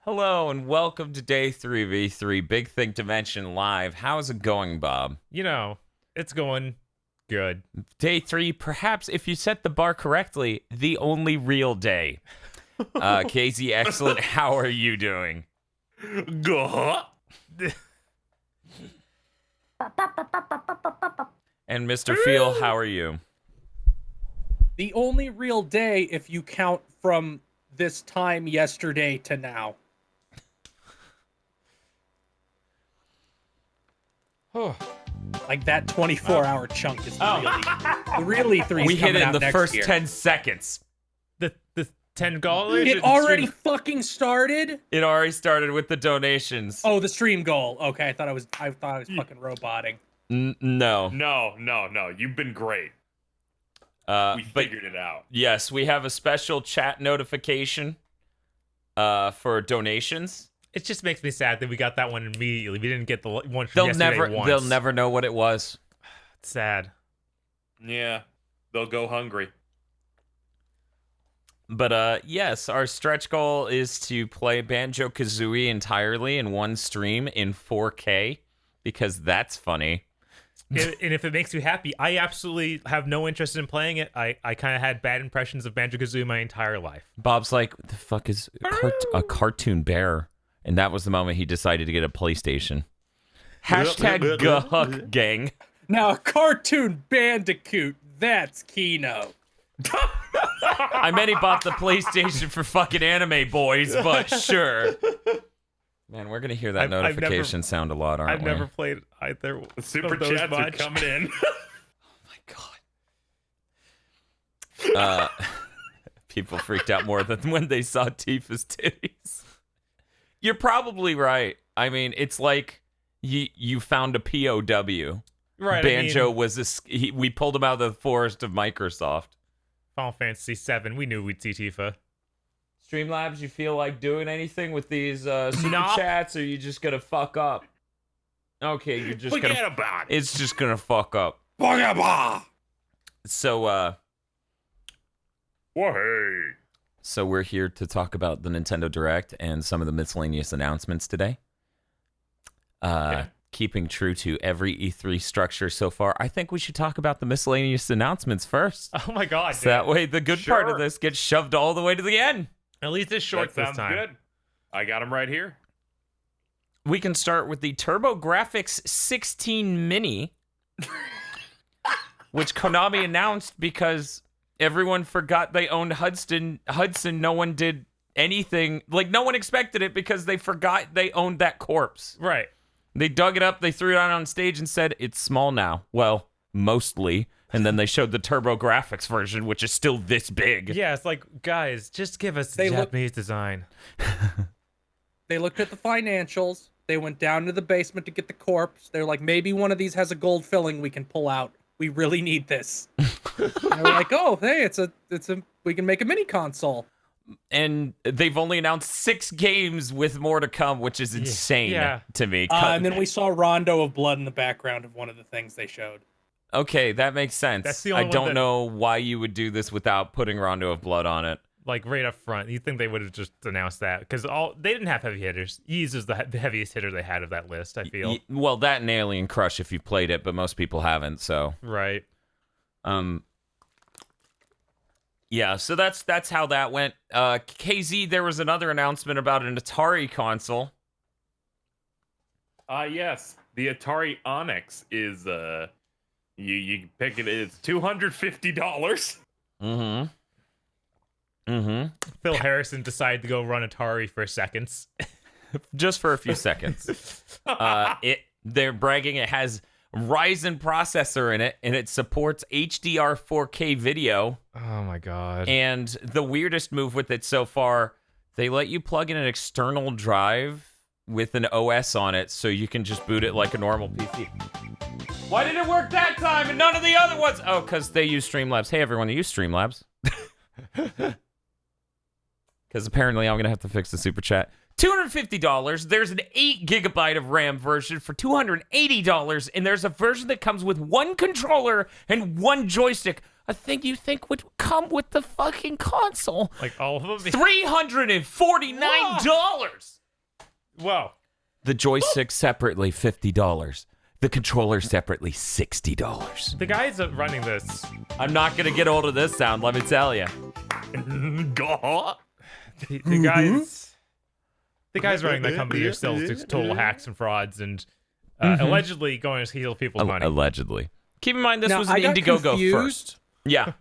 Hello and welcome to Day 3v3 Big Think Dimension Live. How's it going, Bob? You know, it's going good. Day 3, perhaps if you set the bar correctly, the only real day. Casey, excellent. How are you doing? And Mr. Feel, how are you? The only real day if you count from this time yesterday to now. Like that 24-hour chunk is the really three. We hit it in the first year. 10 seconds. The $10. It already fucking started. It already started with the donations. Oh, the stream goal. Okay, I thought I was fucking roboting. No. No. You've been great. We figured it out. Yes, we have a special chat notification for donations. It just makes me sad that we got that one immediately. We didn't get the one from They'll yesterday once. They'll never know what it was. It's sad. Yeah, they'll go hungry. But yes, our stretch goal is to play Banjo-Kazooie entirely in one stream in 4K because that's funny. And if it makes you happy, I absolutely have no interest in playing it. I kind of had bad impressions of Banjo-Kazooie my entire life. Bob's like, what the fuck is a cartoon bear? And that was the moment he decided to get a PlayStation. Hashtag Gahuk gang. Now, a cartoon bandicoot, that's Kino. I meant he bought the PlayStation for fucking anime boys, but sure. Man, we're going to hear that notification sound a lot, aren't we? I've never played either. The super of those chats are coming in. Oh my god. People freaked out more than when they saw Tifa's titties. You're probably right. I mean, it's like you found a POW. Right. Banjo was we pulled him out of the forest of Microsoft. Final Fantasy VII. We knew we'd see Tifa. Streamlabs, you feel like doing anything with these super chats, or are you just gonna fuck up? Okay, you're just Forget about it. It's just gonna fuck up. So, Whoa. So we're here to talk about the Nintendo Direct and some of the miscellaneous announcements today. Keeping true to every E3 structure so far, I think we should talk about the miscellaneous announcements first. Oh my god. So that way the good part of this gets shoved all the way to the end. At least it's short That this sounds time. good. I got them right here. We can start with the TurboGrafx 16 Mini, which Konami announced because everyone forgot they owned Hudson. No one did anything. Like, no one expected it because they forgot they owned that corpse. Right. They dug it up, they threw it out on stage and said, it's small now. Well, mostly. And then they showed the TurboGrafx version, which is still this big. Yeah, it's like, guys, just give us the Japanese design. They looked at the financials. They went down to the basement to get the corpse. They're like, maybe one of these has a gold filling we can pull out. We really need this. And they're like, oh, hey, we can make a mini console. And they've only announced 6 games with more to come, which is insane to me. And then we saw Rondo of Blood in the background of one of the things they showed. Okay, that makes sense. That's the only I don't know why you would do this without putting Rondo of Blood on it. Like right up front, you think they would have just announced that because they didn't have heavy hitters. Ys is the heaviest hitter they had of that list. I feel. Well, that and Alien Crush if you played it, but most people haven't. So right. Yeah, so that's how that went. KZ, there was another announcement about an Atari console. Yes. The Atari Onyx is you can pick it. It's $250. Phil Harrison decided to go run Atari for seconds. Just for a few seconds. They're bragging it has Ryzen processor in it, and it supports HDR 4K video. Oh my god. And the weirdest move with it so far, they let you plug in an external drive with an OS on it so you can just boot it like a normal PC. Why did it work that time and none of the other ones? Oh, because they use Streamlabs. Hey, everyone, they use Streamlabs. Because apparently I'm going to have to fix the super chat. $250. There's an 8 gigabyte of RAM version for $280, and there's a version that comes with 1 controller and 1 joystick. a thing you think would come with the fucking console. Like all of them. $349. Whoa. The joystick separately, $50. The controller separately, $60. The guys that running this, I'm not gonna get old of this sound, let me tell you. the guys running that company are still just total hacks and frauds and allegedly going to steal people's money. Allegedly. Keep in mind, this Now, was an I got Indiegogo confused. first. Yeah.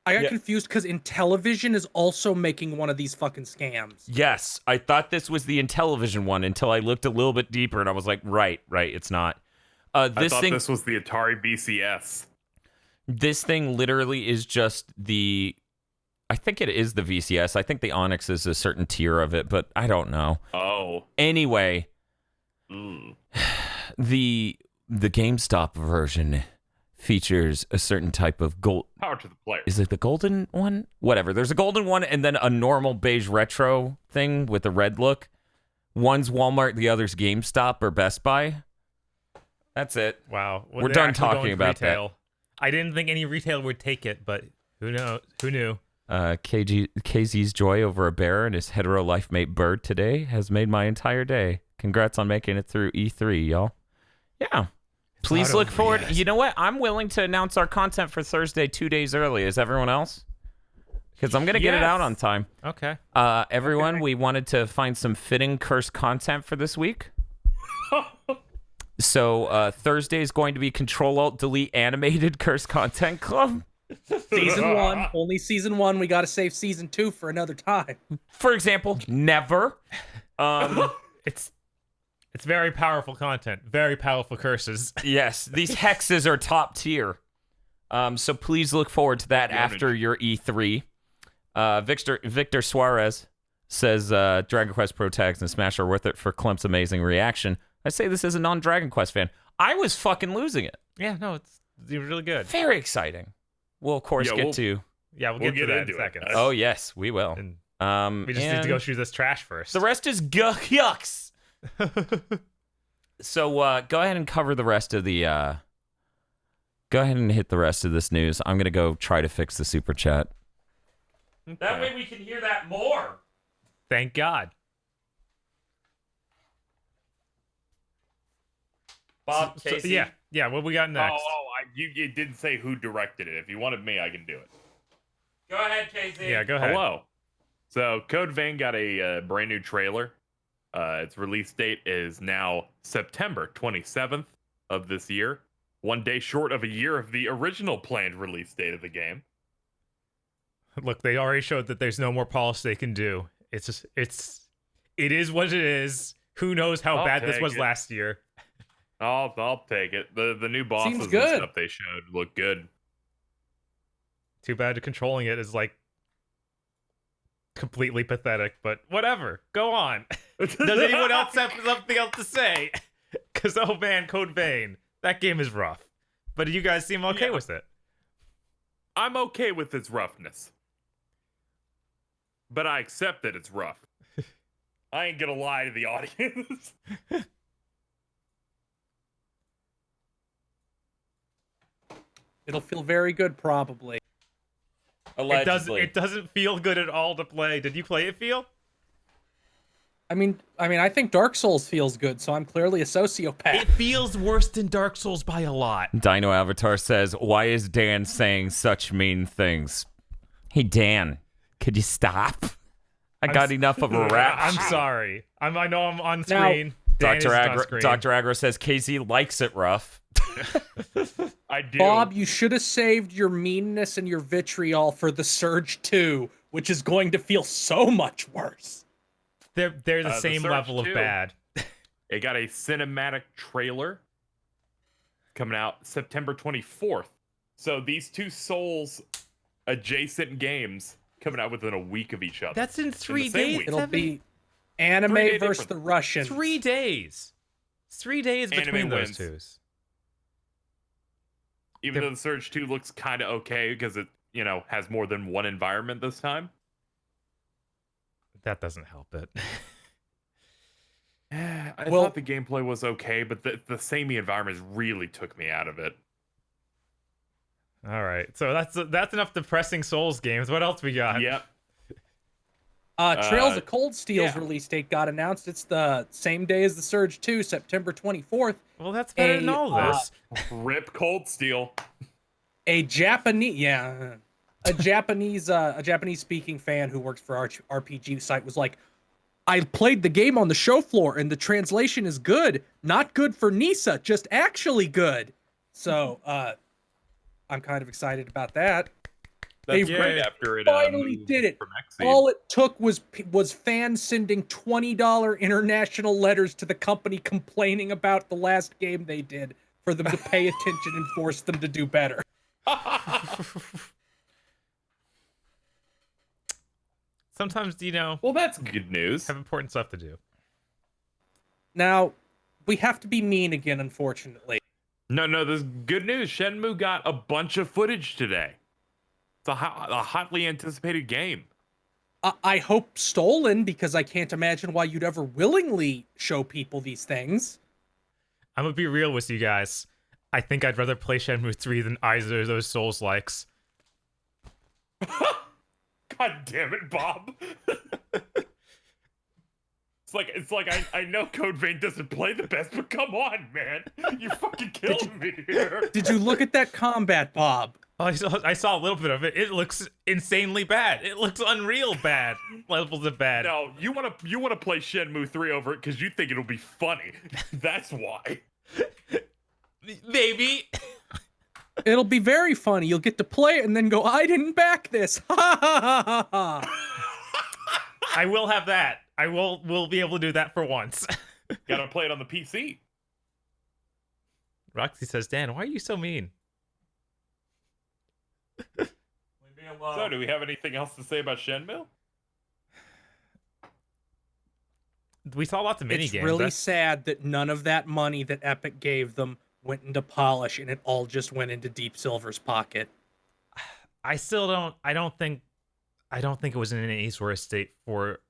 I got Yeah. confused because Intellivision is also making one of these fucking scams. Yes, I thought this was the Intellivision one until I looked a little bit deeper and I was like, right, it's not. I thought this was the Atari BCS. This thing literally is just I think it is the VCS. I think the Onyx is a certain tier of it, but I don't know. Oh. Anyway, Mm. the GameStop version features a certain type of gold. Power to the player. Is it the golden one? Whatever. There's a golden one and then a normal beige retro thing with a red look. One's Walmart, the other's GameStop or Best Buy. That's it. Wow. Well, We're they're done actually talking going about that. retail. I didn't think any retailer would take it, but who knows? Who knew? KZ's joy over a bear and his hetero life mate Bird today has made my entire day. Congrats on making it through E3, y'all. Yeah. Please look forward. yet. You know what? I'm willing to announce our content for Thursday 2 days early. Is everyone else? Because I'm going to get it out on time. Okay. Everyone, we wanted to find some fitting cursed content for this week. So Thursday is going to be Control-Alt-Delete Animated Cursed Content Club. Season 1, only season 1. We got to save season 2 for another time. For example, never. It's very powerful content. Very powerful curses. Yes, these hexes are top tier. So please look forward to that after your E3. Victor Suarez says Dragon Quest Pro Tags and Smash are worth it for Klimp's amazing reaction. I say this as a non-Dragon Quest fan. I was fucking losing it. Yeah, no, it's really good. Very exciting. We'll, of course, get to... Yeah, we'll get to that in a second. Oh, yes, we will. And we just need to go through this trash first. The rest is yucks. So go ahead and cover the rest of the... Go ahead and hit the rest of this news. I'm going to go try to fix the super chat. Okay. That way we can hear that more. Thank God. Bob, Casey. Yeah. What we got next? You didn't say who directed it. If you wanted me, I can do it. Go ahead, Casey. Yeah, go ahead. Hello. So Code Vein got a brand new trailer. Its release date is now September 27th of this year. 1 day short of a year of the original planned release date of the game. Look, they already showed that there's no more polish they can do. It is what it is. Who knows how bad this was last year? I'll take it. The new bosses Seems and good. stuff they showed look good. Too bad controlling it is like completely pathetic, but whatever. Go on. Does anyone else have something else to say? Because, oh man, Code Vein. That game is rough. But you guys seem okay with it. I'm okay with its roughness. But I accept that it's rough. I ain't gonna lie to the audience. It'll feel very good, probably. Allegedly. It doesn't feel good at all to play. Did you play it, Feel? I mean, I think Dark Souls feels good, so I'm clearly a sociopath. It feels worse than Dark Souls by a lot. Dino Avatar says, why is Dan saying such mean things? Hey, Dan, could you stop? I got enough of a rap. I'm sorry. I know I'm on Now, screen. Dan isn't on screen. Dr. Aggro says, KZ likes it rough. I do. Bob, you should have saved your meanness and your vitriol for the Surge 2, which is going to feel so much worse. They're the same Surge level 2. of bad. It got a cinematic trailer coming out September 24th. So these two Souls adjacent games coming out within a week of each other. That's in 3 the same days. week. It'll be anime 3 day versus difference. the Russians. 3 days. 3 days Anime between those wins. twos. Even though the Surge 2 looks kind of okay because it, has more than one environment this time. That doesn't help it. I thought the gameplay was okay, but the samey environments really took me out of it. All right, so that's enough depressing Souls games. What else we got? Yep. Trails of Cold Steel's yeah. release date got announced. It's the same day as the Surge 2, September 24th. Well, that's better than all this. Rip Cold Steel. A Japanese speaking fan who works for our RPG site was like, I played the game on the show floor and the translation is good. Not good for Nisa, just actually good. So, I'm kind of excited about that. That's They right after it finally moved did it. from Xseed. All it took was fans sending $20 international letters to the company complaining about the last game they did for them to pay attention and force them to do better. Sometimes, Well, that's good news. have important stuff to do. Now, we have to be mean again, unfortunately. No, there's good news. Shenmue got a bunch of footage today. It's a hotly anticipated game. I hope stolen, because I can't imagine why you'd ever willingly show people these things. I'm gonna be real with you guys. I think I'd rather play Shenmue 3 than either of those Souls likes. God damn it, Bob. It's like I know Code Vein doesn't play the best, but come on, man. You're fucking killing me here. Did you look at that combat, Bob? Oh, I saw a little bit of it. It looks insanely bad. It looks unreal bad. Levels of bad. No, you wanna play Shenmue 3 over it because you think it'll be funny. That's why. Maybe. It'll be very funny. You'll get to play it and then go, I didn't back this. Ha ha ha ha ha. I will have that. I will be able to do that for once. Gotta play it on the PC. Roxy says, Dan, why are you so mean? So, do we have anything else to say about Shenmue? We saw lots of mini It's games. really sad that none of that money that Epic gave them went into polish and it all just went into Deep Silver's pocket. I don't think it was in any sort of state for,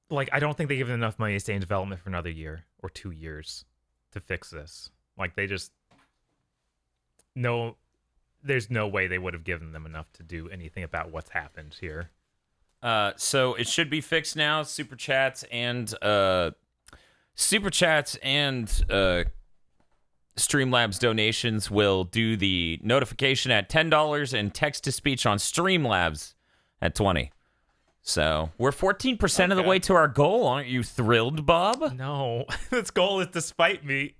like, I don't think they give them enough money to stay in development for another year or 2 years to fix this. Like, they just, no, there's no way they would have given them enough to do anything about what's happened here. So it should be fixed now. Super chats and Streamlabs donations will do the notification at $10 and text to speech on Streamlabs at $20. So we're 14% of the way to our goal. Aren't you thrilled, Bob? No, this goal is to spite me.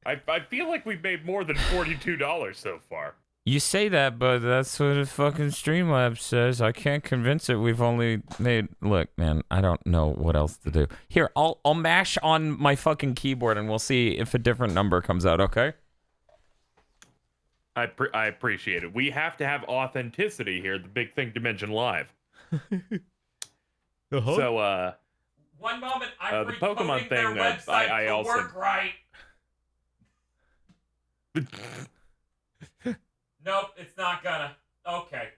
I feel like we've made more than $42 so far. You say that, but that's what the fucking Streamlabs says. I can't convince it. We've only made... Look, man, I don't know what else to do. Here, I'll mash on my fucking keyboard and we'll see if a different number comes out, okay? I appreciate it. We have to have authenticity here. The big thing to mention live. So, one moment, the Pokemon thing, I also... work right. Nope, it's not gonna. Okay.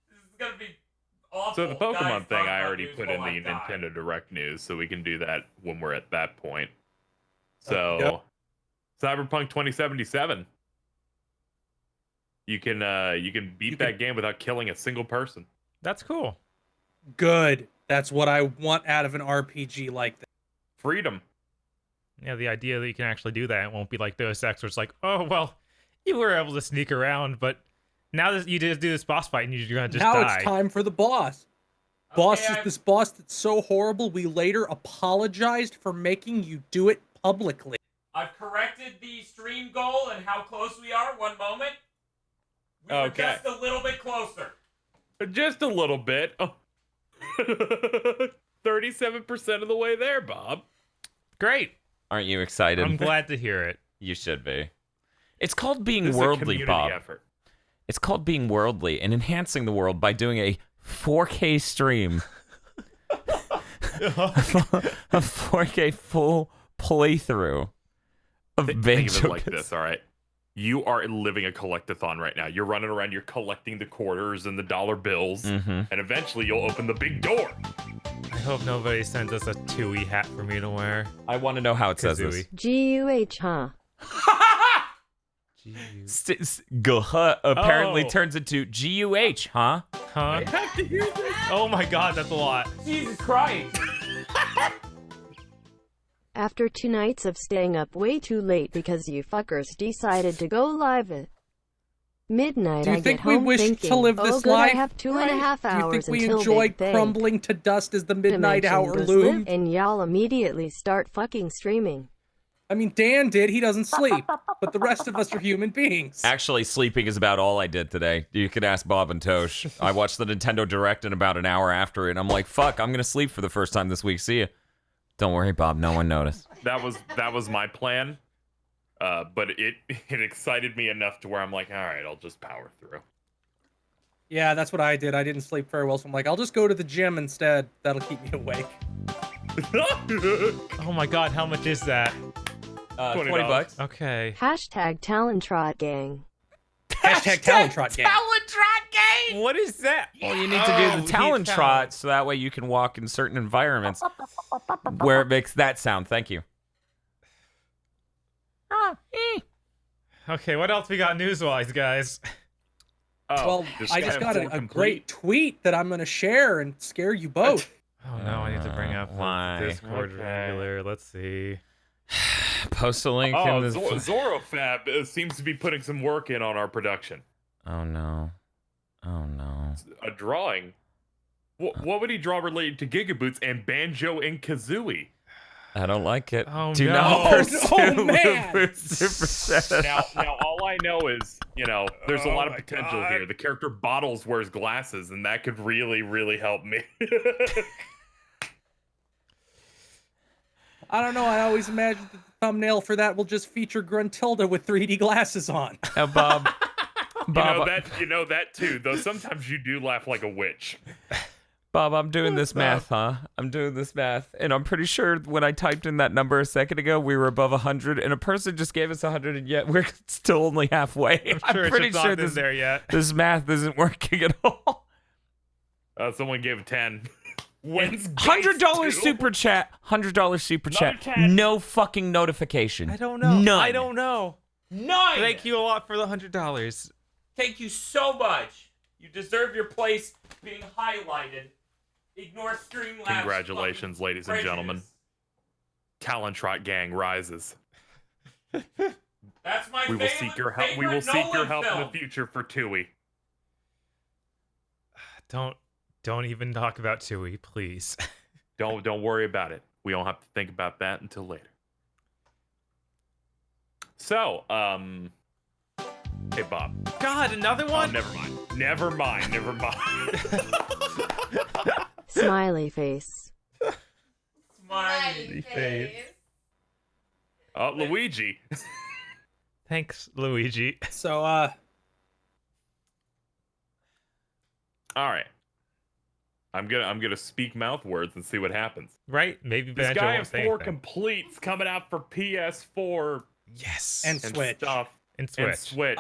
This is gonna be awful. So the Pokemon Guys, thing talk I about already news put while in I the die. Nintendo Direct news, so we can do that when we're at that point. So, Yep. Cyberpunk 2077. You can beat that game without killing a single person. That's cool. Good. That's what I want out of an RPG like that. Freedom. Yeah, the idea that you can actually do that, it won't be like Deus Ex, where it's like, oh, well, you were able to sneak around, but now that you just do this boss fight and you're gonna just now die. it's time for the boss. This boss that's so horrible, we later apologized for making you do it publicly. I've corrected the stream goal and how close we are. One moment. We were Okay. just a little bit closer. Just a little bit. Oh. 37% of the way there, Bob. Great. Aren't you excited? I'm glad to hear it. You should be. It's called being This is a worldly, community Bob. effort. It's called being worldly and enhancing the world by doing a 4K stream. A 4K full playthrough of Think of it like Banjo-Kazooie. this, all right? You are living a collectathon right now. You're running around, you're collecting the quarters and the dollar bills, and eventually you'll open the big door. I hope nobody sends us a Tooie hat for me to wear. I want to know how it says this. Kazooie. G-U-H, huh? Apparently Oh. turns into G-U-H, huh? Huh? Oh my god, that's a lot. Jesus Christ. After 2 nights of staying up way too late because you fuckers decided to go live at midnight, Do you I think get we home wish thinking, to live oh this good, I life? have 2.5 Do you hours think we until enjoy Big Bang crumbling to dust as the midnight dimension hour goes loomed? lit, and y'all immediately start fucking streaming. I mean, Dan did. He doesn't sleep. But the rest of us are human beings. Actually, sleeping is about all I did today. You can ask Bob and Tosh. I watched the Nintendo Direct in about an hour after it, and I'm like, fuck, I'm going to sleep for the first time this week. See ya. Don't worry, Bob. No one noticed. That was my plan. But it excited me enough to where I'm like, all right, I'll just power through. Yeah, that's what I did. I didn't sleep very well, so I'm like, I'll just go to the gym instead. That'll keep me awake. Oh my god, how much is that? $20. $20. Okay. Hashtag Talontrot gang. Hashtag Talontrot gang. Talontrot game! What is that? Well, you need to do the Talon Trot so that way you can walk in certain environments where it makes that sound. Thank you. Okay, what else we got news-wise, guys? Oh, Well, this I guy just have got full a complete? great tweet that I'm going to share and scare you both. Oh no, I need to bring up the Why? Discord Okay. regular. Let's see. Post a link Oh, in this. Zorofab seems to be putting some work in on our production. Oh no. Oh no. A drawing. What would he draw related to Gigaboots and Banjo and Kazooie? I don't like it. Oh, Do no. not Oh, pursue no, man. Lubu Super Set. Now, all I know is, there's a Oh lot of my potential God. here. The character Bottles wears glasses, and that could really, really help me. I don't know. I always imagined that the thumbnail for that will just feature Gruntilda with 3D glasses on. Bob. Bob, you know that too. Though sometimes you do laugh like a witch. Bob, I'm doing this math, huh? I'm doing this math, and I'm pretty sure when I typed in that number a second ago, we were above 100, and a person just gave us 100, and yet we're still only halfway. I'm sure pretty it's just sure not in there yet. this math isn't working at all. Someone gave 10. When's $100 super chat. $100 super chat. 10. No fucking notification. I don't know. None. I don't know. None. Thank you a lot for the $100. Thank you so much. You deserve your place being highlighted. Ignore Streamlabs. Congratulations, ladies and gentlemen. Talontrot gang rises. That's my We will seek your help. We will seek your help in the future for Tooie. Don't even talk about Tooie, please. Don't worry about it. We don't have to think about that until later. So, hey Bob. God, another Oh, one? never mind. Never mind. Smiley face. Smiley face. Oh, Luigi. Thanks, Luigi. So, All right. I'm gonna speak mouth words and see what happens. Right? Maybe This Banjo guy won't has say 4 anything. completes coming out for PS4 Yes. And and Switch. stuff And Switch. and Switch.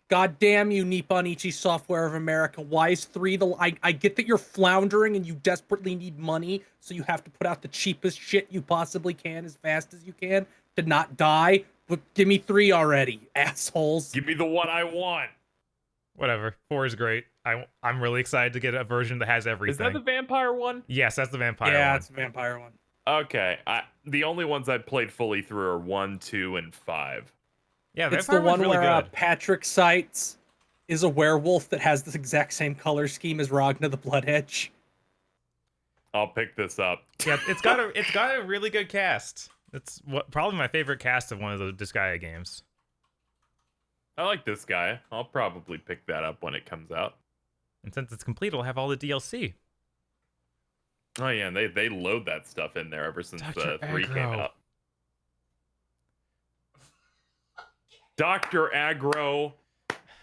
God damn you, Nipponichi Software of America. Why is 3 the... I get that you're floundering and you desperately need money, so you have to put out the cheapest shit you possibly can as fast as you can to not die, but give me 3 already, assholes. Give me the one I want. Whatever. 4 is great. I'm really excited to get a version that has everything. Is that the vampire one? Yes, that's the vampire Yeah, one. it's a vampire one. Okay. The only ones I've played fully through are 1, 2, and 5. Yeah, It's vampire the one one's really where good. Patrick Seitz is a werewolf that has the exact same color scheme as Ragna the Blood Edge. I'll pick this up. Yeah, it's got a really good cast. It's probably my favorite cast of one of the Disgaea games. I like this guy. I'll probably pick that up when it comes out. And since it's complete, it'll have all the DLC. Oh yeah, and they load that stuff in there ever since Dr. 3 came Aggro. out. Dr. Aggro,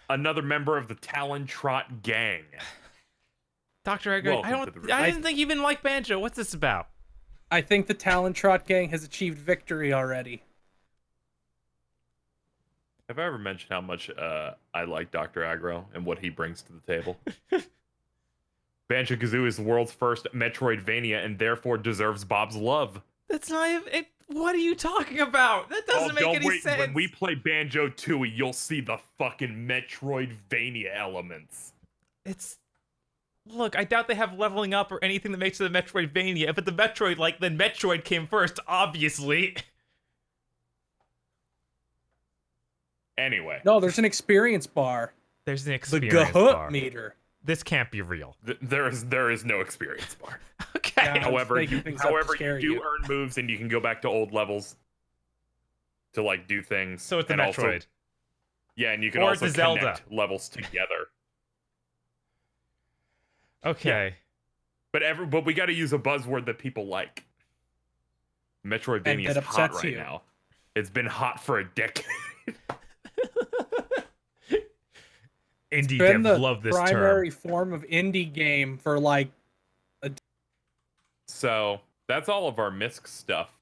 another member of the Talontrot gang. Dr. Edgar, Welcome to the I didn't think you even like Banjo. What's this about? I think the Talontrot gang has achieved victory already. Have I ever mentioned how much I like Dr. Aggro and what he brings to the table? Banjo-Kazooie is the world's first Metroidvania and therefore deserves Bob's love. That's not even... What are you talking about? That doesn't make any sense. When we play Banjo-Tooie, you'll see the fucking Metroidvania elements. Look, I doubt they have leveling up or anything that makes it a Metroidvania. If it's a Metroid, then Metroid came first, obviously. Anyway. No, there's an experience bar. There's an The experience Gahoot bar. meter. This can't be real. There is no experience bar. Okay. Yeah, I'm However, making you things up to scare do you. earn moves, and you can go back to old levels to like do things. So it's a and Metroid. Also, yeah, and you can Or also it's a Zelda. connect levels together. Okay. But we got to use a buzzword that people like. Metroidvania that is hot upsets right you. now. It's been hot for a decade. Indie Been devs the love this primary term. form of indie game for like So that's all of our MISC stuff.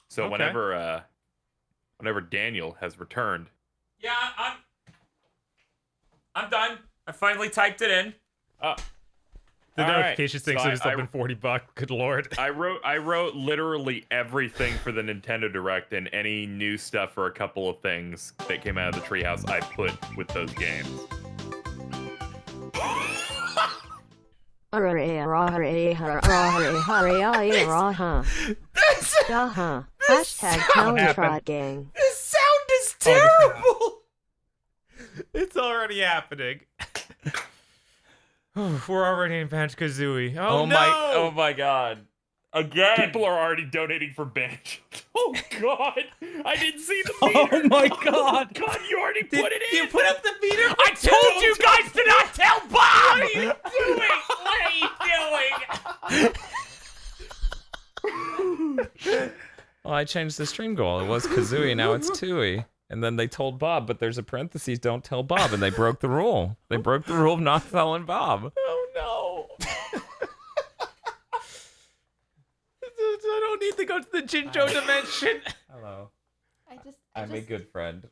So Okay. whenever Daniel has returned, Yeah, I'm done. I finally typed it in. The all right. notification stinks So just up in $40. Good lord. I wrote literally everything for the Nintendo Direct, and any new stuff for a couple of things that came out of the treehouse I put with those games. Hashtag Countertrot Gang. This sound is Oh, terrible. It's already happening. We're already in Banjo-Kazooie. Oh, no! Oh my god. Again. People are already donating for Banjo. Oh God! I didn't see the Oh meter. my god! God, you already put it in. You put up the meter? I told you guys to not tell Bob! What are you doing? Well, I changed the stream goal. It was Kazooie, now it's Tooie. And then they told Bob, but there's a parentheses, don't tell Bob, and they broke the rule. They broke the rule of not telling Bob. Oh no! I don't need to go to the Jinjo dimension. Hello. I I'm a good friend.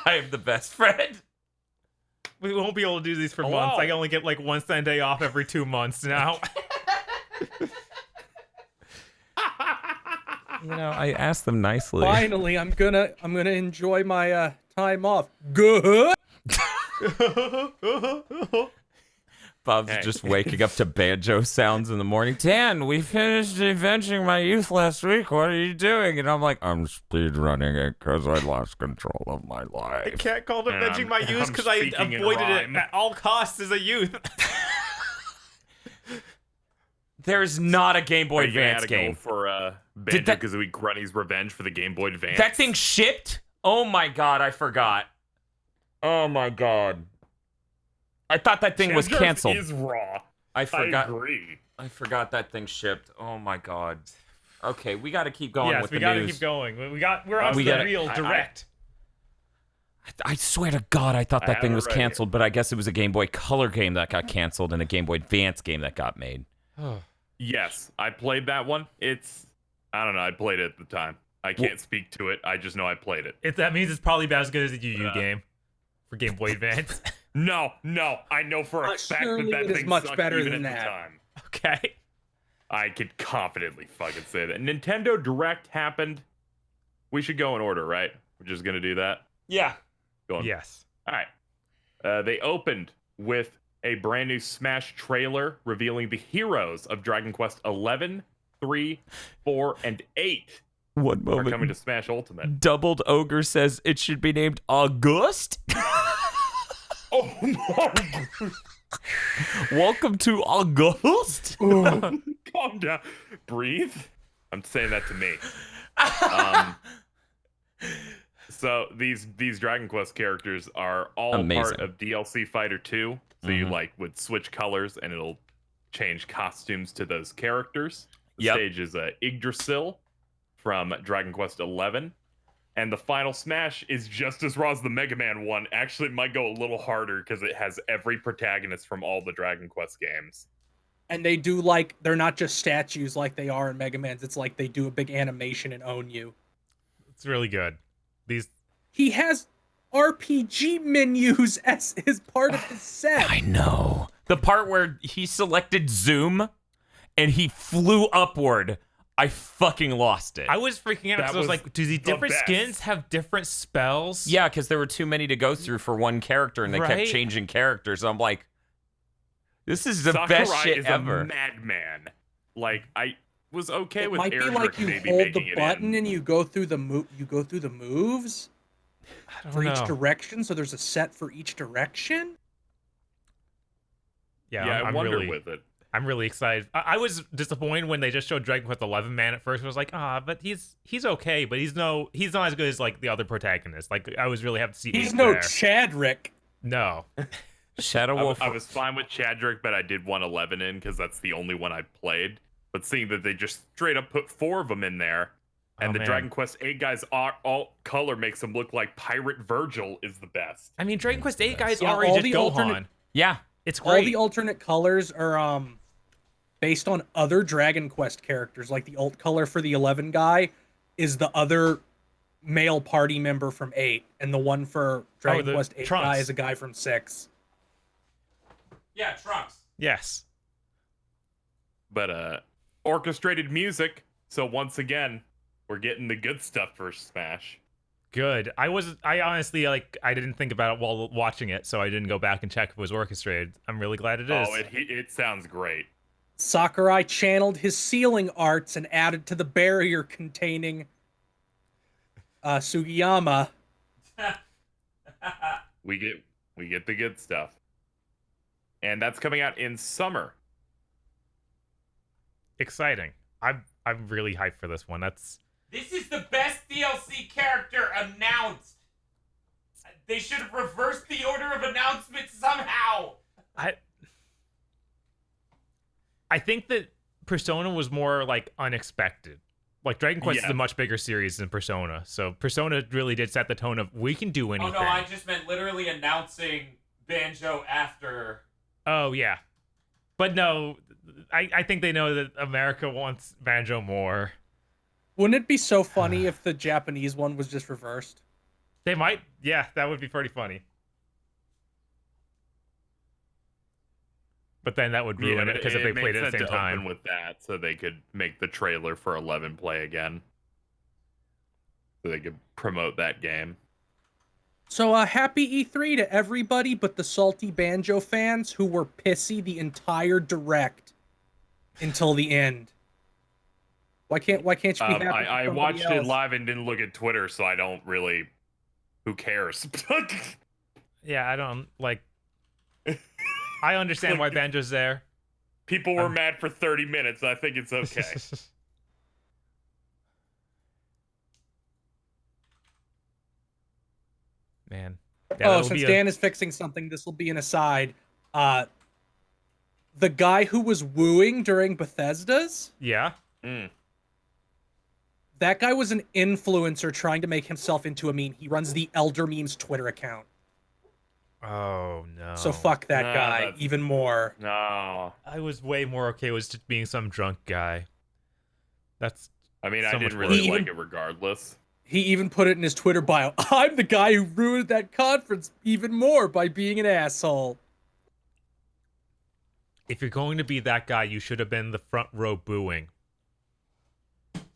I am the best friend. We won't be able to do these for Hello. months. I only get like 1 Sunday off every 2 months now. You know, I asked them nicely. Finally, I'm gonna enjoy my time off. Good. Bob's Hey. just waking up to banjo sounds in the morning. Dan, we finished avenging my youth last week. What are you doing? And I'm like, I'm speed running it because I lost control of my I life. can't call it And avenging my I'm youth because I speaking in avoided it rhyme. at all costs as a youth. There's not a Game Boy Are you gonna Advance add a goal game. for Did that- Banjo-Kazooie Grunny's Revenge for the Game Boy Advance? That thing shipped? Oh my god, I forgot. Oh my god. I thought that thing was Chandra's canceled. Is raw. I I forgot. agree. I forgot that thing shipped. Oh my god. Okay, we got to keep going Yes, with we the gotta news. keep going. We're on We the gotta- real direct. I swear to God, I thought I that have thing it was right here. canceled, but I guess it was a Game Boy Color game that got canceled and a Game Boy Advance game that got made. Yes, I played that one. I don't know. I played it at the time. I can't speak to it. I just know I played it. That means it's probably about as good as a Yu-Yu game for Game Boy Advance. No, I know for a fact surely that it is thing much sucked better even than at the that. time. Okay. I could confidently fucking say that. Nintendo Direct happened. We should go in order, right? We're just gonna do that. Yeah. Go on. Yes. All right. They opened with a brand new Smash trailer revealing the heroes of Dragon Quest 11, 3, 4, and 8 One are coming moment. to Smash Ultimate. Doubled Ogre says it should be named August. Oh my! Welcome to August. Calm down. Breathe. I'm saying that to me. So these Dragon Quest characters are all Amazing. part of DLC Fighter 2. So you Mhm. would switch colors and it'll change costumes to those characters. The Yep. stage is Yggdrasil from Dragon Quest 11. And the final Smash is just as raw as the Mega Man one. Actually, it might go a little harder because it has every protagonist from all the Dragon Quest games. And they do they're not just statues like they are in Mega Man's. It's like they do a big animation and own you. It's really good. He has RPG menus as his part of his set. I know. The part where he selected zoom and he flew upward. I fucking lost it. I was freaking out That because I was was like, do the the different best. skins have different spells? Yeah, because there were too many to go through for one character, and they kept Right? changing characters. I'm like, this is the Sakurai best shit is ever. a madman. Like I was okay It with might be Erdrick like you maybe hold making the it button in. and you go through the moves I don't for know. each direction. So there's a set for each direction. Yeah, Yeah, I I'm wonder really, with it. I'm really excited. I was disappointed when they just showed Dragon Quest 11 man at first. I was like, but he's okay, but he's not as good as like the other protagonists. Like I was really happy to see He's Ace no there. Chadrick. No. Shadow Wolf. I was fine with Chadrick, but I did want 11 in because that's the only one I played. But seeing that they just straight up put 4 of them in there, and Oh, the man. Dragon Quest 8 guys all color makes them look like Pirate Virgil is the best. I mean, Dragon Quest 8 guys Yeah, already all did the Gohan. alternate- Yeah. It's All great. the alternate colors are based on other Dragon Quest characters. Like the alt color for the 11 guy is the other male party member from 8, and the one for Dragon the Quest 8 Trunks. guy is a guy from 6. Yeah, Trunks. Yes. But orchestrated music. So once again, we're getting the good stuff for Smash. Good. I honestly I didn't think about it while watching it, so I didn't go back and check if it was orchestrated. I'm really glad it is. Oh, it sounds great. Sakurai channeled his sealing arts and added to the barrier containing Sugiyama. We get the good stuff. And that's coming out in summer. Exciting. I'm really hyped for this one. This is the best DLC character announced. They should have reversed the order of announcement somehow. I think that Persona was more like unexpected. Like Dragon Quest is Yeah. a much bigger series than Persona, so Persona really did set the tone of we can do anything. Oh no, I just meant literally announcing Banjo after. Oh yeah, but no, I think they know that America wants Banjo more. Wouldn't it be so funny if the Japanese one was just reversed? They might, yeah, that would be pretty funny. But then that would ruin it because if they made played it at the sense same to open time. with that, so they could make the trailer for 11 play again, so they could promote that game. So happy E3 to everybody but the salty Banjo fans who were pissy the entire direct until the end. Why can't you be happy? for I somebody watched it else? live and didn't look at Twitter, so I don't really. Who cares? Yeah, I don't like. I understand why Banjo's there. People were mad for 30 minutes. I think it's okay. Man. Since Dan is fixing something, this will be an aside. The guy who was wooing during Bethesda's, Yeah. that guy was an influencer trying to make himself into a meme. He runs the Elder Memes Twitter account. Oh no. So fuck that No, guy that's- even more. No. I was way more okay with just being some drunk guy. That's I mean, I So much didn't really worse. like it regardless. He even put it in his Twitter bio. I'm the guy who ruined that conference even more by being an asshole. if you're going to be that guy, you should have been the front row booing.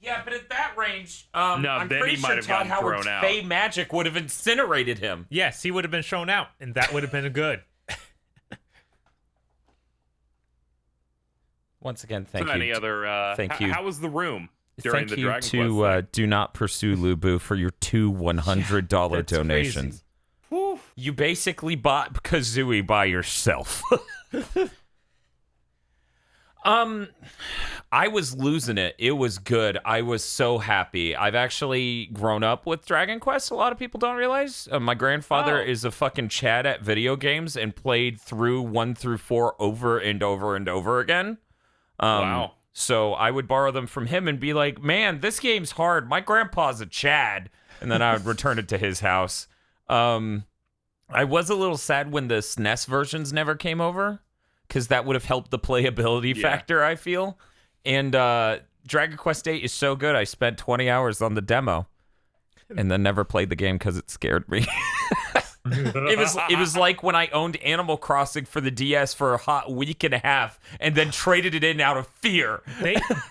Yeah, but at that range, No, I'm then pretty he might sure have Todd gotten Howard's thrown out. Fey magic would have incinerated him. Yes, he would have been shown out, and that would have been good. Once again, thank so you. any other? Thank you. How was the room during Thank the you Dragon to Quest? Do Not Pursue Lubu for your two $100 That's donations. crazy. You basically bought Kazooie by yourself. I was losing it. It was good. I was so happy. I've actually grown up with Dragon Quest. A lot of people don't realize. My grandfather is a fucking Chad at video games and played through 1 through 4 over and over and over again. Wow. So I would borrow them from him and be like, man, this game's hard. My grandpa's a Chad. And then I would return it to his house. I was a little sad when the SNES versions never came over, because that would have helped the playability factor, I feel. And Dragon Quest VIII is so good, I spent 20 hours on the demo and then never played the game because it scared me. It was like when I owned Animal Crossing for the DS for a hot week and a half and then traded it in out of fear.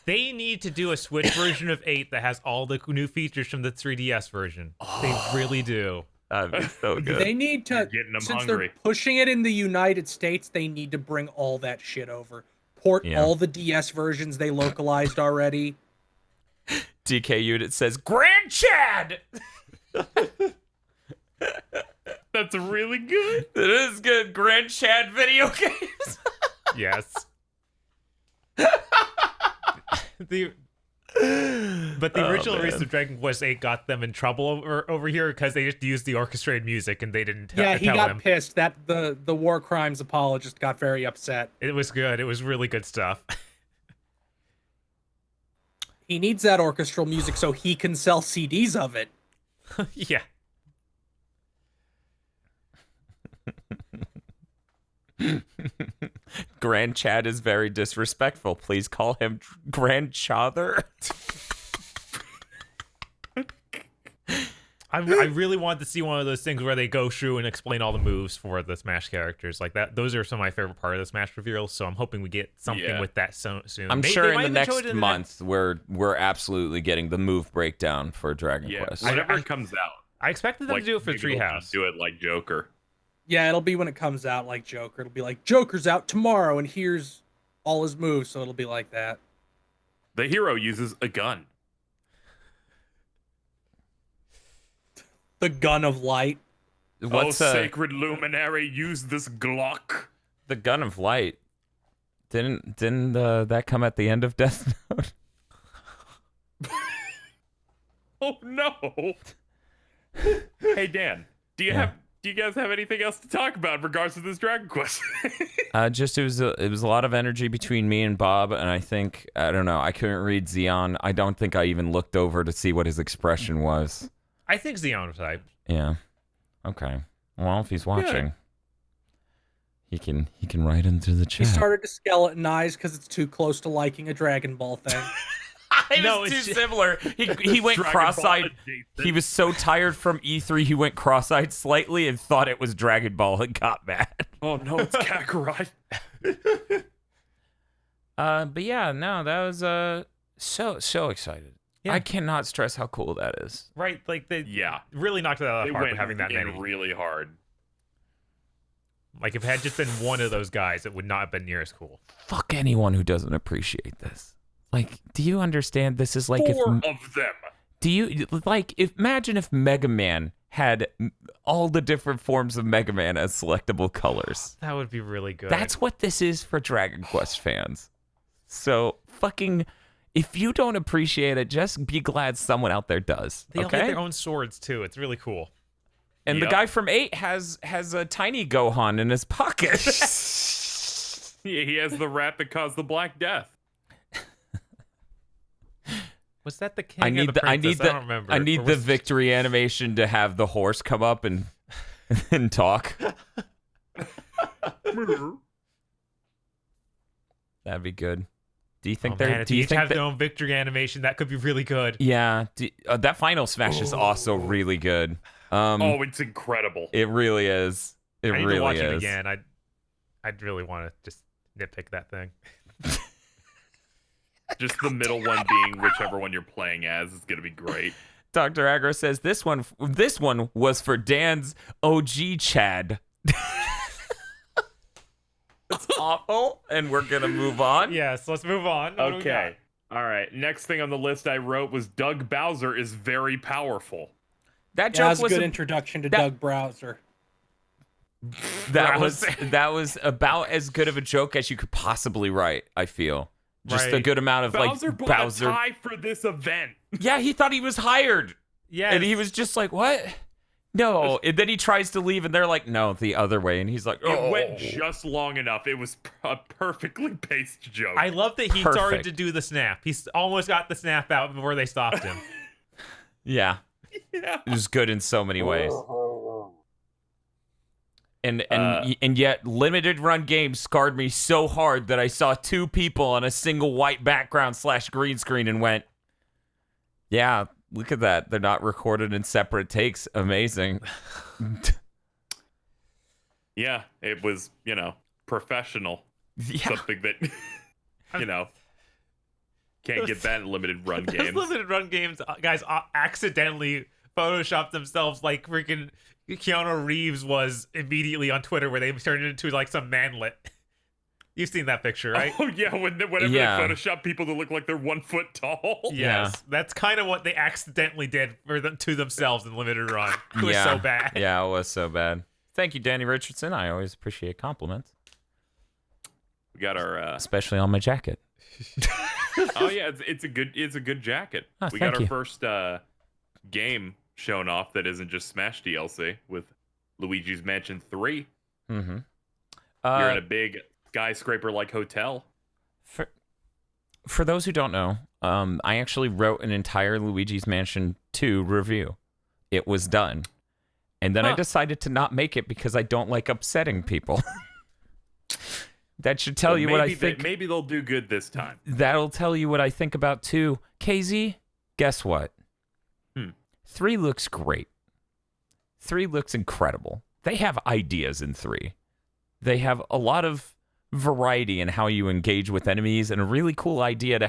They need to do a Switch version of 8 that has all the new features from the 3DS version. They really do. That'd be so good. They need to, getting 'em since hungry. they're pushing it in the United States, they need to bring all that shit over. Port all the DS versions they localized already. DK Unit says, Grand Chad! That's really good. It is good. Grand Chad video games. Yes. But the original release of Dragon Quest VIII got them in trouble over here because they just used the orchestrated music and they didn't tell He got him. pissed. That the war crimes apologist got very upset. It was good. It was really good stuff. He needs that orchestral music so he can sell CDs of it. Yeah. Grand Chad is very disrespectful. Please call him Grand Chother. I really wanted to see one of those things where they go through and explain all the moves for the Smash characters like that. Those are some of my favorite part of the Smash reveals, so I'm hoping we get something with that soon. I'm sure in the next month we're absolutely getting the move breakdown for Dragon Quest. Whenever it comes out. I expected them to do it for maybe they'll Treehouse. just do it like Joker. Yeah, it'll be when it comes out like Joker. It'll be like, Joker's out tomorrow, and here's all his moves, so it'll be like that. The hero uses a gun. The gun of light. What's sacred luminary, use this Glock. the Gun of Light? Didn't that come at the end of Death Note? Oh no. Hey Dan, do you guys have anything else to talk about in regards to this Dragon Quest? Just it was a lot of energy between me and Bob, and I don't know, I couldn't read Xeon. I don't think I even looked over to see what his expression was. I think Xeon was hyped. Yeah. Okay. Well, if he's watching, he can write into the He chat. started to skeletonize because it's too close to liking a Dragon Ball thing. It was too similar. He went Dragon cross-eyed. Ball adjacent. He was so tired from E3, he went cross-eyed slightly and thought it was Dragon Ball and got mad. Oh no, it's Kakarot. But yeah, no, that was so excited. Yeah. I cannot stress how cool that is. Right? Like they Yeah. really knocked it out of They the park went with having that in many. really hard. Like if it had just been one of those guys, it would not have been near as cool. Fuck anyone who doesn't appreciate this. Like, do you understand? This is like Four of them. Do you like? Imagine if Mega Man had all the different forms of Mega Man as selectable colors. That would be really good. That's what this is for Dragon Quest fans. So fucking, if you don't appreciate it, just be glad someone out there does. They all Okay. have their own swords too. It's really cool. And Yep. the guy from 8 has a tiny Gohan in his pocket. Yeah, he has the rat that caused the Black Death. Was that the king I or need the the princess? I don't remember. I need Or the was- victory animation to have the horse come up and and talk. That'd be good. Do you think Oh, they're? man, if Do you each think have their own victory animation, that could be really good. Yeah, that final smash is also really good. Oh, it's incredible. It really is. It I need really to watch is. it again. I'd really want to just nitpick that thing. Just the middle one being whichever one you're playing as is gonna be great. Dr. Aggro says this one was for Dan's OG Chad. It's awful, and we're gonna move on. Yes, let's move on. What do we Okay. All right. Next thing on the list I wrote was Doug Bowser is very powerful. That Yeah, that joke was a was good introduction to that- Doug Browser. that was about as good of a joke as you could possibly write. I feel just a Right. good amount of Bowser like bought Bowser. a tie for this event. Yeah, he thought he was hired, Yes. and he was just like, "What? No!" And then he tries to leave, and they're like, "No, the other way." And he's like, "Oh." It went just long enough. It was a perfectly paced joke. I love that he started Perfect. to do the snap. He's almost got the snap out before they stopped him. Yeah, Yeah. it was good in so many ways. And yet, limited run games scarred me so hard that I saw two people on a single white background / green screen and went, "Yeah, look at that. They're not recorded in separate takes. Amazing." Yeah, it was, professional. Yeah. Something that, can't get that in limited run Those games. limited run games, guys, accidentally photoshopped themselves like freaking Keanu Reeves was immediately on Twitter, where they turned it into like some manlet. You've seen that picture, right? Oh yeah, whenever Yeah. they Photoshop people to look like they're 1 foot tall. Yes, that's kind of what they accidentally did for them to themselves in limited run. It was so bad. Yeah, it was so bad. Thank you, Danny Richardson. I always appreciate compliments, We got our especially on my jacket. oh yeah, it's a good jacket. Oh, We thank got our you. first game shown off that isn't just Smash DLC with Luigi's Mansion 3. Mm-hmm. You're in a big skyscraper like hotel. For those who don't know, I actually wrote an entire Luigi's Mansion 2 review. It was done. And then I decided to not make it because I don't like upsetting people. That should tell you what I think. Maybe they'll do good this time. That'll tell you what I think about 2. KZ, guess what? 3 looks great. 3 looks incredible. They have ideas in 3. They have a lot of variety in how you engage with enemies and a really cool idea to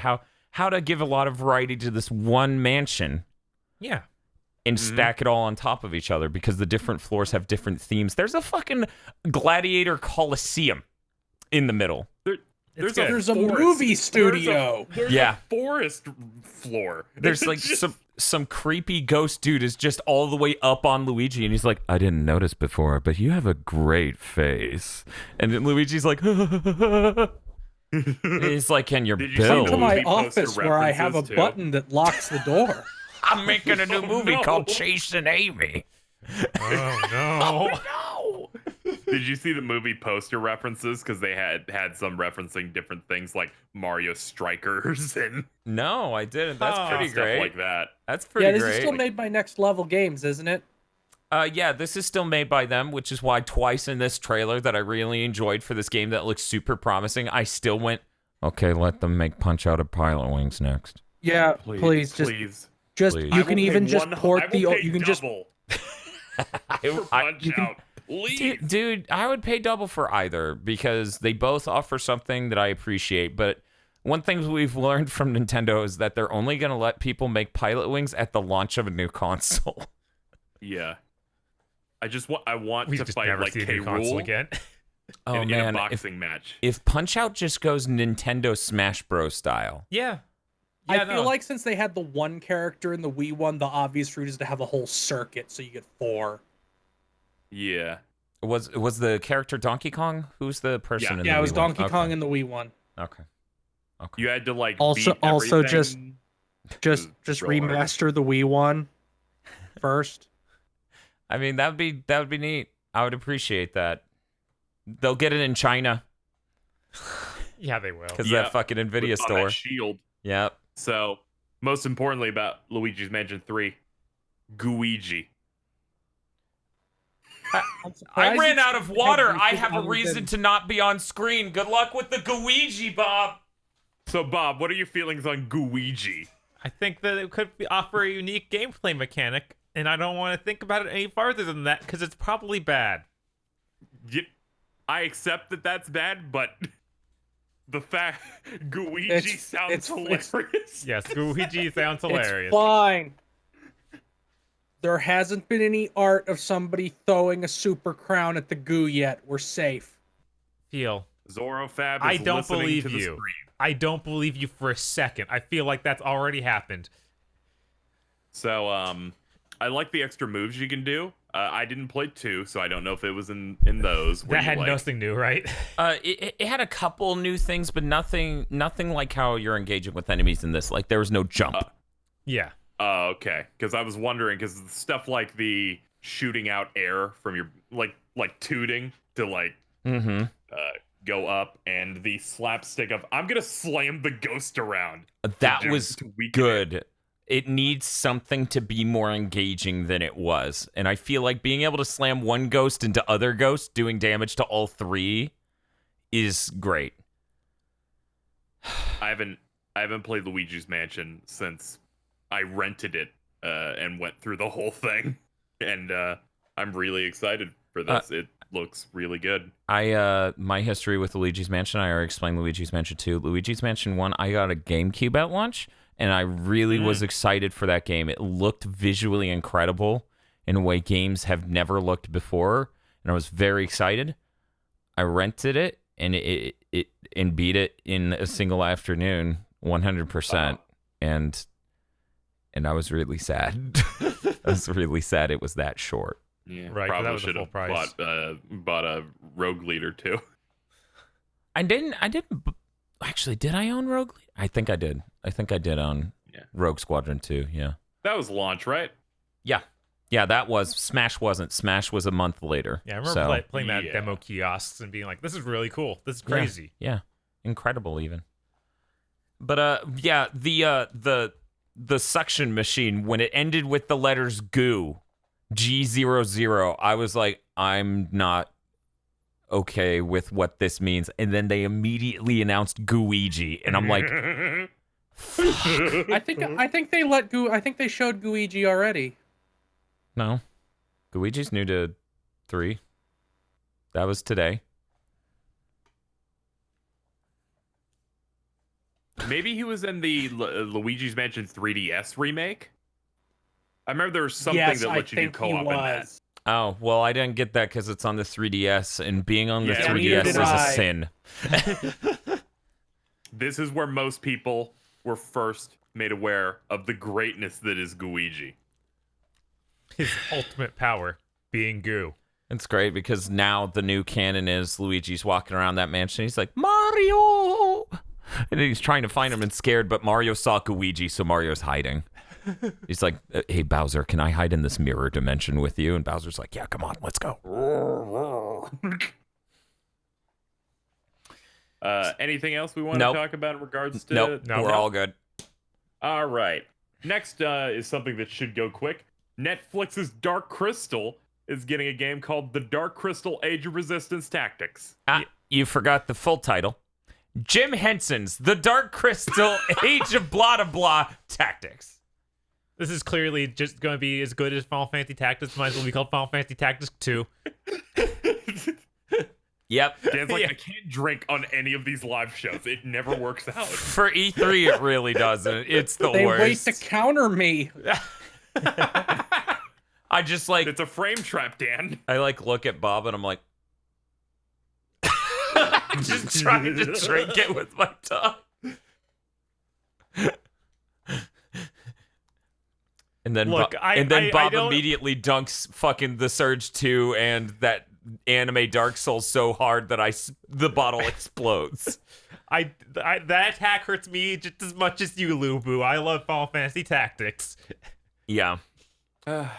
how to give a lot of variety to this one mansion Yeah. and stack it all on top of each other because the different floors have different themes. There's a fucking gladiator coliseum in the middle. There's There's a forest. movie studio. There's Yeah. a forest floor. There's like some creepy ghost dude is just all the way up on Luigi, and he's like, I didn't notice before, but you have a great face. And then Luigi's like, he's like, and your Did you see Come bill. to my Movie poster office where I have a references, too. button that locks the door. I'm making a new movie no. called Chasing Amy. Oh no. No. Did you see the movie poster references? Because they had some referencing different things like Mario Strikers and No, I didn't. That's pretty stuff great. like that. That's pretty Yeah, this great. is still made by Next Level Games, isn't it? Yeah, this is still made by them, which is why twice in this trailer that I really enjoyed for this game that looks super promising, I still went, okay, let them make Punch Out of Pilot Wings next. Yeah, please, just Please. you can even just port the you can just double I- for Punch you can- Out. Please. Dude, I would pay double for either because they both offer something that I appreciate. But one thing we've learned from Nintendo is that they're only going to let people make Pilot Wings at the launch of a new console. Yeah. I want We to just fight never like see a K. new console Rool again. Oh, in a man. boxing match. If Punch Out just goes Nintendo Smash Bros. Style. Yeah. I feel like since they had the one character in the Wii one, the obvious route is to have a whole circuit, so you get 4. Yeah. Was the character Donkey Kong? Who's the person in the Yeah, it was Wii one? Donkey Okay. Kong in the Wii one. Okay. You had to like Also- beat also just- everything. Just real hard. remaster the Wii one first. I mean, that would be neat. I would appreciate that. They'll get it in China Yeah, they will. because Yeah. that fucking Nvidia With- on store. that shield. Yep. So, most importantly about Luigi's Mansion 3, Gooigi. I ran out of water. I everything have a other reason than- to not be on screen. Good luck with the Gooigi, Bob. So, Bob, what are your feelings on Gooigi? I think that it could offer a unique gameplay mechanic, and I don't want to think about it any farther than that because it's probably bad. I accept that that's bad, but the fact Gooigi It's- sounds it's- hilarious. Yes, Luigi sounds hilarious. It's fine. There hasn't been any art of somebody throwing a super crown at the goo yet. We're safe. Feel. Zorofab is I don't listening believe to the you. screen. I don't believe you for a second. I feel like that's already happened. So, I like the extra moves you can do. I didn't play 2, so I don't know if it was in those. where That you, had like, nothing new, right? It had a couple new things, but nothing like how you're engaging with enemies in this. Like there was no jump. Yeah. Oh, okay. Because I was wondering, because stuff like the shooting out air from your like tooting to like go up, and the slapstick of I'm gonna slam the ghost around. That to was weaken it. good. It needs something to be more engaging than it was, and I feel like being able to slam one ghost into other ghosts, doing damage to all 3, is great. I haven't played Luigi's Mansion since I rented it and went through the whole thing, and I'm really excited for this. looks really good. My history with Luigi's Mansion, I already explained Luigi's Mansion 2. Luigi's Mansion 1, I got a GameCube at launch, and I really was excited for that game. It looked visually incredible in a way games have never looked before, and I was very excited. I rented it, and it beat it in a single afternoon, 100%, and I was really sad. I was really sad it was that short. Yeah, Right, probably that was should the full have price. bought a Rogue Leader too. I didn't. Actually, did I own Rogue Leader? I think I did. I think I did own Rogue Squadron 2. Yeah. That was launch, right? Yeah. Yeah, that was. Smash wasn't. Smash was a month later. Yeah, I remember playing that demo kiosks and being like, "This is really cool. This is crazy." Yeah. Incredible, even. But yeah, the suction machine, when it ended with the letters goo, G00, I was like, I'm not okay with what this means. And then they immediately announced Gooigi, and I'm like, I think they let Goo. I think they showed Gooigi already. no, Gooigi's new to 3. That was today. Maybe he was in the Luigi's Mansion 3DS remake. I remember there was something Yes, that I let you do think he co-op in that. was. Oh, well, I didn't get that because it's on the 3DS, and being on the Yeah, 3DS is neither a did sin. This is where most people were first made aware of the greatness that is Gooigi. His ultimate power being goo. It's great because now the new canon is Luigi's walking around that mansion. He's like, Mario! And he's trying to find him and scared, but Mario saw Gooigi, so Mario's hiding. He's like, hey, Bowser, can I hide in this mirror dimension with you? And Bowser's like, yeah, come on, let's go. Anything else we want Nope. to talk about in regards to... Nope, we're all good. All right. Next is something that should go quick. Netflix's Dark Crystal is getting a game called The Dark Crystal Age of Resistance Tactics. You forgot the full title. Jim Henson's The Dark Crystal Age of Blah Blah Blah Tactics. This is clearly just going to be as good as Final Fantasy Tactics. Might as well be called Final Fantasy Tactics 2. Yep. Dan's like, I can't drink on any of these live shows. It never works out. For E3, it really doesn't. It's the They worst. wait to counter me. I just like, It's a frame trap, Dan. I like look at Bob and I'm like, just trying to drink it with my tongue. And then, Look, Bob don't- immediately dunks fucking the Surge 2 and that anime Dark Souls so hard that the bottle explodes. That attack hurts me just as much as you, Lubu. I love Final Fantasy Tactics. Yeah. I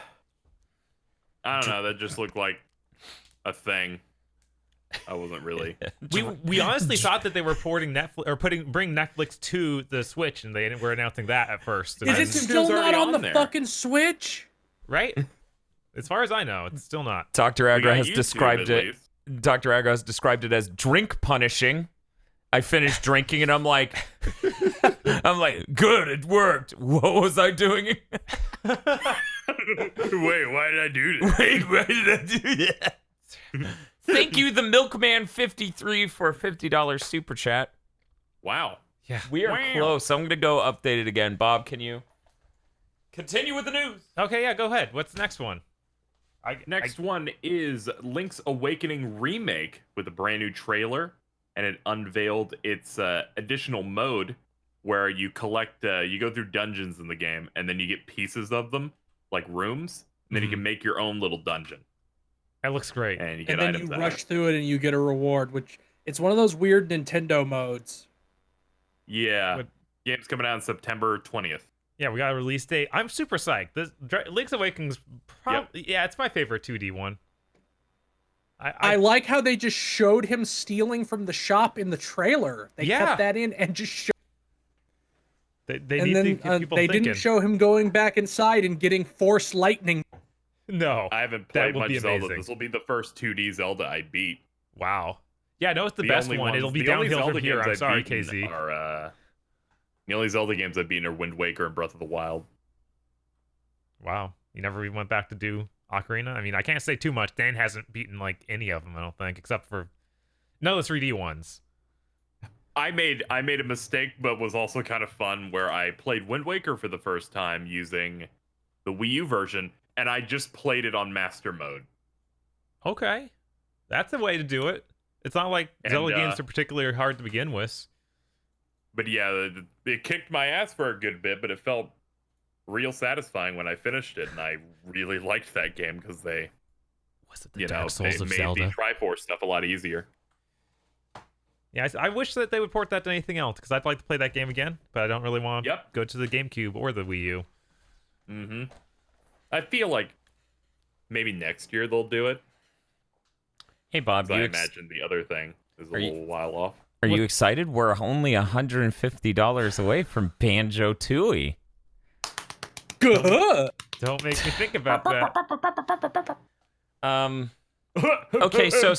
don't know. That just looked like a thing. I wasn't really. We honestly thought that they were porting Netflix or bring Netflix to the Switch, and they were announcing that at first. Is it still not on the fucking Switch? Right? As far as I know, it's still not. Dr. We Agra got has YouTube, described at it. least. Dr. Agra has described it as drink punishing. I finished drinking and I'm like, good, it worked. What was I doing? Wait, why did I do this? Wait, why did I do that? Thank you, the Milkman53, for a $50 super chat. Wow. Yeah. We are close. I'm going to go update it again. Bob, can you continue with the news? Okay, yeah, go ahead. What's the next one? Next one is Link's Awakening Remake with a brand new trailer, and it unveiled its additional mode where you collect, you go through dungeons in the game, and then you get pieces of them, like rooms, and then you can make your own little dungeon. That looks great. And you get And then items you out of rush it. through it and you get a reward, which it's one of those weird Nintendo modes. Yeah. But- Game's coming out on September 20th. Yeah, we got a release date. I'm super psyched. This Link's Awakening's yeah, it's my favorite 2D one. I like how they just showed him stealing from the shop in the trailer. They kept that in and just showed. They And need then to get people they thinking. didn't show him going back inside and getting Force Lightning. No, I haven't that played would much be Zelda. amazing. This will be the first 2D Zelda I beat. Wow. Yeah, no, it's the best only one. ones- It'll be the only downhill Zelda from here. games I'm I've sorry, beaten KZ. Are, the only Zelda games I've beaten are Wind Waker and Breath of the Wild. Wow, you never even went back to do Ocarina. I mean, I can't say too much. Dan hasn't beaten like any of them, I don't think, except for the 3D ones. I made a mistake, but was also kind of fun, where I played Wind Waker for the first time using the Wii U version, and I just played it on Master Mode. Okay, that's a way to do it. It's not like Zelda games are particularly hard to begin with. But yeah, it kicked my ass for a good bit, but it felt real satisfying when I finished it, and I really liked that game because they, Was it the Dark Souls they of made Zelda? the Triforce stuff a lot easier. Yeah, I wish that they would port that to anything else, because I'd like to play that game again, but I don't really want to go to the GameCube or the Wii U. Mm-hmm. I feel like maybe next year they'll do it. Hey, Bob, I imagine the other thing is a little while off. Are you excited? We're only $150 away from Banjo-Tooie. Good. Don't make me think about that. Okay, so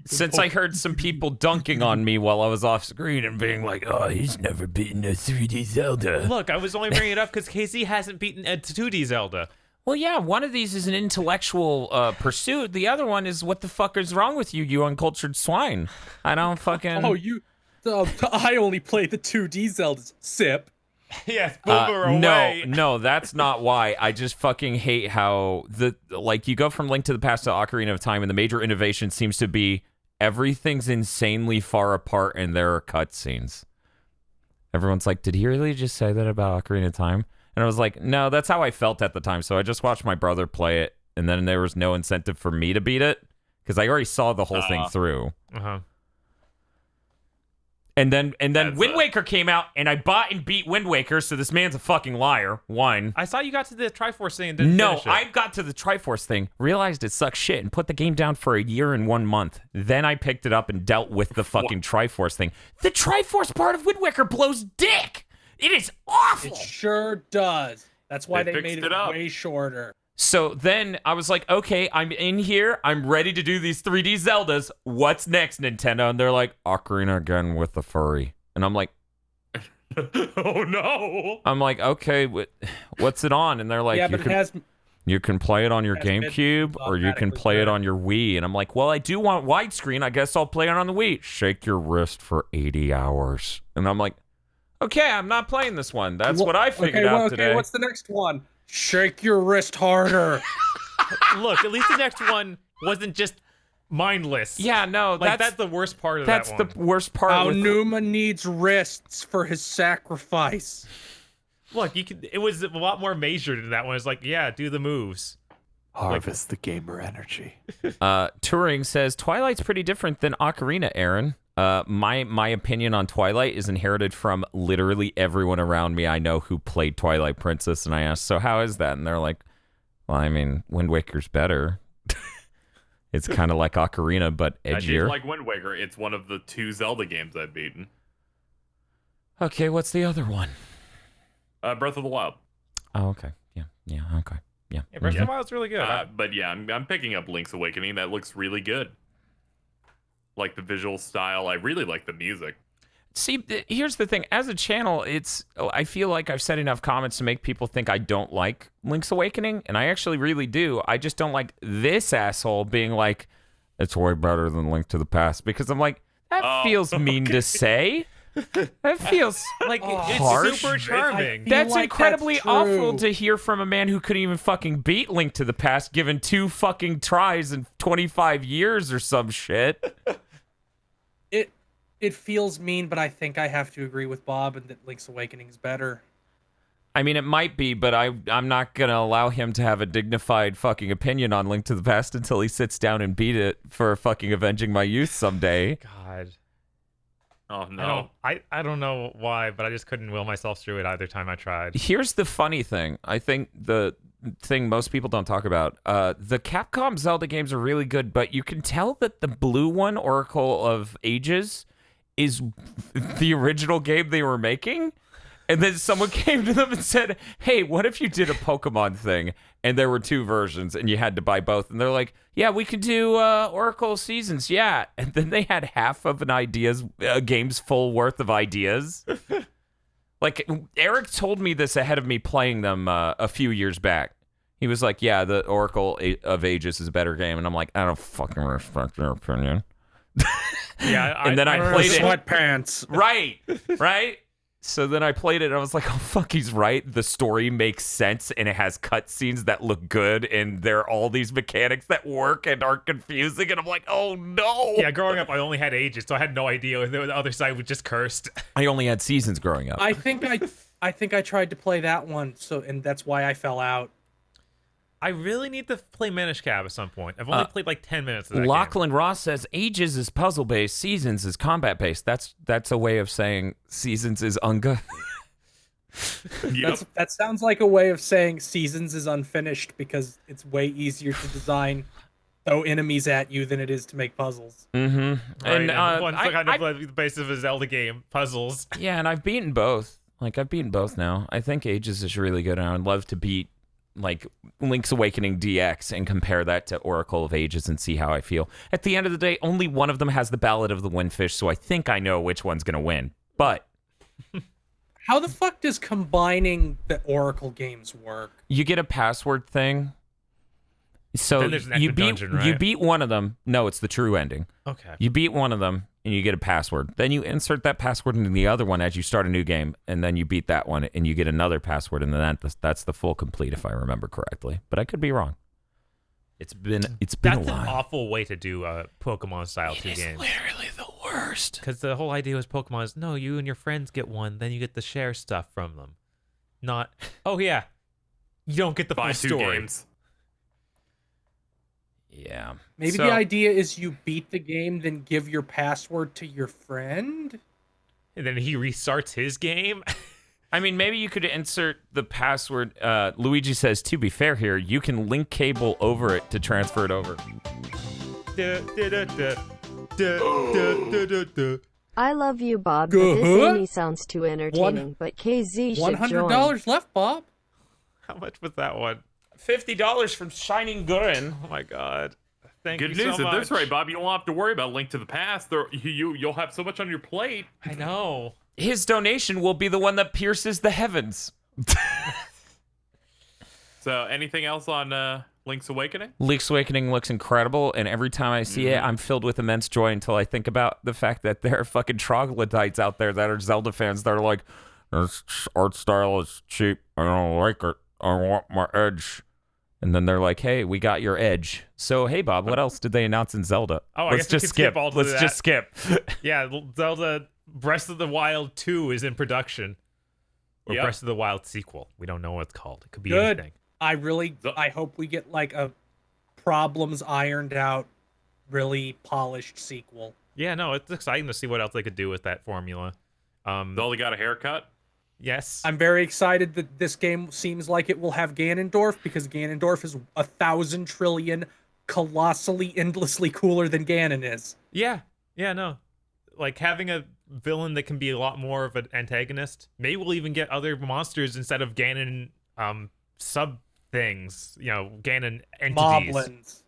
since I heard some people dunking on me while I was off screen and being like, "Oh, he's never beaten a 3D Zelda." Look, I was only bringing it up because KZ hasn't beaten a 2D Zelda. Well, yeah, one of these is an intellectual pursuit. The other one is, what the fuck is wrong with you, you uncultured swine? I don't fucking... Oh, I only played the 2D Zeldas. Sip. Yes, boomer away. No, that's not why. I just fucking hate how you go from Link to the Past to Ocarina of Time, and the major innovation seems to be everything's insanely far apart and there are cutscenes. Everyone's like, did he really just say that about Ocarina of Time? And I was like, no, that's how I felt at the time. So I just watched my brother play it, and then there was no incentive for me to beat it because I already saw the whole thing through. Uh-huh. And then Wind Waker came out, and I bought and beat Wind Waker, so this man's a fucking liar. One. I saw you got to the Triforce thing and didn't finish it. I got to the Triforce thing, realized it sucks shit, and put the game down for a year and 1 month. Then I picked it up and dealt with the fucking Triforce thing. The Triforce part of Wind Waker blows dick! It is awful! It sure does. That's why they made it up. way shorter. So then I was like, okay, I'm in here. I'm ready to do these 3D Zeldas. What's next, Nintendo? And they're like, Ocarina again with the furry. And I'm like, oh no! I'm like, okay, what's it on? And they're like, Yeah, but you can play it on your GameCube or you can play it on your Wii. And I'm like, well, I do want widescreen. I guess I'll play it on the Wii. Shake your wrist for 80 hours. And I'm like, okay, I'm not playing this one. That's what I figured out today. Okay, what's the next one? Shake your wrist harder. Look, at least the next one wasn't just mindless. Yeah, no, that's the worst part of that one. That's the worst part. Aonuma needs wrists for his sacrifice. Look, it was a lot more measured in that one. It's like, yeah, do the moves. Harvest the gamer energy. Turing says Twilight's pretty different than Ocarina, Aaron. My opinion on Twilight is inherited from literally everyone around me I know who played Twilight Princess, and I asked, so how is that? And they're like, well, I mean, Wind Waker's better. It's kind of like Ocarina, but edgier. I did like Wind Waker. It's one of the 2 Zelda games I've beaten. Okay, what's the other one? Breath of the Wild. Oh, okay. Yeah, okay. Yeah. Breath of the Wild's really good. But yeah, I'm picking up Link's Awakening. That looks really good. Like the visual style. I really like the music. See, here's the thing. As a channel, I feel like I've said enough comments to make people think I don't like Link's Awakening, and I actually really do. I just don't like this asshole being like, it's way better than Link to the Past, because I'm like, that feels mean to say. That feels like harsh. It's super charming. That's like incredibly that's awful true. to hear from a man who couldn't even fucking beat Link to the Past, given 2 fucking tries in 25 years or some shit. It feels mean, but I think I have to agree with Bob and that Link's Awakening is better. I mean, it might be, but I'm not going to allow him to have a dignified fucking opinion on Link to the Past until he sits down and beat it for fucking Avenging My Youth someday. God. Oh, no. I don't know why, but I just couldn't will myself through it either time I tried. Here's the funny thing. I think the thing most people don't talk about, the Capcom Zelda games are really good, but you can tell that the blue one, Oracle of Ages, is the original game they were making. And then someone came to them and said, hey, what if you did a Pokemon thing and there were 2 versions and you had to buy both? And they're like, yeah, we could do Oracle Seasons, yeah. And then they had half of a game's full worth of ideas. Like, Eric told me this ahead of me playing them a few years back. He was like, yeah, the Oracle of Ages is a better game. And I'm like, I don't fucking respect your opinion. Yeah, and then I played it. Sweatpants. Right? So then I played it and I was like, oh, fuck, he's right. The story makes sense and it has cutscenes that look good and there are all these mechanics that work and are confusing. And I'm like, oh, no. Yeah, growing up, I only had Ages, so I had no idea. The other side was just cursed. I only had Seasons growing up. I think I tried to play that one, and that's why I fell out. I really need to play Minish Cap at some point. I've only played like 10 minutes of that Lachlan Ross says Ages is puzzle-based, Seasons is combat-based. That's a way of saying Seasons is unga. Yep. That sounds like a way of saying Seasons is unfinished because it's way easier to design throw enemies at you than it is to make puzzles. Mm-hmm. game. Right, And one's kind of like the basis of a Zelda game, puzzles. yeah, and I've beaten both. Like, I've beaten both now. I think Ages is really good, and I'd love to beat like Link's Awakening DX and compare that to Oracle of Ages and see how I feel. At the end of the day, only one of them has the Ballad of the Windfish, so I think I know which one's gonna win. But How the fuck does combining the Oracle games work? you get a password thing. So Then there's an you extra beat dungeon, right? you beat one of them. No, it's the true ending. Okay. You beat one of them and you get a password. Then you insert that password into the other one as you start a new game, and then you beat that one and you get another password, and then that's the full complete if I remember correctly. But I could be wrong. It's been a That's an while. awful way to do a Pokemon style 2 It's games. literally the worst. Because the whole idea was Pokemon is, no, you and your friends get one, then you get to share stuff from them. Not, oh yeah, you don't get the Buy full 2 story. games. Yeah. Maybe So- the idea is you beat the game, then give your password to your friend? And then he restarts his game. I mean, maybe you could insert the password. Luigi says, to be fair here, you can link cable over it to transfer it over. I love you, Bob, but this Good. only sounds too entertaining. But KZ should join. $100 left, Bob. How much was that one? $50 from Shining Gurren. Oh my god. Thank Good you news so at much. this rate, Bob. You won't have to worry about Link to the Past. You'll have so much on your plate. I know. His donation will be the one that pierces the heavens. So, anything else on Link's Awakening? Link's Awakening looks incredible, and every time I see it, I'm filled with immense joy until I think about the fact that there are fucking troglodytes out there that are Zelda fans that are like, this art style is cheap. I don't like it. I want my edge. And then they're like, hey, we got your edge. So, hey, Bob, what else did they announce in Zelda? Oh, I Let's guess we just could skip all to Let's that. just skip. Yeah, Zelda Breath of the Wild 2 is in production. Or Yep. Breath of the Wild sequel. We don't know what it's called. It could be Good. anything. I hope we get like a problems ironed out, really polished sequel. Yeah, no, it's exciting to see what else they could do with that formula. Zelda got a haircut. Yes. I'm very excited that this game seems like it will have Ganondorf because Ganondorf is 1,000 trillion colossally endlessly cooler than Ganon is. Yeah, no. Like having a villain that can be a lot more of an antagonist. Maybe we'll even get other monsters instead of Ganon sub things. You know, Ganon entities. Moblins.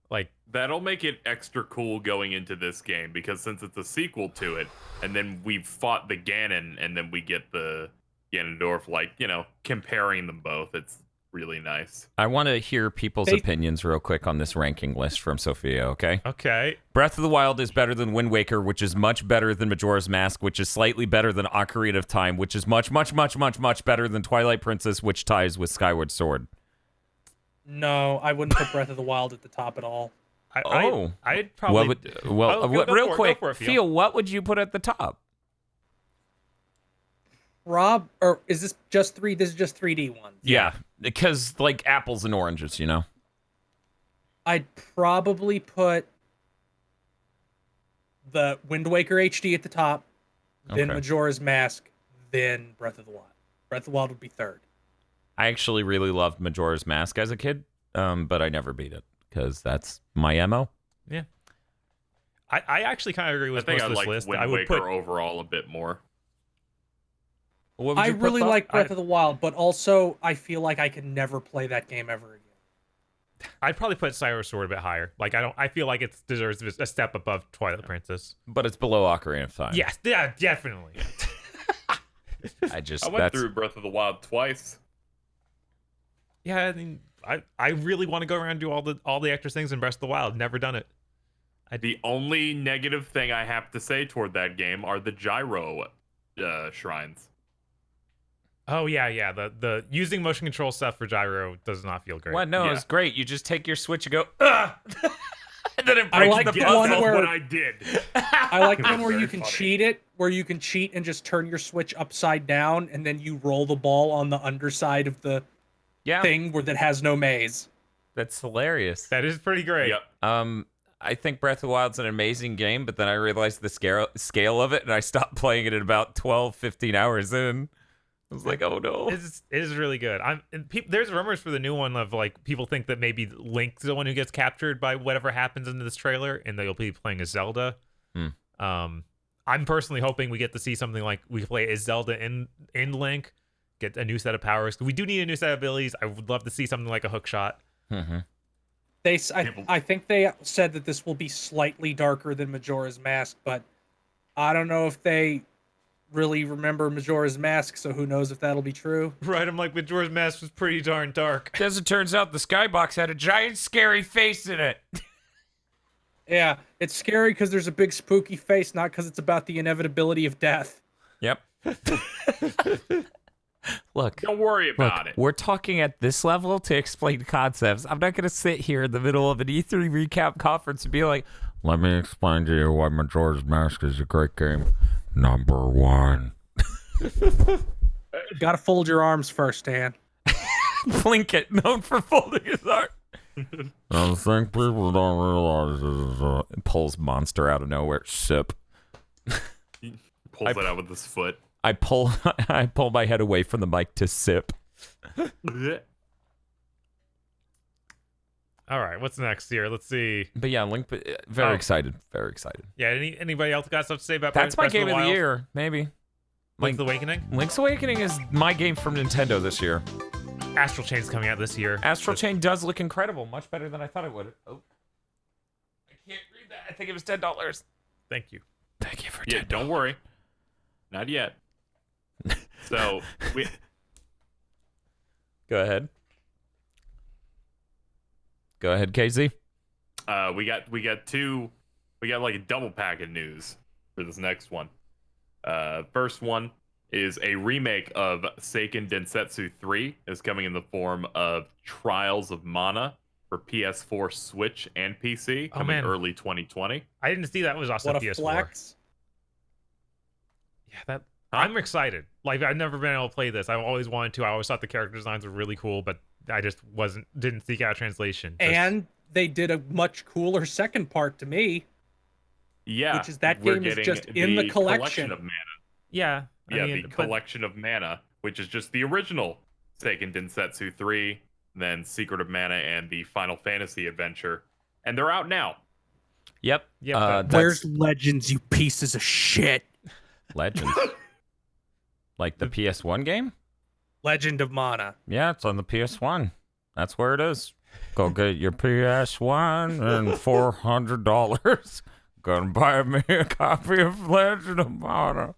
Like, That'll make it extra cool going into this game because since it's a sequel to it, and then we've fought the Ganon, and then we get the Ganondorf, like, you know, comparing them both. It's really nice. I want to hear people's opinions real quick on this ranking list from Sophia, okay? okay. Breath of the Wild is better than Wind Waker, which is much better than Majora's Mask, which is slightly better than Ocarina of Time, which is much, much, much, much, much better than Twilight Princess, which ties with Skyward Sword. No, I wouldn't put Breath of the Wild at the top at all. I'd probably. What would, Oh, go real for it, quick, go for it, Phil. Phil, what would you put at the top? Rob, or is this just three? This is just 3D ones. Yeah, because like apples and oranges, you know? I'd probably put the Wind Waker HD at the top, then Okay. Majora's Mask, then Breath of the Wild. Breath of the Wild would be third. I actually really loved Majora's Mask as a kid, but I never beat it because that's my MO. Yeah. I actually kind of agree I with think most I of this like list. Wind I would Waker put. overall a bit more. What would I you put, really Bob? like Breath of the Wild, but also I feel like I could never play that game ever again. I'd probably put Skyward Sword a bit higher. Like I feel like it deserves a step above Twilight Princess. But it's below Ocarina of Time. Yes, yeah, definitely. I just I went that's through Breath of the Wild twice. Yeah, I mean, I really want to go around and do all the extra things in Breath of the Wild. Never done it. The only negative thing I have to say toward that game are the gyro shrines. Oh yeah. The using motion control stuff for gyro does not feel great. What? No, Yeah. it's great. You just take your Switch and go, ugh! And then it I breaks like the the puzzle. one That's where- what I did. I like It was one where you very can funny. cheat it, where you can cheat and just turn your Switch upside down, and then you roll the ball on the underside of the Yeah, thing where that has no maze. that's hilarious. That is pretty great. Yep. I think Breath of the Wild's an amazing game, but then I realized the scale of it, and I stopped playing it at about 12, 15 hours in. I was like, oh no. It is really good. There's rumors for the new one of like people think that maybe Link's the one who gets captured by whatever happens in this trailer, and that you'll be playing as Zelda. I'm personally hoping we get to see something like we play as Zelda in Link, get a new set of powers. We do need a new set of abilities. I would love to see something like a hook shot. Mm-hmm. I think they said that this will be slightly darker than Majora's Mask, but I don't know if they really remember Majora's Mask, so who knows if that'll be true. Right, I'm like, Majora's Mask was pretty darn dark. As it turns out, the skybox had a giant scary face in it. Yeah, it's scary because there's a big spooky face, not because it's about the inevitability of death. Yep. Look, Don't worry about it. we're talking at this level to explain concepts. I'm not going to sit here in the middle of an E3 recap conference and be like, let me explain to you why Majora's Mask is a great game. Number one. Gotta fold your arms first, Dan. Plinkett, known for folding his art. I think people don't realize this is a... Pulls monster out of nowhere. Sip. Pulls it out with his foot. I pull my head away from the mic to sip. All right, what's next here? Let's see. But yeah, Link, very Oh. excited. Very excited. Yeah, anybody else got stuff to say about That's my Breath game of the Wild? year, maybe. Link's Awakening? Link's Awakening is my game from Nintendo this year. Astral Chain's coming out this year. Astral Chain does look incredible, much better than I thought it would. Oh, I can't read that. I think it was $10. Thank you. Thank you for Yeah, don't worry. Not yet. So we Go ahead. Go ahead, KZ. we got like a double pack of news for this next one. First one is a remake of Seiken Densetsu 3 is coming in the form of Trials of Mana for PS4, Switch, and PC coming man. early 2020. I didn't see that was also What a PS4. flex. Yeah, I'm excited. Like, I've never been able to play this. I always wanted to. I always thought the character designs were really cool, but I just didn't seek out translation. And they did a much cooler second part to me. Yeah, Which is that we're game is getting just in the collection. of mana. yeah, Yeah, I mean, the but- collection of mana, which is just the original Seiken Densetsu 3, then Secret of Mana, and the Final Fantasy adventure. And they're out now. Yep. Yep, That's Where's Legends, you pieces of shit? Legends? Like the PS1 game? Legend of Mana. Yeah, it's on the PS1. That's where it is. Go get your PS1 and $400. Gonna buy me a copy of Legend of Mana.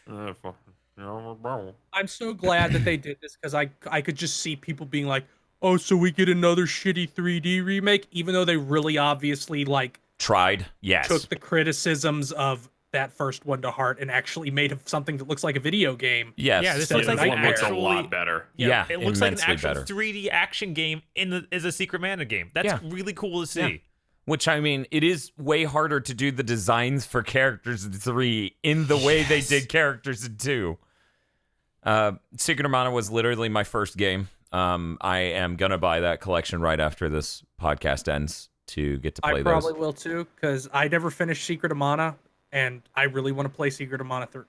I'm so glad that they did this because I could just see people being like, oh, so we get another shitty 3D remake, even though they really obviously like Tried. Yes. took the criticisms of that first one to heart and actually made something that looks like a video game. Yes. Yeah, this So looks Yeah, like this an one looks a actually- lot better. Yeah, it looks like an immensely actual better. 3D action game is a Secret Mana game. That's Yeah. really cool to see. Yeah. Which, I mean, it is way harder to do the designs for characters in 3 in the way they did characters in 2. Secret of Mana was literally my first game. I am going to buy that collection right after this podcast ends to get to play I probably those. will too because I never finished Secret of Mana and I really want to play Secret of Mana 2.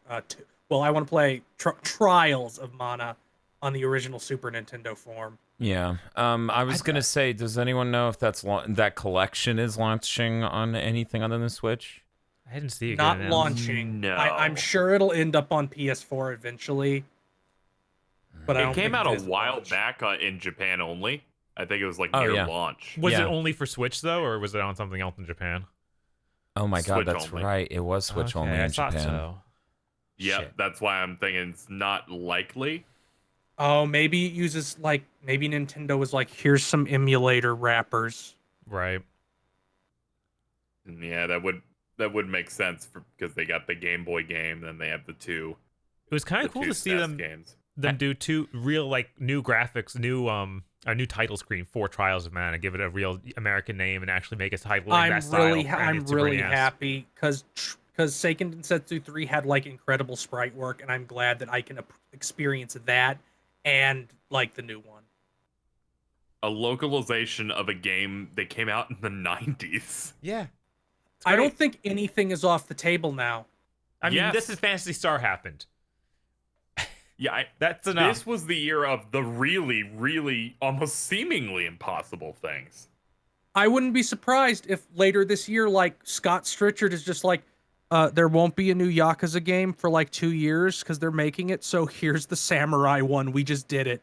Well, I want to play Trials of Mana on the original Super Nintendo form. Yeah. I was going to say, does anyone know if that collection is launching on anything other than Switch? I didn't see it. Not get announced. launching. No. I'm sure it'll end up on PS4 eventually. But I don't It came think out it a is while launch. back in Japan only. I think it was like Oh, near yeah. launch. Was it Yeah. only for Switch though, or was it on something else in Japan? Oh my God, Switch that's only. right. It was Switch Okay, only I in thought Japan. so. Yeah, Shit. that's why I'm thinking it's not likely. Oh, maybe it uses like maybe Nintendo was like, here's some emulator wrappers. Right. Yeah, that would make sense because they got the Game Boy game, then they have the It was kind of cool to see SNES games. them do two real like new graphics, a new title screen for Trials of Mana, give it a real American name, and actually make a title in that style. I'm really happy because Seiken Densetsu 3 had like incredible sprite work, and I'm glad that I can experience that and like the new one. A localization of a game that came out in the 90s. Yeah. I don't think anything is off the table now. I mean, Yes. this is Phantasy Star happened. Yeah, That's enough. This was the year of the really, really, almost seemingly impossible things. I wouldn't be surprised if later this year, like Scott Strichard is just like, there won't be a new Yakuza game for like 2 years because they're making it. So here's the Samurai one. We just did it.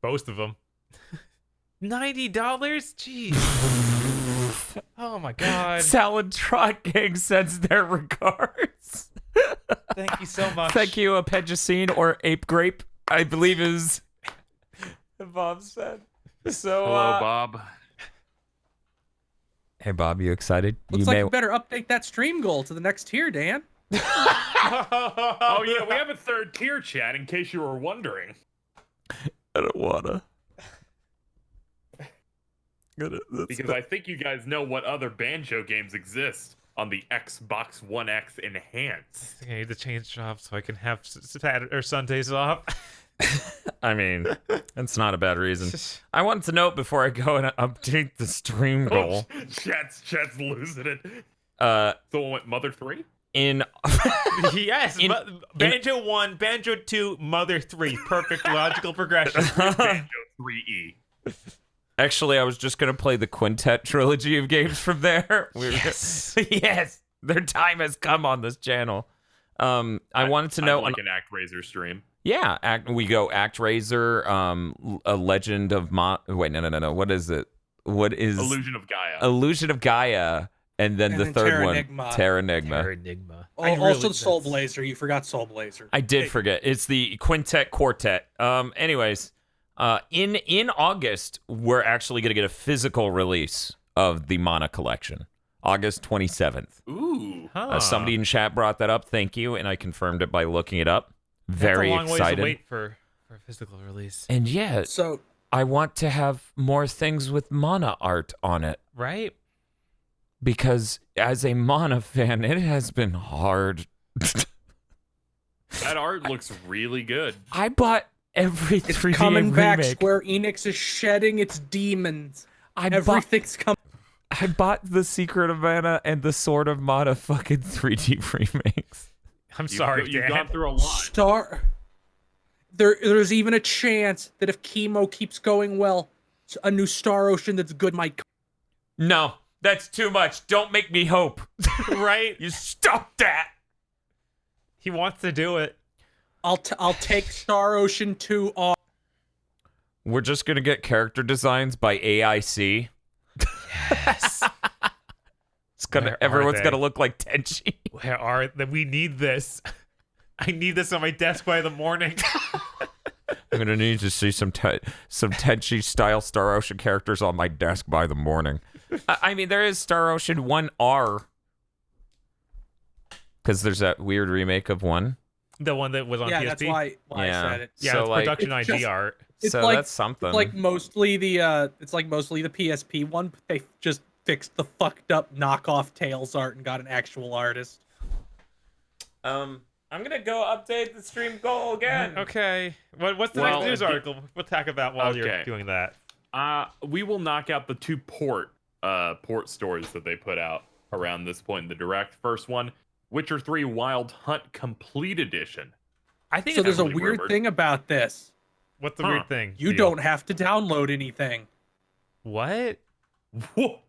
Both of them. $90? Jeez. Oh my god. Salad Trot Gang sends their regards. Thank you so much. Thank you, Apegicine or Ape Grape, I believe is Bob said. So, Hello, Bob. Hey, Bob, you excited? Looks like you better update that stream goal to the next tier, Dan. Oh, yeah, we have a third tier, chat, in case you were wondering. I don't wanna. Because I think you guys know what other Banjo games exist on the Xbox One X Enhanced. I need to change jobs so I can have Saturday or Sundays off. I mean, that's not a bad reason. I wanted to note before I go and update the stream goal. Chat's losing it. Someone went Mother 3? In Yes, Banjo 1, Banjo 2, Mother 3. Perfect logical progression. Banjo 3E. Actually, I was just gonna play the Quintet trilogy of games from there. Yes. Yes, their time has come on this channel. I wanted to know, like an ActRaiser stream. yeah, we go ActRaiser, a Legend of Wait, no. What is it? What is Illusion of Gaia? Illusion of Gaia, and then And the then third Terra one, Nigma. Terra Nigma. Enigma. Also, Soul Blazer. You forgot Soul Blazer. I did forget. It's the Quintet Quartet. Anyways, in August, we're actually going to get a physical release of the Mana collection. August 27th. Ooh. Somebody in chat brought that up. Thank you, and I confirmed it by looking it up. Very That's a long excited. ways to wait for a physical release. And yeah, So I want to have more things with Mana art on it. Right? Because as a Mana fan, it has been hard. That art looks really good. I bought every it's 3D coming back. remake. Square Enix is shedding its demons. I Everything's coming. bought the Secret of Mana and the Sword of Mana fucking 3D remakes. I'm sorry, You've Dan. gone through a lot. There's even a chance that if chemo keeps going well, a new Star Ocean that's good might come. No, that's too much. Don't make me hope. Right? You stop that. He wants to do it. I'll take Star Ocean 2 off. We're just gonna get character designs by AIC. Yes. Everyone's gonna look like Tenchi. Where are they? We need this. I need this on my desk by the morning. I'm gonna need to see some Tenchi style Star Ocean characters on my desk by the morning. I mean, there is Star Ocean 1R. Because there's that weird remake of 1. The one that was on Yeah, PSP? that's why I said it. Yeah, So, it's like, production it's ID just- art. It's so like, that's something. It's like mostly the PSP one, but they just fixed the fucked up knockoff Tails art and got an actual artist. I'm gonna go update the stream goal again. Okay. What's the Well, next news article we'll talk about while you're Okay. doing that? We will knock out the 2 port stories that they put out around this point in the direct. First one, Witcher 3 Wild Hunt Complete Edition. I think So it's there's a heavily weird rumored. thing about this. What's the Huh. weird thing? You Deal? don't have to download anything. What? Whoa.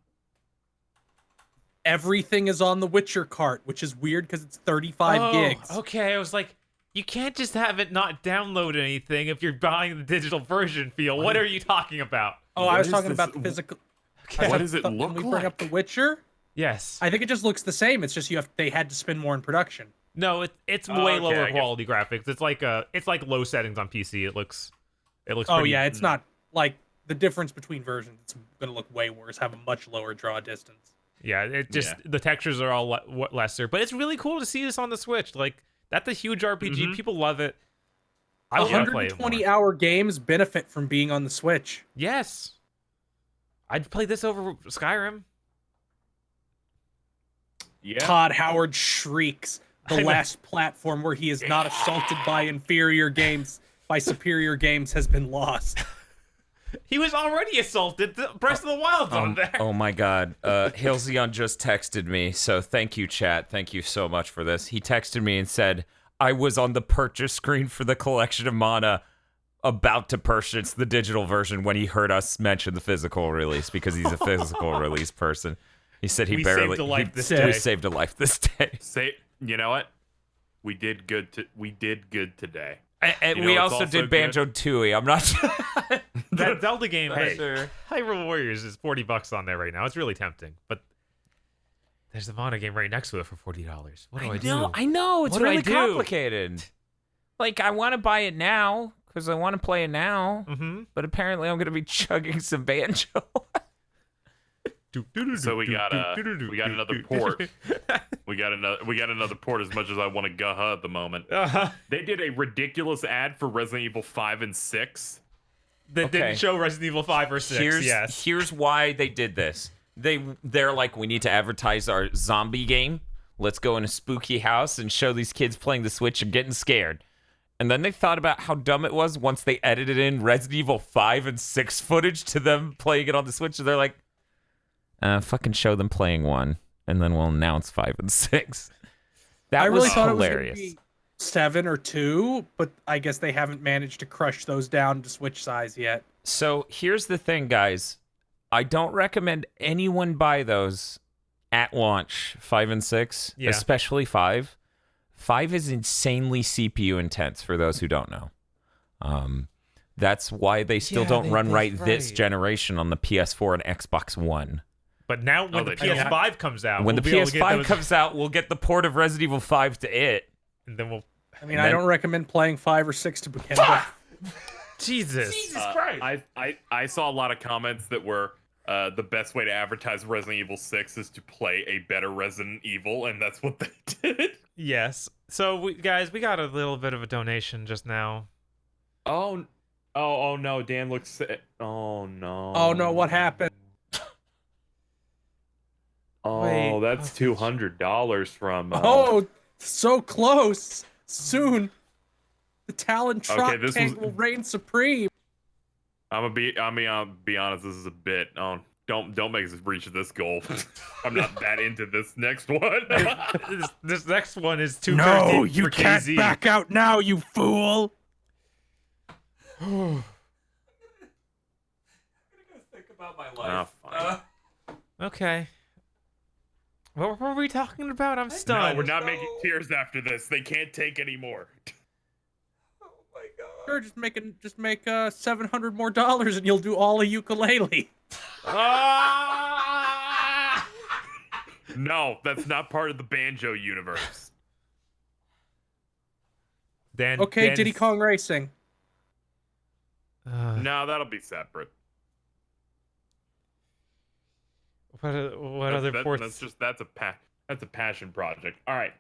Everything is on the Witcher cart, which is weird because it's 35 gigs. Okay, I was like, you can't just have it not download anything if you're buying the digital version, Feel. What are you talking about? Oh, What I was is talking this- about the physical. Okay. What does it Can look we bring up the like? Witcher? Yes. I think it just looks the same. It's just they had to spend more in production. No, it's Oh, way okay, lower I get- quality graphics. It's like low settings on PC. It looks It looks. Oh pretty, yeah, it's not like the difference between versions. It's gonna look way worse. Have a much lower draw distance. Yeah, it just the textures are all lesser, but it's really cool to see this on the Switch. Like that's a huge RPG. People love it. I want to play it more. 120-hour games benefit from being on the Switch. Yes, I'd play this over Skyrim. Yeah. Todd Howard shrieks. The last platform where he is not assaulted by superior games has been lost. He was already assaulted. The Breath of the Wild's on there. Oh my god. Halcyon just texted me, so thank you, chat. Thank you so much for this. He texted me and said, I was on the purchase screen for the Collection of Mana, about to purchase the digital version when he heard us mention the physical release, because he's a physical release person. He said We saved a life this day. We saved a life this day. You know what? We did good today. And You know we what's also also did Banjo-Tooie. I'm not sure. That Zelda game, Not hey, sure. Hyrule Warriors is $40 on there right now. It's really tempting, but there's a Mana game right next to it for $40. What do I do? I know. It's What do I really do? complicated. Like, I want to buy it now because I want to play it now. Mm-hmm. But apparently, I'm going to be chugging some Banjo. So we got another port. We got another port. As much as I want to guh at the moment, they did a ridiculous ad for Resident Evil 5 and 6. That didn't show Resident Evil 5 or 6. Here's why they did this. They're like, we need to advertise our zombie game. Let's go in a spooky house and show these kids playing the Switch and getting scared. And then they thought about how dumb it was once they edited in Resident Evil 5 and 6 footage to them playing it on the Switch. And they're like, fucking show them playing 1, and then we'll announce 5 and 6. That I really was thought hilarious. it was gonna be 7 or 2, but I guess they haven't managed to crush those down to Switch size yet. So here's the thing, guys. I don't recommend anyone buy those at launch, 5 and 6, especially 5. 5 is insanely CPU intense for those who don't know. That's why they still don't run this generation on the PS4 and Xbox One. But now when the PS5 comes out, when the PS5 comes out, we'll get the port of Resident Evil 5 to it. And then we'll... I don't recommend playing 5 or 6 to begin with. Jesus Christ. I saw a lot of comments that were the best way to advertise Resident Evil 6 is to play a better Resident Evil, and that's what they did. Yes. So, guys, we got a little bit of a donation just now. Oh no, Dan looks sick. Oh no. Oh no, what happened? Oh, Wait. that's $200 from. Oh, so close. Soon, the Talon Trot tank will reign supreme. I'll be honest. This is a bit. Oh, don't make us reach this goal. I'm not that into this next one. this next one is $250 No, you for can't KZ. back out now, you fool. Think about my life. Fine. Okay. What were we talking about? I'm stunned. No, we're not making tears after this. They can't take any more. Oh my god. Sure, just make $700 more and you'll do all a ukulele. No, that's not part of the Banjo universe. Okay, Diddy Kong Racing. No, that'll be separate. What other ports? That's a passion project. All right.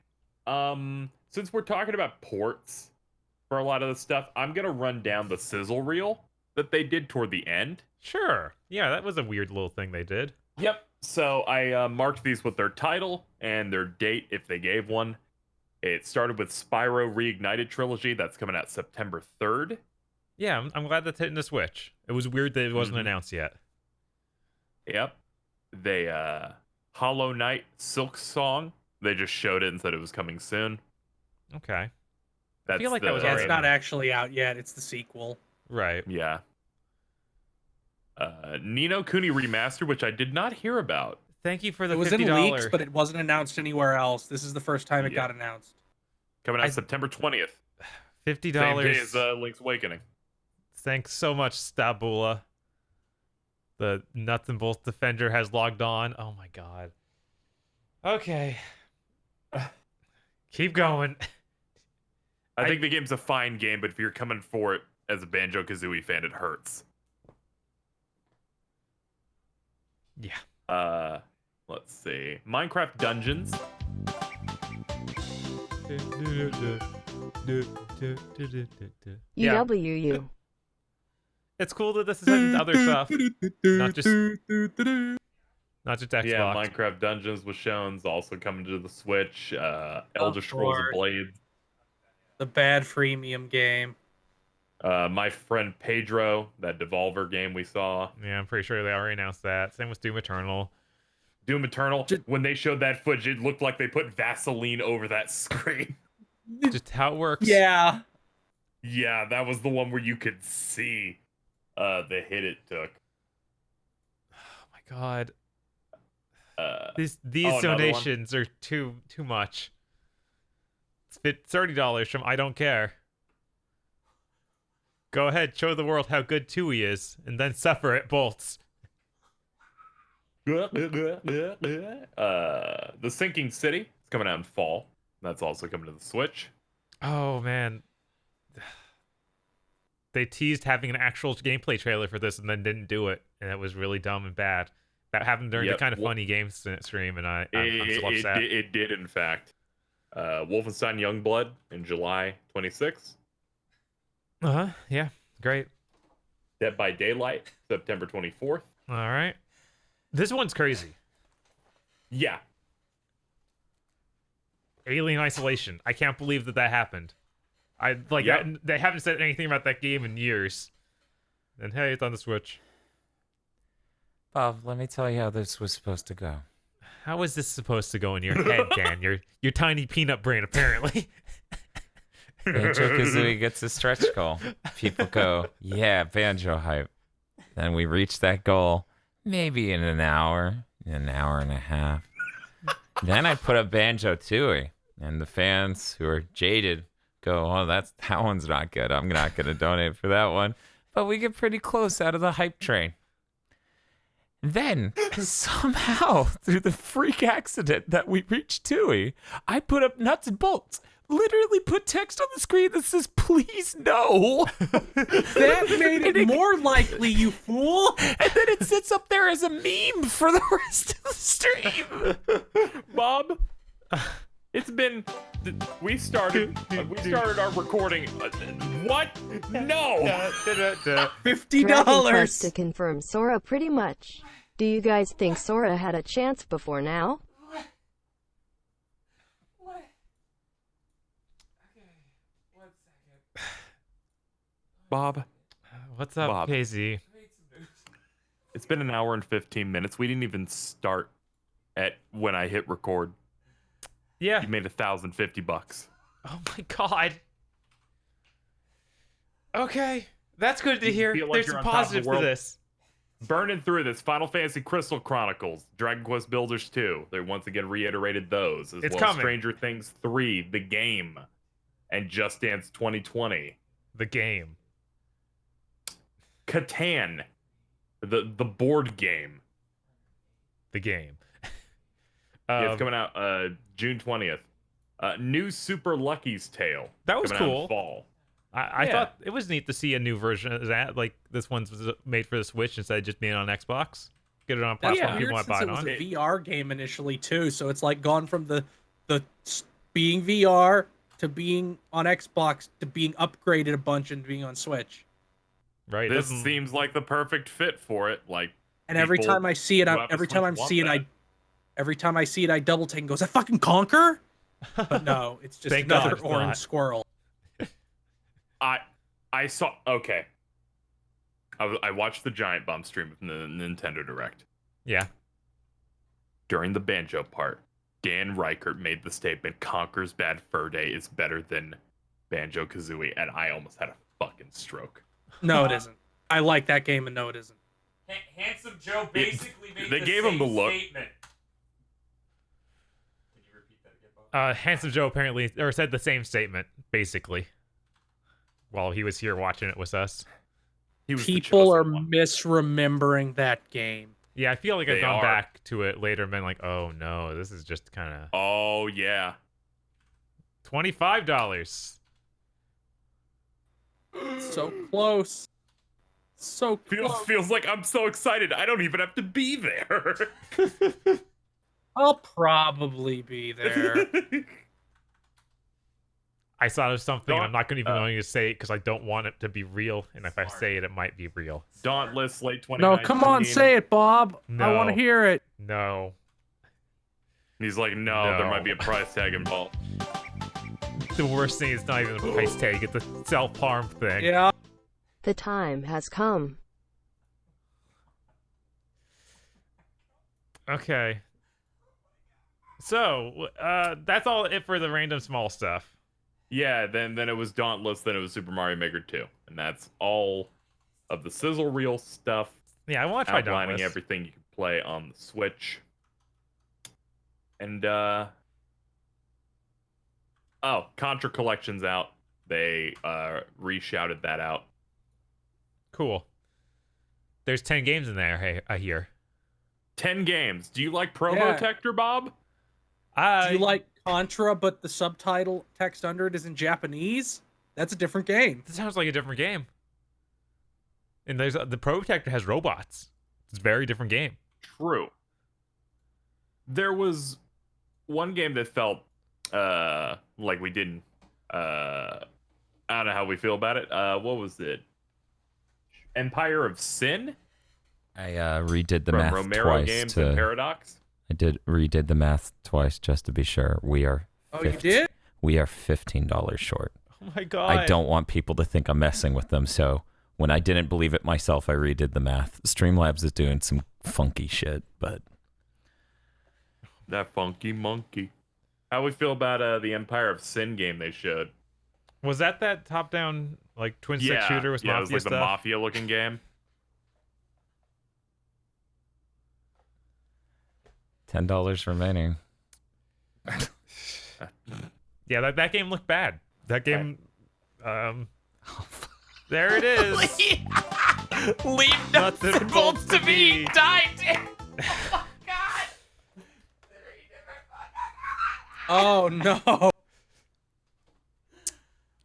Since we're talking about ports for a lot of the stuff, I'm gonna run down the sizzle reel that they did toward the end. Sure. Yeah, that was a weird little thing they did. Yep. So I marked these with their title and their date if they gave one. It started with Spyro Reignited Trilogy. That's coming out September 3rd. Yeah, I'm glad that's hitting the Switch. It was weird that it wasn't announced yet. Yep. They Hollow Knight Silk Song. They just showed it and said it was coming soon. Okay. That's I feel like that was Yeah, already it's not actually out yet. It's the sequel. right. Yeah. Nino Kuni Remastered, which I did not hear about. Thank you for the It was $50. in leaks, but it wasn't announced anywhere else. This is the first time it got announced. Coming out September 20th. $50. Same day as Link's Awakening. Thanks so much, Stabula. The nuts and bolts defender has logged on. Oh my god. Okay. Keep going. I think the game's a fine game, but if you're coming for it as a Banjo-Kazooie fan, it hurts. Yeah. Let's see. Minecraft Dungeons. Yeah, UWU. it's cool that this is into other stuff, not just Xbox. Yeah, Minecraft Dungeons was shown. It's also coming to the Switch. Elder Scrolls course. Blades. The bad freemium game. My friend Pedro, that Devolver game we saw. Yeah, I'm pretty sure they already announced that. Same with Doom Eternal. Doom Eternal. When they showed that footage, it looked like they put Vaseline over that screen. Just how it works. Yeah. Yeah, that was the one where you could see the hit it took. Oh my god. These another donations are too much. It's $30 from I don't care. Go ahead, show the world how good Tooie is, and then suffer at bolts. The Sinking City is coming out in fall. That's also coming to the Switch. Oh man. They teased having an actual gameplay trailer for this and then didn't do it, and it was really dumb and bad. That happened during the kind of funny games stream, and I'm still upset. It did, in fact. Wolfenstein Youngblood in July 26th. Yeah, great. Dead by Daylight, September 24th. All right. This one's crazy. Yeah. Alien Isolation. I can't believe that happened. They haven't said anything about that game in years. And hey, it's on the Switch. Bob, let me tell you how this was supposed to go. How is this supposed to go in your head, Dan? Your tiny peanut brain, apparently. Banjo-Kazooie gets a stretch goal. People go, yeah, Banjo hype. Then we reach that goal maybe in an hour and a half. Then I put up Banjo-Tooie, and the fans who are jaded go, oh, that one's not good. I'm not going to donate for that one. But we get pretty close out of the hype train. Then, somehow, through the freak accident that we reached Tooie, I put up nuts and bolts. Literally put text on the screen that says, please no. That made it more likely, you fool. And then it sits up there as a meme for the rest of the stream. Bob, it's been... We started our recording. What? No. Request to $50. confirm Sora pretty much. Do you guys think Sora had a chance before now? Bob, What's up, Bob. KZ? it's been an hour and 15 minutes. We didn't even start at when I hit record. Yeah. You made $1,050. Oh my god. Okay. That's good to You hear. feel like There's you're some on top of the positives to world? this. Burning through this, Final Fantasy Crystal Chronicles, Dragon Quest Builders 2. They once again reiterated those, as It's well as coming. Stranger Things 3, the game, and Just Dance 2020. The game. Catan, the board game. The game. Yeah, it's coming out June 20th. New Super Lucky's Tale. That was coming out in cool. fall. I Yeah. thought it was neat to see a new version of that. Like, this one's made for the Switch instead of just being on Xbox. Get it on a That's platform weird people might buy since it it was on. a VR game initially too, so it's like gone from the being VR to being on Xbox to being upgraded a bunch and being on Switch. Right? This Doesn't- seems like the perfect fit for it. Like, And every people time I see it, who have a every time I Switch want see it, that. every time I see it, I double take and goes, "I fucking Conquer?" But no, it's just Thank God another it's orange not. squirrel. I saw. Okay. I watched the Giant Bomb stream of the Nintendo Direct. Yeah. During the banjo part, Dan Reichert made the statement, Conker's Bad Fur Day is better than Banjo-Kazooie, and I almost had a fucking stroke. No, it isn't. I like that game, and no, it isn't. Handsome Joe basically made they the gave same him the look. statement. Can you repeat that again, Bob? Handsome Joe apparently, or said the same statement, basically, while he was here watching it with us. He was the People are chosen one. misremembering that game. Yeah, I feel like I've They gone are. back to it later and been like, oh no, this is just kind of Oh, yeah. $25. So close. So close. Feels like I'm so excited. I don't even have to be there. I'll probably be there. I thought of something. Don't- I'm not even going to say it because I don't want it to be real. And if I say it, it might be real. Dauntless late 2019. No, come on, say it, Bob. I want to No. hear it. No. He's like, no, there No. might be a price tag involved. The worst thing is not even a price tag. It's a self-harm thing. Yeah. The time has come. Okay. So, that's all it for the random small stuff. Yeah, then it was Dauntless, then it was Super Mario Maker 2. And that's all of the sizzle reel stuff, Yeah, I want to try outlining Dauntless. everything you can play on the Switch. And, oh, Contra Collection's out. They, re-shouted that out. Cool. There's 10 games in there, hey, I hear. 10 games. Do you like Pro Yeah. Protector, Bob? Do you like Contra, but the subtitle text under it is in Japanese? That's a different game. This sounds like a different game. And there's the Pro Protector has robots. It's a very different game. True. There was one game that felt like we didn't I don't know how we feel about it. What was it? Empire of Sin I redid the from math Romero twice. Games and Paradox. I redid the math twice just to be sure. We are. Oh, you did? We are $15 short. Oh my god. I don't want people to think I'm messing with them, so when I didn't believe it myself, I redid the math. Streamlabs is doing some funky shit, but That funky monkey. How we feel about the Empire of Sin game they showed? Was that top-down, like, twin-stick shooter with yeah, it mafia was like stuff? the mafia-looking game. $10 remaining. Yeah, that game looked bad. That game, there it is. Leave nuts and bolts to be. Oh, no.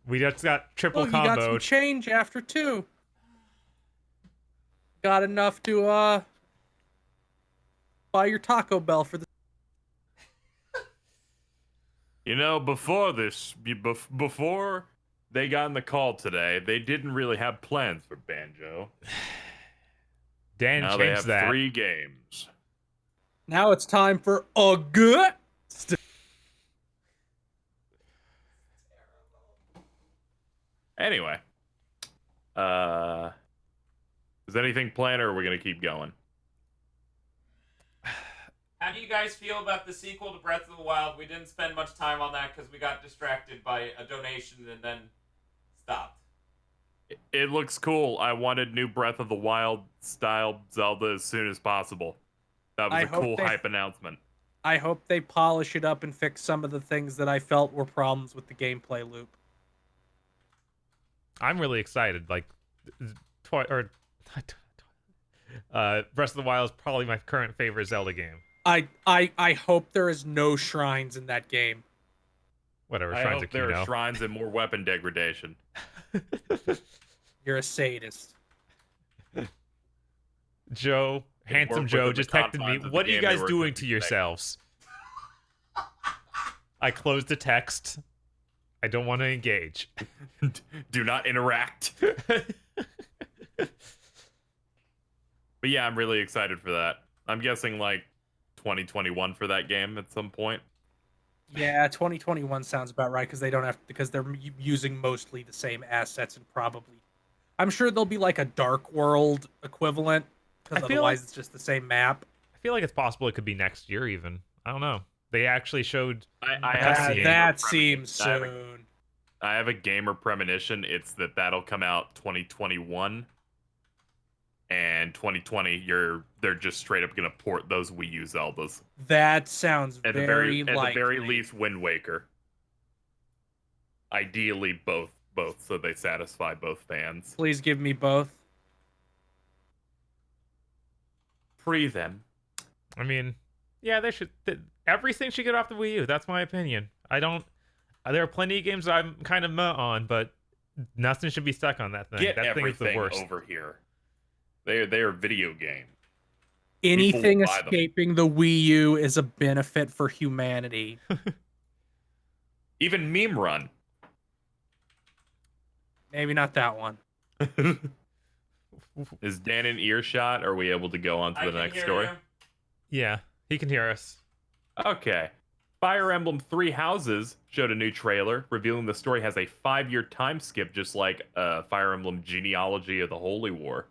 We just got triple Oh, you got some comboed. change after 2. Got enough to, buy your Taco Bell for the... You know, before they got in the call today, they didn't really have plans for Banjo. Dan Now they changed have that. 3 games. Now it's time for a good... Anyway, is anything planned, or are we gonna keep going? How do you guys feel about the sequel to Breath of the Wild? We didn't spend much time on that because we got distracted by a donation and then stopped. It looks cool. I wanted new Breath of the Wild style Zelda as soon as possible. That was I a hope cool they- hype announcement. I hope they polish it up and fix some of the things that I felt were problems with the gameplay loop. I'm really excited. Like, Breath of the Wild is probably my current favorite Zelda game. I hope there is no shrines in that game. Whatever, I Shrines hope of there are Kino. shrines and more weapon degradation. You're a sadist. Joe, handsome work Joe, within the just texted me. confines of the What are you game they guys were doing to expecting." yourselves? I closed the text. I don't want to engage. Do not interact. But yeah, I'm really excited for that. I'm guessing like 2021 for that game at some point. Yeah, 2021 sounds about right because they're using mostly the same assets and probably. I'm sure there'll be like a Dark World equivalent because I feel otherwise like- it's just the same map. I feel like it's possible it could be next year even. I don't know. They actually showed I have have a seen- gamer That premonition. seems I have a- soon. I have a gamer premonition. It's that'll come out 2021, and 2020. They're just straight up gonna port those Wii U Zeldas That sounds at very the very likely. least. Wind Waker. Ideally, both, so they satisfy both fans. Please give me both. Free them. I mean, yeah, they should. Everything should get off the Wii U. That's my opinion. I don't. There are plenty of games I'm kind of meh on, but Nothing should be stuck on that thing. Get That thing is the everything worst. over here. They are video game. Anything will buy them. escaping the Wii U is a benefit for humanity. Even Meme Run. Maybe not that one. Is Dan in earshot? Are we able to go on to the next story? Yeah, he can hear us. Okay. Fire Emblem Three Houses showed a new trailer, revealing the story has a 5-year time skip, just like Fire Emblem Genealogy of the Holy War.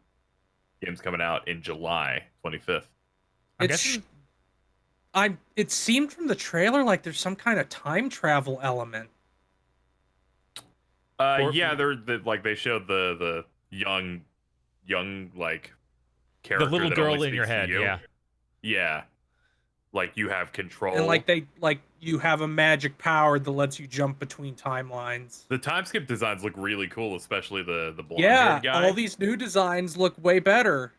Game's coming out in July 25th. It seemed from the trailer like there's some kind of time travel element. Yeah, they showed the young like character, The little that girl only in your speaks to head, you. yeah. Yeah. Like you have control. And you have a magic power that lets you jump between timelines. The time skip designs look really cool, especially the blonde Yeah, guy. all these new designs look way better.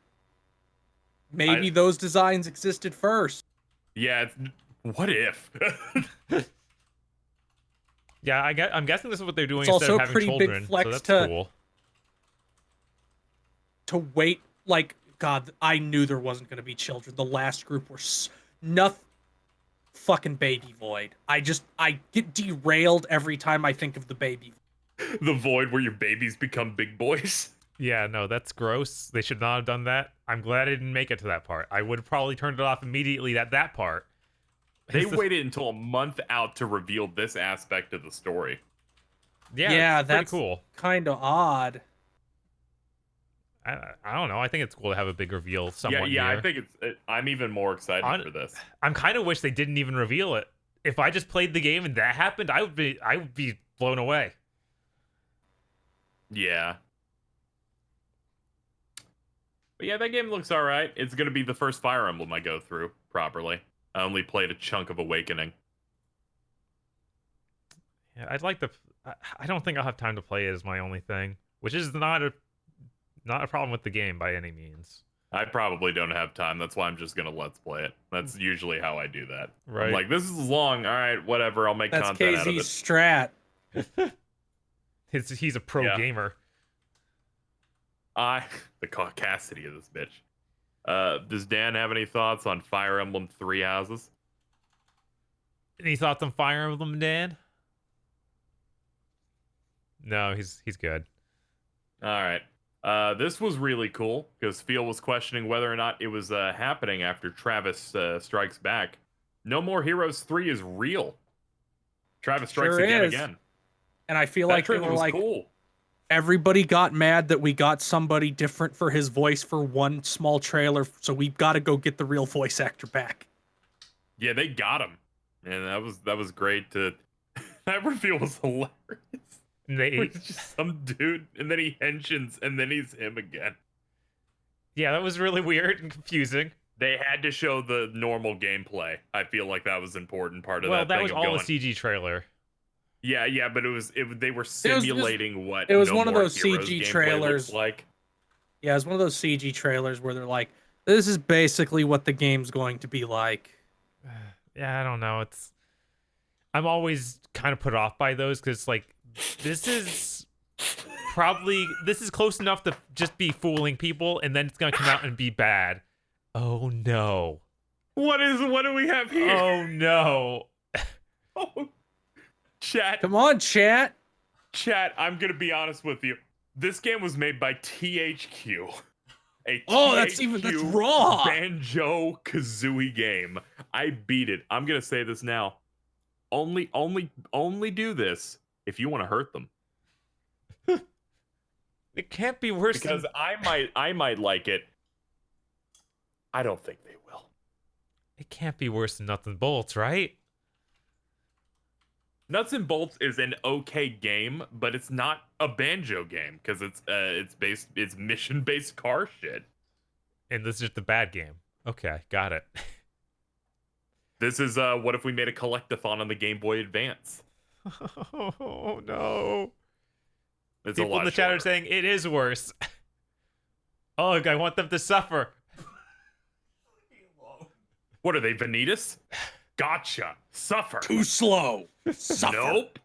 Maybe those designs existed first. Yeah, what if? Yeah, I'm guessing this is what they're doing It's instead also of a having pretty big children. flex So that's to- cool. To wait, like, God, I knew there wasn't going to be children. The last group were nothing. Fucking Baby Void. I get derailed every time I think of the Baby. The void where your babies become big boys. Yeah, no, that's gross. They should not have done that. I'm glad I didn't make it to that part. I would have probably turned it off immediately at that part. They waited until a month out to reveal this aspect of the story. Yeah, it's pretty that's cool. kind of odd. I don't know. I think it's cool to have a big reveal somewhat Yeah, near. I think I'm even more excited for this. I'm kind of wish they didn't even reveal it. If I just played the game and that happened, I would be blown away. Yeah. But yeah, that game looks all right. It's going to be the first Fire Emblem I go through properly. I only played a chunk of Awakening. Yeah, I'd like to. I don't think I'll have time to play it. Is my only thing, which is not a problem with the game by any means. I probably don't have time. That's why I'm just going to let's play it. That's usually how I do that. Right. I'm like, this is long. All right, whatever. I'll make That's content out of KZ's it. strat. He's a pro Yeah. gamer. The caucasity of this bitch. Does Dan have any thoughts on Fire Emblem Three Houses? Any thoughts on Fire Emblem, Dan? No, he's good. All right. This was really cool because Phil was questioning whether or not it was happening after Travis Strikes Back. No More Heroes 3 is real. Travis Strikes Sure again. is. And I feel That like they trailer were was like, cool. everybody got mad that we got somebody different for his voice for one small trailer, so we've got to go get the real voice actor back. Yeah, they got him, and that was great. That reveal was hilarious. Where he's just some dude, and then he henshins, and then he's him again. Yeah, that was really weird and confusing. They had to show the normal gameplay. I feel like that was an important part of that. Well, that thing was of all going, the CG trailer. Yeah, but they were simulating what it was No one of More those Heroes CG gameplay trailers. looks like. Yeah, it was one of those CG trailers where they're like, this is basically what the game's going to be like. Yeah, I don't know. I'm always kind of put off by those because like this is close enough to just be fooling people, and then it's gonna come out and be bad. Oh no! What do we have here? Oh no! Oh, chat. Come on, chat. Chat, I'm gonna be honest with you. This game was made by THQ. That's THQ raw. Banjo-Kazooie game. I beat it. I'm gonna say this now. Only do this if you want to hurt them. It can't be worse Because I might like it. I don't think they will. It can't be worse than Nuts and Bolts, right? Nuts and Bolts is an okay game, but it's not a Banjo game because it's mission-based car shit. And this is just a bad game. Okay, got it. This is what if we made a collectathon on the Game Boy Advance? Oh no! It's People a lot in the chat are shorter. saying it is worse. Oh, I want them to suffer. What are they, Vanitas? Gotcha. Suffer. Too slow. Suffer. Nope.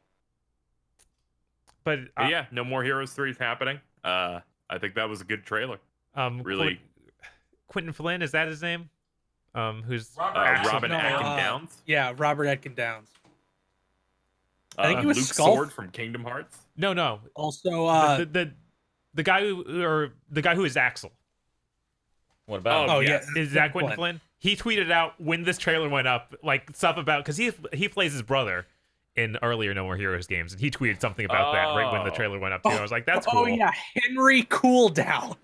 But yeah, No More Heroes 3 is happening. I think that was a good trailer. Really, Quentin Flynn, is that his name? Who's Robin No, Atkin Downs. Yeah, Robert Atkin Downs. I think he was Luke Skull. Sword from Kingdom Hearts. No. Also, The guy who is Axel. What about him? oh yes. yeah, Is that Quentin Flynn? He tweeted out when this trailer went up, like stuff about, because he plays his brother in earlier No More Heroes games, and he tweeted something about that right when the trailer went up too. I was like, that's cool. Oh yeah, Henry Cooldown.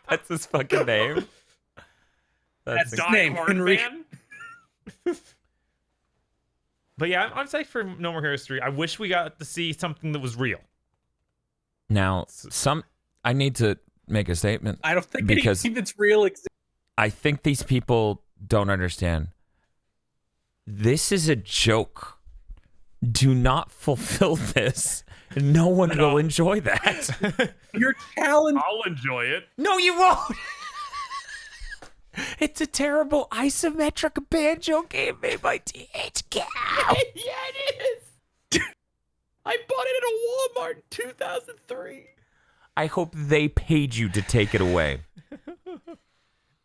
That's his fucking name. That's his Die name, Hard Henry. Man? But yeah, I'm psyched for No More Heroes 3. I wish we got to see something that was real. Now, I need to make a statement. I don't think Because- anything that's real exists. I think these people don't understand. This is a joke. Do not fulfill this. No one will enjoy that. Your talent. I'll enjoy it. No, you won't. It's a terrible isometric banjo game made by THQ. Yeah, it is. I bought it at a Walmart in 2003. I hope they paid you to take it away.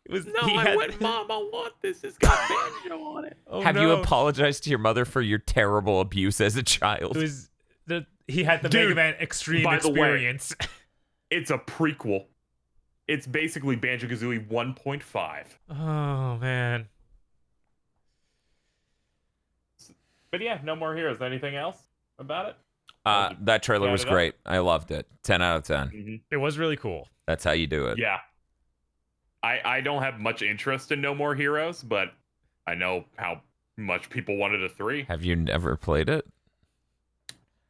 It was No, I went, Mom, I want this. It's got banjo on it. Oh, Have you no. apologized to your mother for your terrible abuse as a child? It was he had the Dude, Mega Man Extreme by the way, experience. It's a prequel. It's basically Banjo-Kazooie 1.5. Oh man. But yeah, No More Heroes. Anything else about it? That trailer Got was it up? great. I loved it. 10 out of 10. Mm-hmm. It was really cool. That's how you do it. Yeah. I don't have much interest in No More Heroes, but I know how much people wanted a 3. Have you never played it?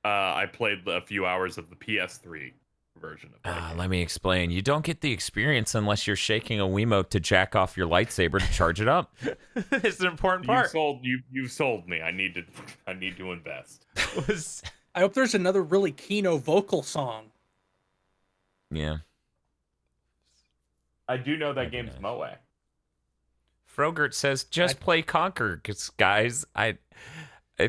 I played a few hours of the PS3 version of it. Let me explain. You don't get the experience unless you're shaking a Wiimote to jack off your lightsaber to charge it up. It's an important part. You sold me. I need to invest. Was I hope there's another really Kino vocal song. Yeah. I do know that That'd be game's nice. Moe. Frogert says, just play Conquer, 'cause, guys. I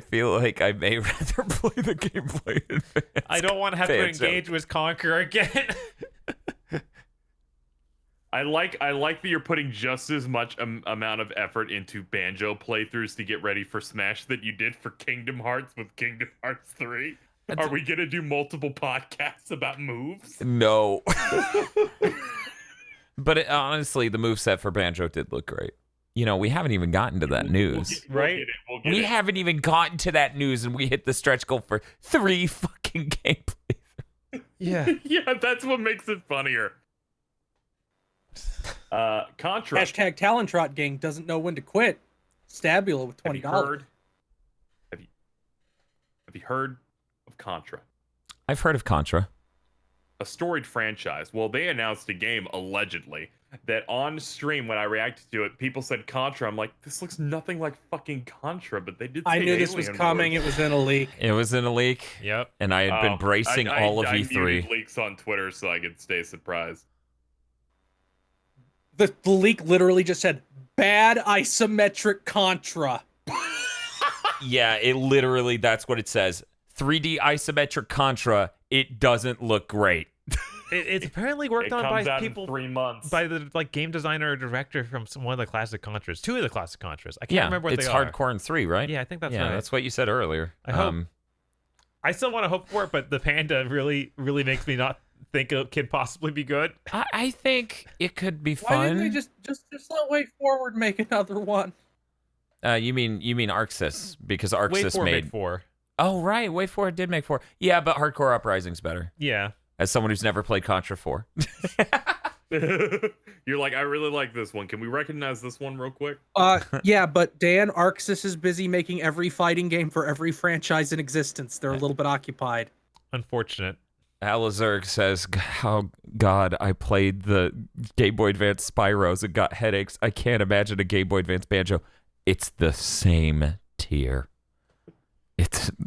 feel like I may rather play the gameplay in advance. I don't want to have to Banjo. engage with Conquer again. I like that you're putting just as much amount of effort into Banjo playthroughs to get ready for Smash that you did for Kingdom Hearts with Kingdom Hearts 3. Are we gonna do multiple podcasts about moves? No. But honestly, the moveset for Banjo did look great. You know, we haven't even gotten to that news. Right? We'll get We it. haven't even gotten to that news, and we hit the stretch goal for 3 fucking gameplays. Yeah. Yeah, that's what makes it funnier. Contra. Hashtag Talontrot gang doesn't know when to quit. Stabula with Have you $20. heard? Have you heard of Contra? I've heard of Contra. A storied franchise. Well, they announced a game, allegedly, that on stream, when I reacted to it, people said Contra. I'm like, this looks nothing like fucking Contra, but they did say I knew this was Alien coming. Wars. It was in a leak. It was in a leak, Yep. and I had been Oh, bracing all of I E3. muted leaks on Twitter so I could stay surprised. The leak literally just said, bad isometric Contra. Yeah, it literally, that's what it says. 3D isometric Contra, it doesn't look great. It's apparently worked It on comes by out people in 3 months. by the game designer or director from one of the classic Contras. 2 of the classic Contras. I can't remember what it's they are. hardcore in 3, right? Yeah, I think that's yeah, right. that's what you said earlier. I hope. I still want to hope for it, but the panda really makes me not think it could possibly be good. I think it could be Why fun. didn't they just let Way Forward make another one? You mean Arxis, because Wait Arxis for made 4. Oh right, Wait for It did make 4. Yeah, but Hardcore Uprising's better. Yeah. As someone who's never played Contra 4. You're like, I really like this one. Can we recognize this one real quick? Yeah, but Dan, Arxis is busy making every fighting game for every franchise in existence. They're a little bit occupied. Unfortunate. Alizurg says, "Oh God, I played the Game Boy Advance Spyros and got headaches. I can't imagine a Game Boy Advance Banjo. It's the same tier.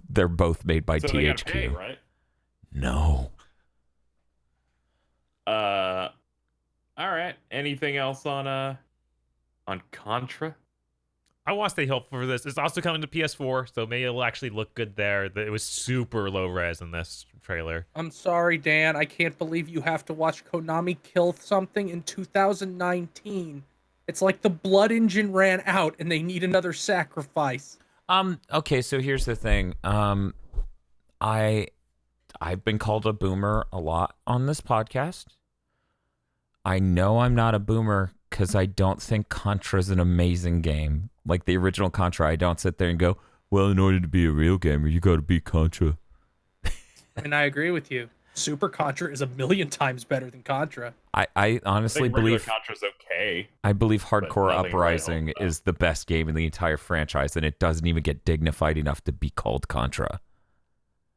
They're both made by So THQ. they gotta pay, right? No. All right. Anything else on Contra? I want to stay hopeful for this. It's also coming to PS4, so maybe it'll actually look good there. It was super low res in this trailer. I'm sorry, Dan. I can't believe you have to watch Konami kill something in 2019. It's like the blood engine ran out and they need another sacrifice. Okay, so here's the thing. I've been called a boomer a lot on this podcast. I know I'm not a boomer because I don't think Contra's an amazing game. Like the original Contra, I don't sit there and go, well, in order to be a real gamer, you got to beat Contra. And I agree with you. Super Contra is a million times better than Contra. I honestly believe Contra's okay. I believe Hardcore nothing Uprising right is the best game in the entire franchise, and it doesn't even get dignified enough to be called Contra.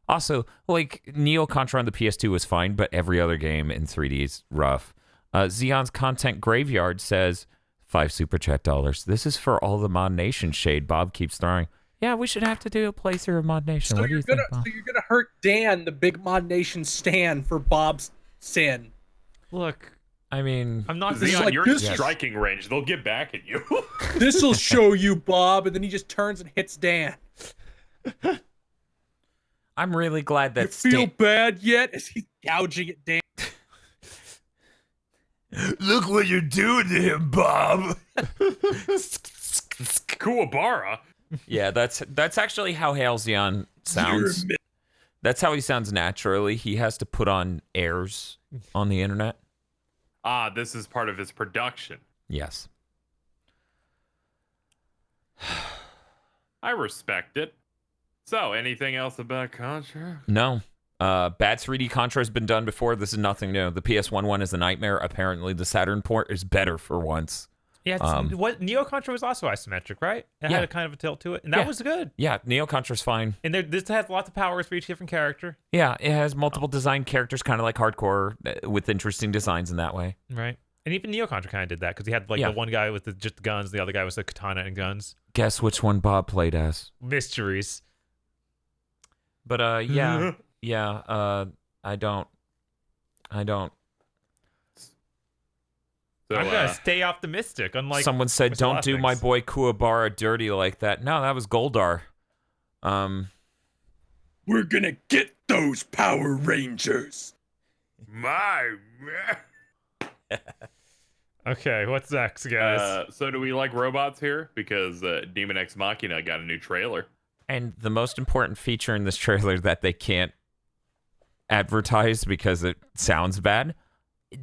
Also, like, Neo Contra on the PS2 was fine, but every other game in 3D is rough. Xeon's Content Graveyard says, 5 Super Chat dollars. This is for all the Mod Nation shade Bob keeps throwing. Yeah, we should have to do a playthrough of Mod Nation. What do you think, Bob? So you're gonna hurt Dan, the big Mod Nation stan, for Bob's sin. Look, I mean, I'm not Xeon, like you're in this- striking range. They'll get back at you. This'll show you, Bob, and then he just turns and hits Dan. I'm really glad You that feel bad yet? As he's gouging at Dan. Look what you're doing to him, Bob. Kuwabara. Yeah, that's actually how Halcyon sounds. That's how he sounds naturally. He has to put on airs on the internet. Ah, this is part of his production. Yes. I respect it. So, anything else about Contra? No. Bad 3D Contra has been done before. This is nothing new. The PS1 one is a nightmare. Apparently, the Saturn port is better for once. Yeah, what Neo Contra was also isometric, right? It had a kind of a tilt to it, and that was good. Yeah, Neo Contra's fine. And this has lots of powers for each different character. Yeah, it has multiple design characters, kind of like Hardcore, with interesting designs in that way. Right. And even Neo Contra kind of did that, because he had the one guy with just the guns, the other guy was the katana and guns. Guess which one Bob played as? Mysteries. But I don't. So, I'm gonna stay optimistic. Unlike someone said, with "Don't a lot of do my things." boy Kuwabara dirty like that." No, that was Goldar. We're gonna get those Power Rangers. My. Okay, what's next, guys? So do we like robots here? Because Daemon Ex Machina got a new trailer. And the most important feature in this trailer that they can't advertise because it sounds bad,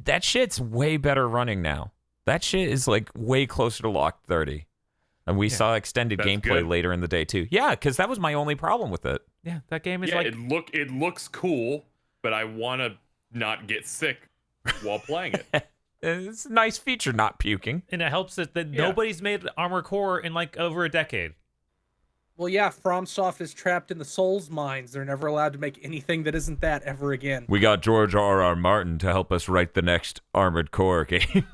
that shit's way better running now. That shit is like way closer to Lock 30. And we saw extended That's gameplay good. later in the day too. Yeah, because that was my only problem with it. Yeah, that game is Yeah, like it looks cool, but I want to not get sick while playing it. It's a nice feature, not puking. and it helps that nobody's made Armored Core in like over a decade. Well, yeah, FromSoft is trapped in the Souls mines. They're never allowed to make anything that isn't that ever again. We got George R.R. Martin to help us write the next Armored Core game.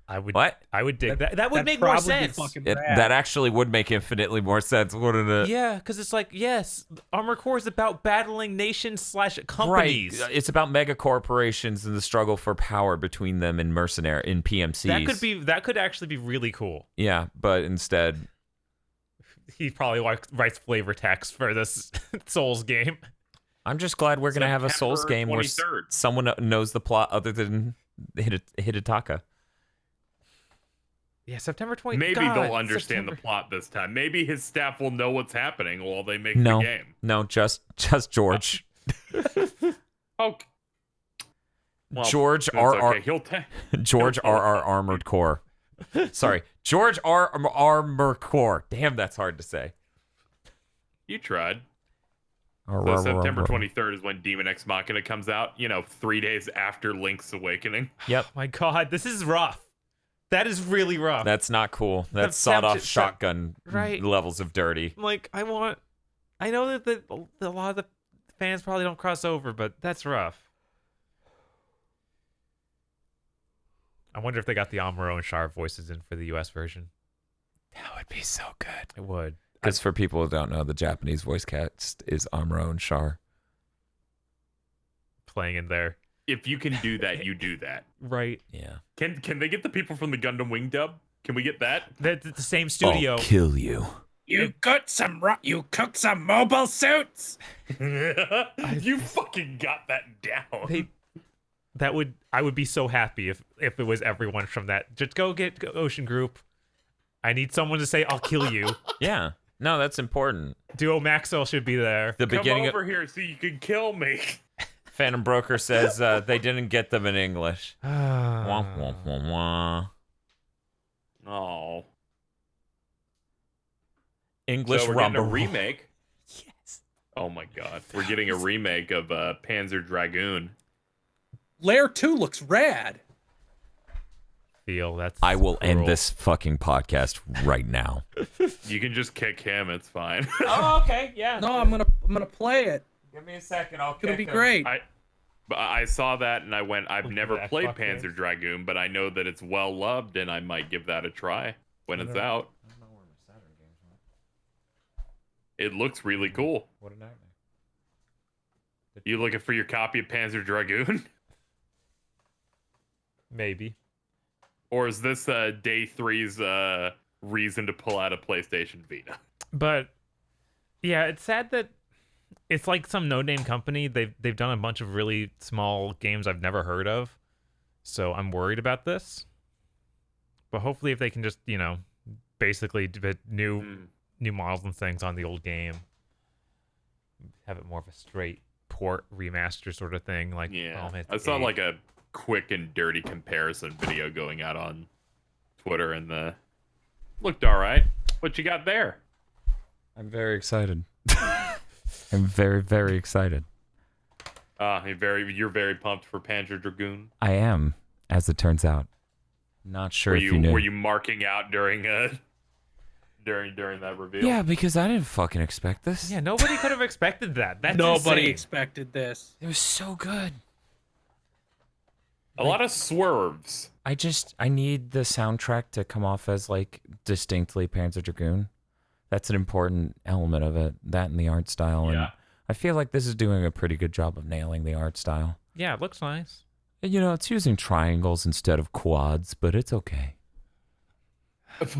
I would What? I would dig that. That would That'd make more probably be sense. fucking It, rad. that actually would make infinitely more sense, wouldn't it? Yeah, because it's like, yes, Armored Core is about battling nations/companies. Right. It's about mega corporations and the struggle for power between them and in PMCs. That could actually be really cool. Yeah, but instead, He probably writes flavor text for this Souls game. I'm just glad we're gonna have a Souls September game where 23rd. someone knows the plot other than Hidetaka. Yeah, September 20th. Maybe God, they'll understand the September. plot this time. Maybe his staff will know what's happening while they make No, the game. no, just George. Oh, well, George that's R.R. okay. He'll George R.R. Armored Core. Sorry, George R. Armored Core. Damn, that's hard to say. You tried. So September 23rd is when Daemon Ex Machina comes out. 3 days after Link's Awakening. Yep, My God, this is rough. That is really rough. that's not cool. That's Sep- sawed-off Sep- shotgun right. levels of dirty. Like, I know that a lot of the fans probably don't cross over, but that's rough. I wonder if they got the Amuro and Char voices in for the US version. That would be so good. It would. Because for people who don't know, the Japanese voice cast is Amuro and Char. Playing in there. If you can do that, you do that. Right. Yeah. Can they get the people from the Gundam Wing dub? Can we get that? That's the same studio. I'll kill you. You cooked some mobile suits. You fucking got that down. I would be so happy if it was everyone from that. Just go get Ocean Group. I need someone to say I'll kill you. Yeah. No, that's important. Duo Maxwell should be there. The Come beginning over here so you can kill me. Phantom Broker says they didn't get them in English. Wah, wah, wah, wah. Oh. English So we're getting a Rumble. remake. Yes. Oh my god. We're getting a remake of Panzer Dragoon. Lair 2 looks rad. That's I will end cruel. this fucking podcast right now. You can just kick him, it's fine. Oh, okay. Yeah. No, I'm gonna play it. Give me a second. I'll It's gonna be great. I saw that and I went, I've never the played Xbox Panzer games? Dragoon, but I know that it's well loved and I might give that a try when it's out. I don't know where my Saturn games went. It looks really cool. What a nightmare. You looking for your copy of Panzer Dragoon? Maybe. Or is this day 3's reason to pull out a PlayStation Vita? But yeah, it's sad that it's like some no-name company. They've done a bunch of really small games I've never heard of. So I'm worried about this. But hopefully if they can just, basically do new models and things on the old game, have it more of a straight port remaster sort of thing. Like Yeah. Final I saw Fantasy like a quick and dirty comparison video going out on Twitter and looked all right. What you got there? I'm very excited. I'm very, very excited. You're very pumped for Panzer Dragoon. I am, as it turns out. Not sure if you knew. Were you marking out during during that reveal? Yeah, because I didn't fucking expect this. Yeah, nobody could have expected that. That's Nobody insane. expected this. It was so good. A lot of swerves. I need the soundtrack to come off as like distinctly Panzer Dragoon. That's an important element of it. That and the art style. And Yeah. I feel like this is doing a pretty good job of nailing the art style. Yeah, it looks nice. And, it's using triangles instead of quads, but it's okay.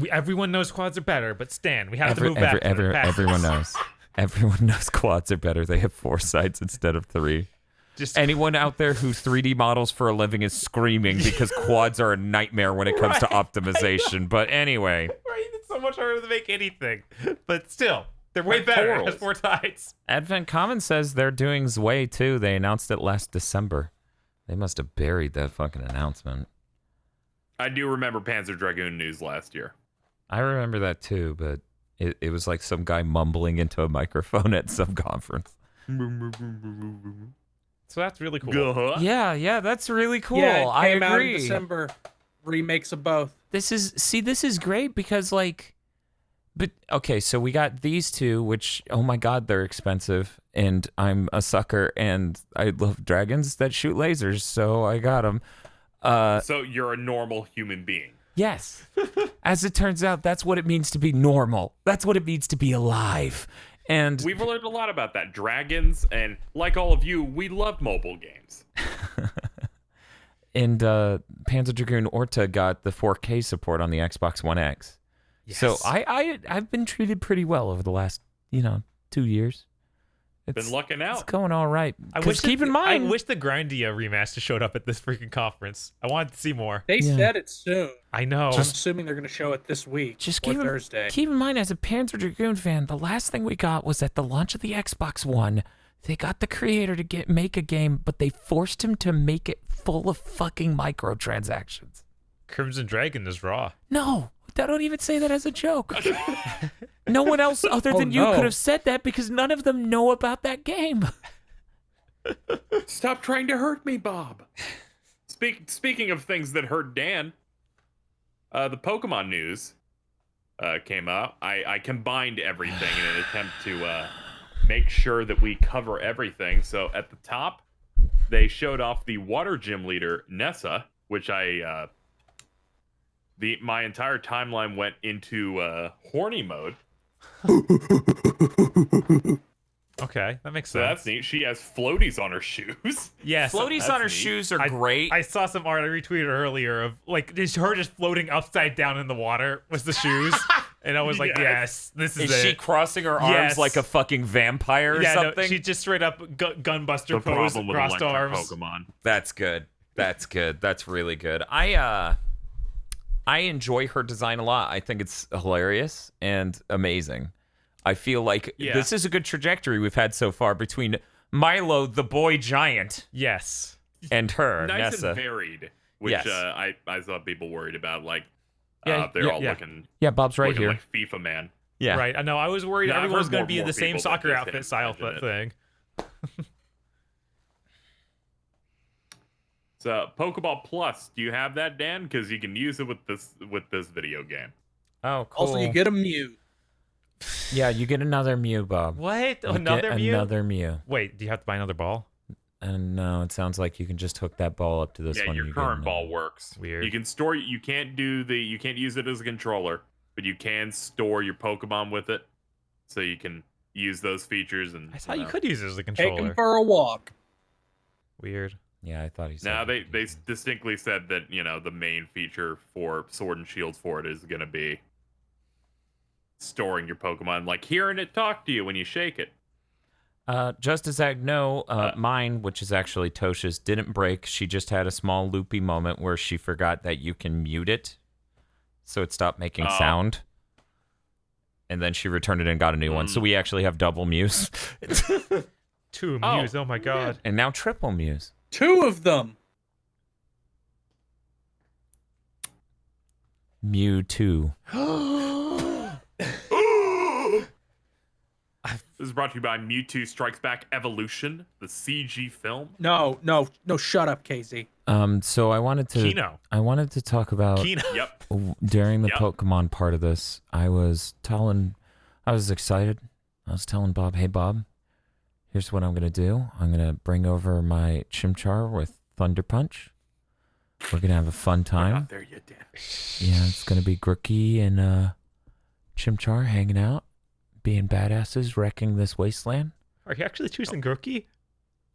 Everyone knows quads are better, but Stan, we have to move back. to the past. Everyone knows. Everyone knows quads are better. They have 4 sides instead of 3. Just Anyone out there who 3D models for a living is screaming because quads are a nightmare when it comes to optimization. But anyway. Right, it's so much harder to make anything. But still, they're way Like better. It portals. has 4 sides. Advent Commons says they're doing Zwei too. They announced it last December. They must have buried that fucking announcement. I do remember Panzer Dragoon news last year. I remember that too, but it was like some guy mumbling into a microphone at some conference. So that's really cool. Yeah, that's really cool. Yeah, it I came out in agree. December. Remakes of both. This is great because but okay, so we got these two, which, oh my God, they're expensive, and I'm a sucker, and I love dragons that shoot lasers, so I got them. So you're a normal human being. Yes. As it turns out, that's what it means to be normal. That's what it means to be alive. And We've learned a lot about that. Dragons, and like all of you, we love mobile games. and Panzer Dragoon Orta got the 4K support on the Xbox One X. Yes. So I've been treated pretty well over the last 2 years. Been lucking It's out. going all right. I 'Cause keep in mind, I wish the Grindia remaster showed up at this freaking conference. I wanted to see more. They Yeah. said it soon. I know. I'm assuming they're going to show it this week just or keep Thursday. keep in mind, as a Panzer Dragoon fan, the last thing we got was at the launch of the Xbox One. They got the creator to make a game, but they forced him to make it full of fucking microtransactions. Crimson Dragon is raw. No, I don't even say that as a joke. No one else other than you no. could have said that because none of them know about that game. Stop trying to hurt me, Bob. Speaking of things that hurt Dan, the Pokemon news came out. I combined everything in an attempt to make sure that we cover everything. So at the top, they showed off the water gym leader, Nessa, which my entire timeline went into horny mode. Okay, that makes So sense. that's neat. She has floaties on her shoes. Yes. Floaties that's on her neat. shoes are great. I saw some art I retweeted earlier of like her just floating upside down in the water with the shoes, and I was like, yes, this is Is she it. crossing her arms Yes. like a fucking vampire or Yeah, no, something? she just straight up gunbuster The pose, problem with crossed electric arms. Pokemon. That's good. That's good. That's really good. I enjoy her design a lot. I think it's hilarious and amazing. I feel like this is a good trajectory we've had so far between Milo, the boy giant, Yes. and her, Nice Nessa. and varied, which Yes. I saw people worried about. Like, Yeah, they're yeah, all yeah. looking, Yeah, Bob's right looking here. like FIFA man. Yeah. Right. I know. I was worried No, I've everyone was heard going to more- be in more the same people soccer that outfit didn't style mention thing. So Pokeball Plus, do you have that, Dan? Because you can use it with this video game. Oh, cool. Also, you get a Mew. Yeah, you get another Mew, Bob. What? You Another get Mew? Another Mew. Wait, do you have to buy another ball? And no, it sounds like you can just hook that ball up to this Yeah, one. your and you get current another. ball works. Weird. You can store. You can't use it as a controller, but you can store your Pokemon with it, so you can use those features. And I thought you know. could use it as a Take controller. him for a walk. Weird. Yeah, I thought he said. Now that. they distinctly said that the main feature for Sword and Shield for it is going to be storing your Pokemon, like hearing it talk to you when you shake it. Just as I know, mine, which is actually Tosha's, didn't break. She just had a small loopy moment where she forgot that you can mute it, so it stopped making sound. And then she returned it and got a new one. So we actually have double Mews. Two Mews. Oh my god. And now triple Mews. 2 of them. Mewtwo. This is brought to you by Mewtwo Strikes Back Evolution, the CG film. No, shut up, Casey. So I wanted to. Kino. I wanted to talk about. Kino. Yep. During the Yep. Pokemon part of this, I was excited. I was telling Bob, hey, Bob, here's what I'm going to do. I'm going to bring over my Chimchar with Thunder Punch. We're going to have a fun We're time. not there yet, Dan. Yeah, it's going to be Grooky and Chimchar hanging out, being badasses, wrecking this wasteland. Are you actually choosing Grookey?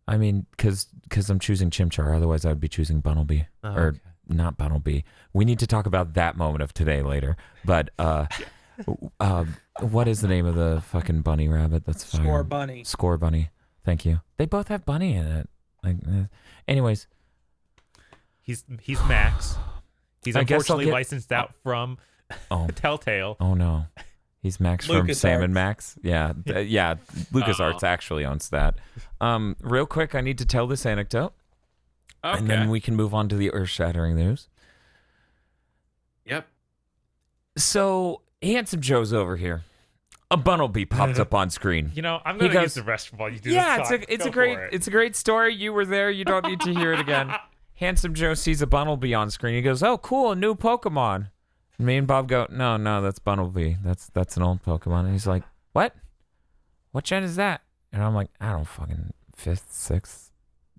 I mean, because I'm choosing Chimchar. Otherwise, I would be choosing Bunnelby. Oh, Or okay. not Bunnelby. We need to talk about that moment of today later. But what is the name of the fucking bunny rabbit? That's fire. Score bunny. Score bunny. Thank you. They both have bunny in it. Like, anyways, He's Max. He's I guess I'll unfortunately get- licensed out from oh Telltale. oh no, he's Max from Lucas Sam and Arts. Max. Yeah, yeah. LucasArts actually owns that. Real quick, I need to tell this anecdote, Okay. and then we can move on to the earth-shattering news. Yep. So, Handsome Joe's over here. A Bunnelby popped up on screen. You know, I'm He gonna goes- use the rest while you do Yeah, this. it's a great story. You were there. You don't need to hear it again. Handsome Joe sees a Bunnelby on screen. He goes, "Oh, cool, a new Pokemon." And me and Bob go, "No, that's Bunnelby. That's an old Pokemon." And he's like, "What? What gen is that?" And I'm like, "I don't fucking 5th, 6th,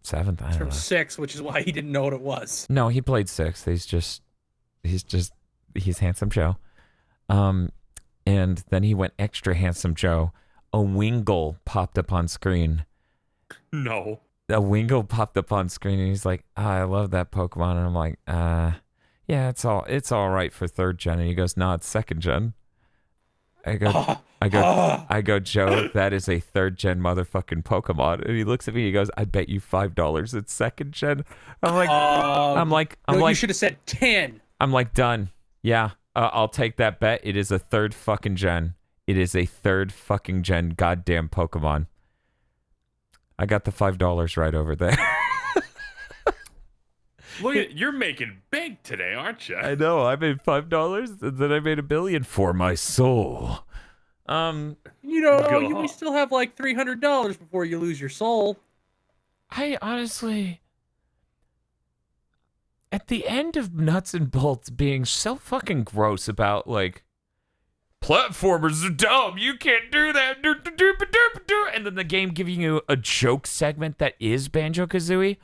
7th. I It's don't from know." 6, which is why he didn't know what it was. No, he played 6th. He's Handsome Joe. And then he went extra Handsome Joe. A Wingull popped up on screen. No. A Wingull popped up on screen, and he's like, I love that Pokemon. And I'm like, yeah, it's all right for 3rd gen. And he goes, no, it's 2nd gen. I go, Joe, that is a 3rd gen motherfucking Pokemon. And he looks at me, he goes, I bet you $5 it's 2nd gen. I'm like, No, you should have said 10. I'm like, done. Yeah, I'll take that bet. It is a 3rd fucking gen. It is a 3rd fucking gen goddamn Pokemon. I got the $5 right over there. Look at you're making big today, aren't you? I know. I made $5, and then I made $1 billion for my soul. We God. still have like $300 before you lose your soul. I honestly, at the end of Nuts and Bolts being so fucking gross about, like, platformers are dumb, you can't do that, and then the game giving you a joke segment that is Banjo-Kazooie,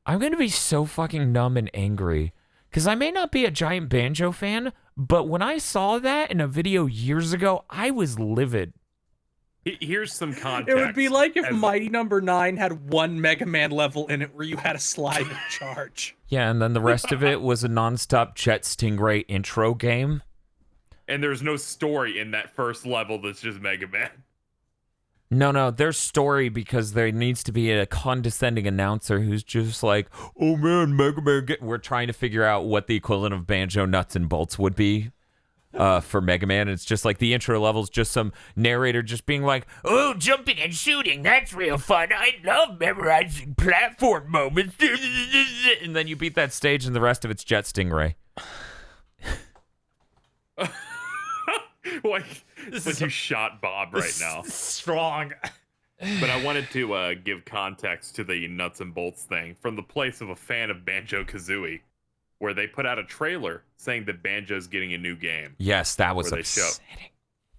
I'm going to be so fucking numb and angry. Because I may not be a giant Banjo fan, but when I saw that in a video years ago, I was livid. Here's some context. It would be like if As- Mighty Number 9 had one Mega Man level in it where you had a slide and charge. Yeah, and then the rest of it was a nonstop Jet Stingray intro game. And there's no story in that first level that's just Mega Man. No, there's story because there needs to be a condescending announcer who's just like, oh man, Mega Man. We're trying to figure out what the equivalent of Banjo Nuts and Bolts would be for Mega Man. It's just like the intro level's just some narrator just being like, oh, jumping and shooting, that's real fun. I love memorizing platform moments. And then you beat that stage and the rest of it's Jet Stingray. Like you shot Bob right now. Strong. But I wanted to give context to the nuts and bolts thing from the place of a fan of Banjo-Kazooie, where they put out a trailer saying that Banjo's getting a new game. Yes, that was Where they upsetting.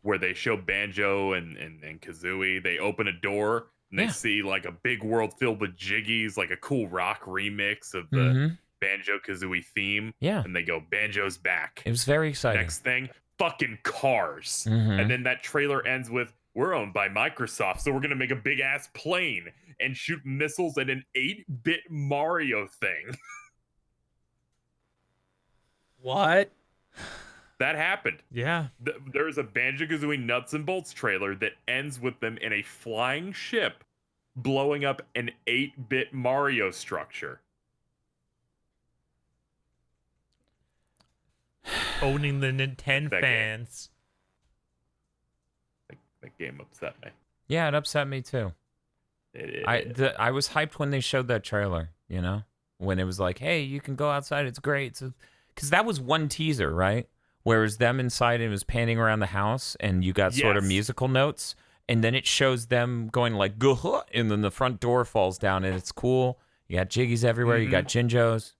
Where they show Banjo and Kazooie. They open a door and they see like a big world filled with jiggies, like a cool rock remix of the Banjo-Kazooie theme. Yeah. And they go, Banjo's back. It was very exciting. Next thing, fucking cars. And then that trailer ends with, we're owned by Microsoft, so we're going to make a big ass plane and shoot missiles at an 8-bit Mario thing. What? That happened. Yeah. There's a Banjo-Kazooie Nuts and Bolts trailer that ends with them in a flying ship blowing up an 8-bit Mario structure. Owning the Nintendo That game. fans. That game upset me. Yeah, it upset me too. I was hyped when they showed that trailer, you know? When it was like, hey, you can go outside, it's great. Because that was one teaser, right? Whereas them inside, it was panning around the house, and you got sort of musical notes, and then it shows them going like, "Guh," and then the front door falls down, and it's cool. You got jiggies everywhere, you got Jinjos,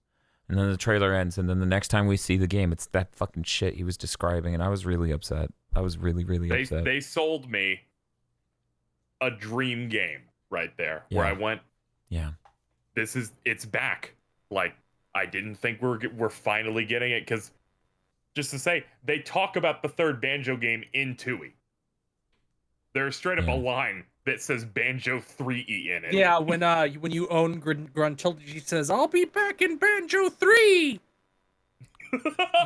and then the trailer ends, and then the next time we see the game, it's that fucking shit he was describing, and I was really upset. I was really, really upset. They sold me a dream game right there, where I went, yeah, it's back. Like, I didn't think we're finally getting it, because just to say, they talk about the third Banjo game in Tooie. There's straight up a line that says Banjo 3E in it. Yeah, when you own Gruntilda, says, I'll be back in Banjo 3!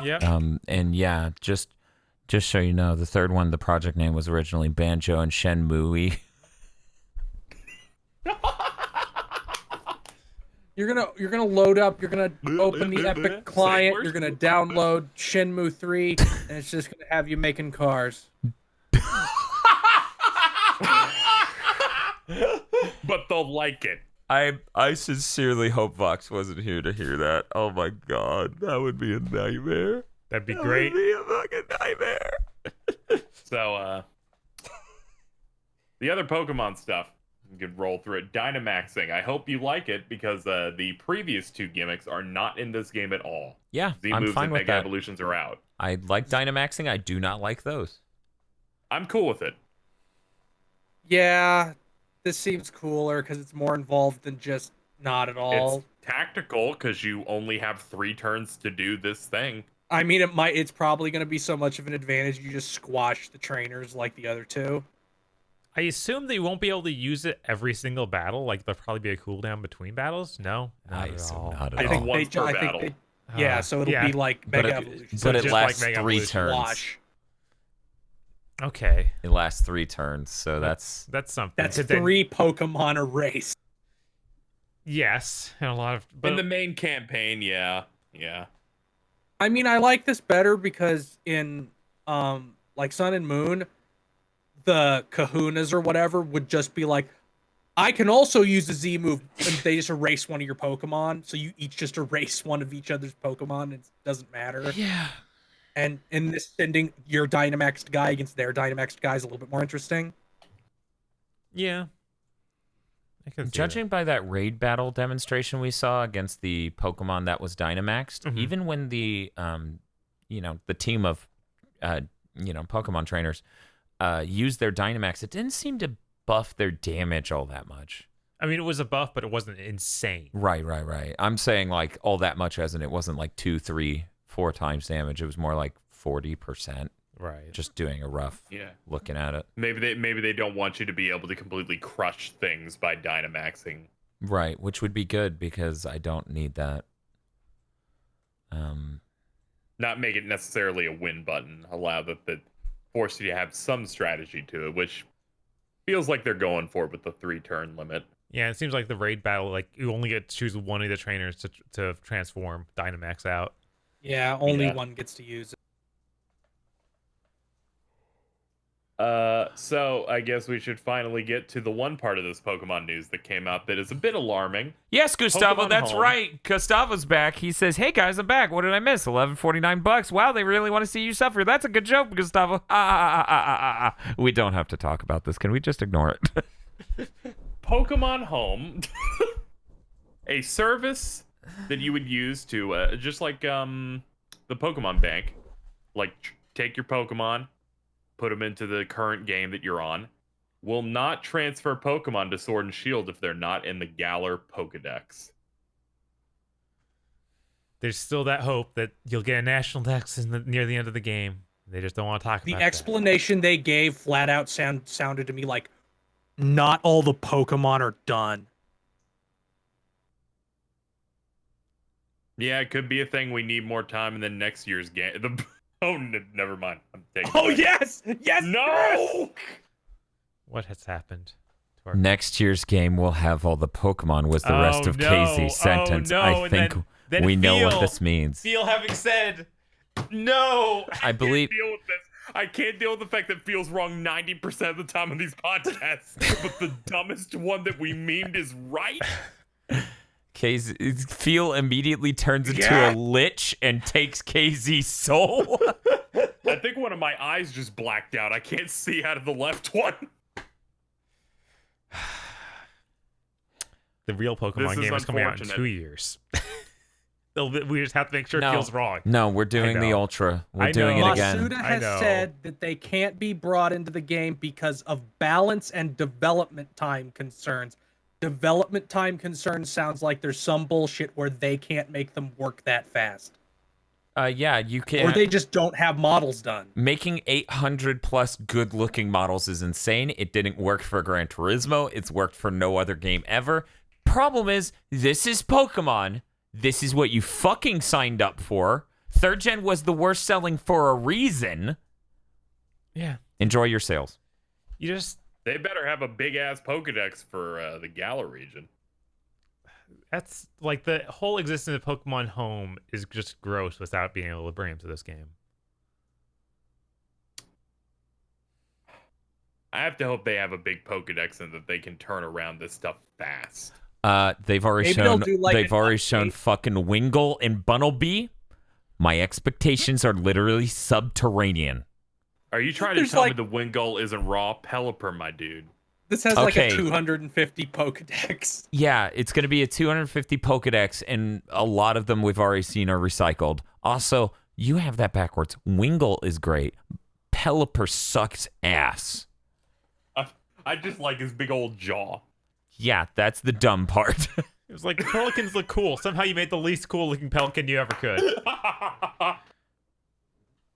Yep. And yeah, just so you know, the third one, the project name was originally Banjo and Shenmue. You're gonna load up. You're gonna open the Epic client. You're gonna download Shenmue 3, and it's just gonna have you making cars. But they'll like it. I sincerely hope Vox wasn't here to hear that. Oh my god, that would be a nightmare. That'd be great. That would be a fucking nightmare. So, the other Pokemon stuff, you could roll through it. Dynamaxing. I hope you like it, because the previous two gimmicks are not in this game at all. Yeah, I'm Z-moves fine and with Mega that. Evolutions are out. I like Dynamaxing. I do not like those. I'm cool with it. Yeah, this seems cooler because it's more involved than just not at all. It's tactical because you only have 3 turns to do this thing. I mean, it's probably gonna be so much of an advantage you just squash the trainers like the other two. I assume they won't be able to use it every single battle. Like, there'll probably be a cooldown between battles. No, I not at assume all. not at I all. think once per battle. Yeah, so it'll be like But Mega it- Evolution. but it just lasts like Mega 3 Evolution. turns. Squash. Okay, It lasts 3 turns, so that's something. That's But then- 3 Pokemon a race. Yes, and a lot of. But In the main campaign, yeah. I mean, I like this better because in like Sun and Moon, the Kahunas or whatever would just be like, I can also use the Z move, and they just erase one of your Pokemon, so you each just erase one of each other's Pokemon. It doesn't matter. yeah. And in this, sending your Dynamaxed guy against their Dynamaxed guy is a little bit more interesting. yeah, I can see Judging by that raid battle demonstration we saw against the Pokemon that was Dynamaxed, even when the the team of Pokemon trainers used their Dynamax, it didn't seem to buff their damage all that much. I mean, it was a buff, but it wasn't insane. Right. I'm saying like all that much as in it wasn't like 2, 3, 4 times damage. It was more like 40%. Right. Just doing a rough looking at it. Maybe they don't want you to be able to completely crush things by Dynamaxing. Right, which would be good because I don't need that. Not make it necessarily a win button. Allow that force you to have some strategy to it, which feels like they're going for with the 3-turn limit. Yeah, it seems like the raid battle, like you only get to choose one of the trainers to transform Dynamax out. Yeah, only one gets to use it. So I guess we should finally get to the one part of this Pokemon news that came out that is a bit alarming. Yes, Gustavo, Pokemon that's Home. right. Gustavo's back. He says, "Hey guys, I'm back. What did I miss? $11.49. Wow, they really want to see you suffer. That's a good joke, Gustavo." We don't have to talk about this. Can we just ignore it? Pokemon Home, a service that you would use to just like the Pokemon Bank, like take your Pokemon, put them into the current game that you're on, will not transfer Pokemon to Sword and Shield if they're not in the Galar Pokedex. There's still that hope that you'll get a national dex near the end of the game. They just don't want to talk about The explanation they gave flat out sounded to me like, not all the Pokemon are done. Yeah, it could be a thing. We need more time, and then next year's game. Never mind. I'm taking. Oh it back. yes, No. What has happened to our Next year's game will have all the Pokemon was the rest of KZ's sentence. I think then we know what Phil- this means. Phil having said no. I believe Deal with this. I can't deal with the fact that it feels wrong 90% of the time on these podcasts, but the dumbest one that we memed is right. Phil immediately turns into a lich and takes KZ's soul. I think one of my eyes just blacked out. I can't see out of the left one. The real This Pokemon is game is coming out in unfortunate. 2 years. We just have to make sure it No. feels wrong. No, we're doing the know. Ultra. We're I doing know. it again. Masuda I has know. said that they can't be brought into the game because of balance and development time concerns. Development time concerns sounds like there's some bullshit where they can't make them work that fast. Yeah, you Or can. they just don't have models done. Making 800 plus good looking models is insane. It didn't work for Gran Turismo. It's worked for no other game ever. Problem is, this is Pokemon. This is what you fucking signed up for. 3rd gen was the worst selling for a reason. Yeah. Enjoy your sales. You just They better have a big ass Pokedex for the Galar region. that's like the whole existence of Pokemon Home is just gross without being able to bring them to this game. I have to hope they have a big Pokedex and that they can turn around this stuff fast. They've already Maybe they'll shown. do, like, They've an already update. shown fucking Wingull and Bunnelby. My expectations are literally subterranean. Are you trying to There's tell like- me the Wingull isn't raw Pelipper, my dude? This has like Okay. a 250 Pokedex. Yeah, it's going to be a 250 Pokedex, and a lot of them we've already seen are recycled. Also, you have that backwards. Wingull is great. Pelipper sucks ass. I just like his big old jaw. Yeah, that's the dumb part. It was like pelicans look cool. Somehow you made the least cool looking pelican you ever could.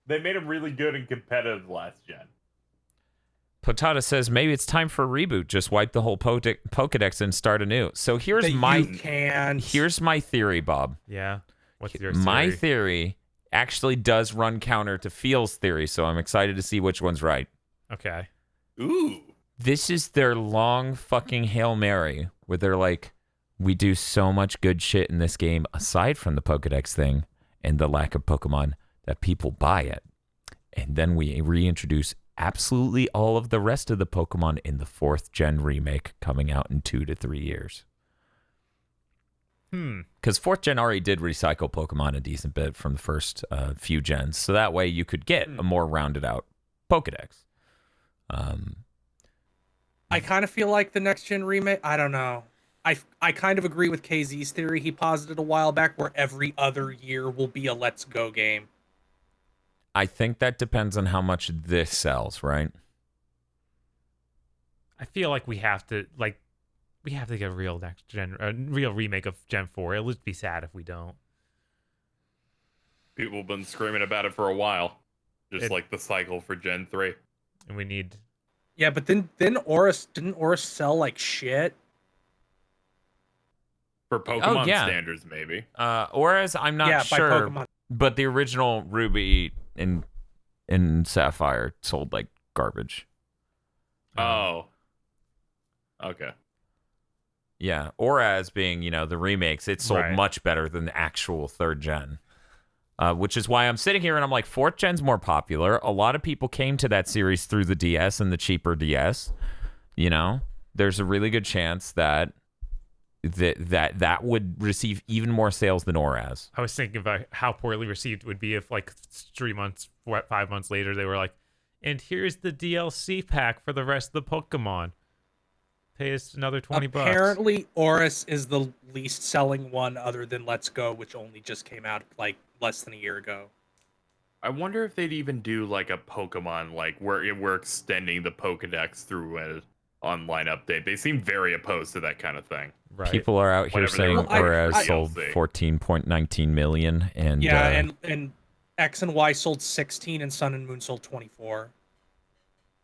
They made him really good and competitive last gen. Potata says maybe it's time for a reboot. Just wipe the whole Pokedex and start anew. So here's That my you can't. here's my theory, Bob. Yeah. What's your My theory? theory actually does run counter to Feel's theory, so I'm excited to see which one's right. Okay. Ooh. This is their long fucking Hail Mary where they're like, we do so much good shit in this game aside from the Pokedex thing and the lack of Pokemon that people buy it. And then we reintroduce absolutely all of the rest of the Pokemon in the 4th gen remake coming out in 2 to 3 years. Because 4th gen already did recycle Pokemon a decent bit from the first few gens. So that way you could get a more rounded out Pokedex. I kind of feel like the next gen remake. I don't know. I kind of agree with KZ's theory he posited a while back, where every other year will be a Let's Go game. I think that depends on how much this sells, right? I feel like we have to get a real next gen, a real remake of Gen 4. It'll just be sad if we don't. People have been screaming about it for a while. just like the cycle for Gen 3. And we need. Yeah, but then Oris didn't Oris sell like shit? For Pokemon yeah. standards, maybe. Whereas I'm not Yeah, by sure, Pokemon. but the original Ruby and Sapphire sold like garbage. Oh. Okay. Yeah, Oraz being, the remakes, it sold Right. much better than the actual 3rd gen. Which is why I'm sitting here and I'm like, 4th gen's more popular. A lot of people came to that series through the DS and the cheaper DS. There's a really good chance that that would receive even more sales than Oraz. I was thinking about how poorly received it would be if, like, 5 months later, they were like, and here's the DLC pack for the rest of the Pokemon. Pay us another $20. Apparently, Oris is the least selling one other than Let's Go, which only just came out like less than a year ago. I wonder if they'd even do like a Pokemon, like where we're extending the Pokedex through an online update. They seem very opposed to that kind of thing. Right. People are out here Whatever they saying were- Oraz sold DLC. 14.19 million, and Yeah, and X and Y sold 16 and Sun and Moon sold 24.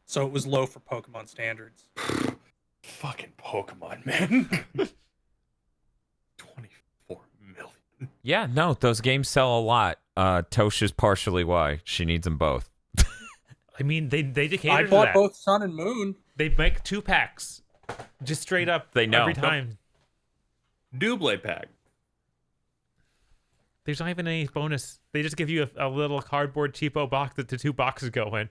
So it was low for Pokemon standards. Fucking Pokemon, man. 24 million. yeah, no, those games sell a lot. Tosh is partially why she needs them both. I mean, they cater I to bought that. both Sun and Moon. They make 2 packs. Just straight up They know. every time. Double pack. There's not even any bonus. They just give you a little cardboard cheapo box that the 2 boxes go in.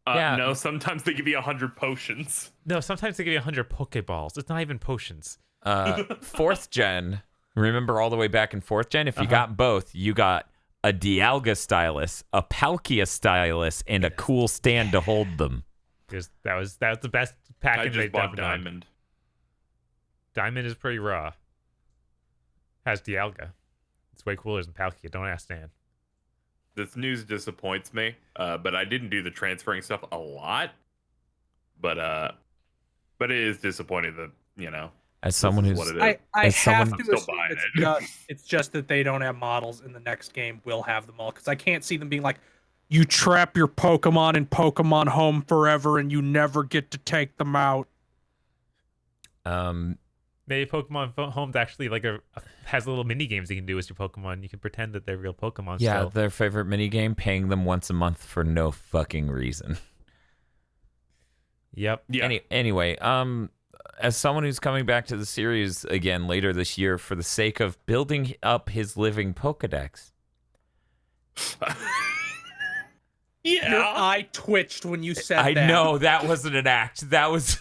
Yeah. No, sometimes they give you 100 potions. No, sometimes they give you 100 Pokeballs. It's not even potions. 4th gen, remember all the way back in 4th gen, if you got both, you got a Dialga stylus, a Palkia stylus, and a cool stand to hold them. That was the best I package just they've bought ever done. Diamond. Diamond is pretty raw. Has Dialga. It's way cooler than Palkia. Don't ask Dan. This news disappoints me, but I didn't do the transferring stuff a lot. But it is disappointing that, As someone this is who's what it is. I As have someone- to I'm still assume buying it's just that they don't have models in the next game. We'll have them all, because I can't see them being like, you trap your Pokemon in Pokemon Home forever and you never get to take them out. Maybe Pokemon Home's actually like has little mini games you can do as your Pokemon. You can pretend that they're real Pokemon. yeah, still. their favorite minigame, paying them once a month for no fucking reason. Yep. Yeah. Anyway, as someone who's coming back to the series again later this year for the sake of building up his living Pokedex, Your eye twitched when you said I that. know that wasn't an act. That was.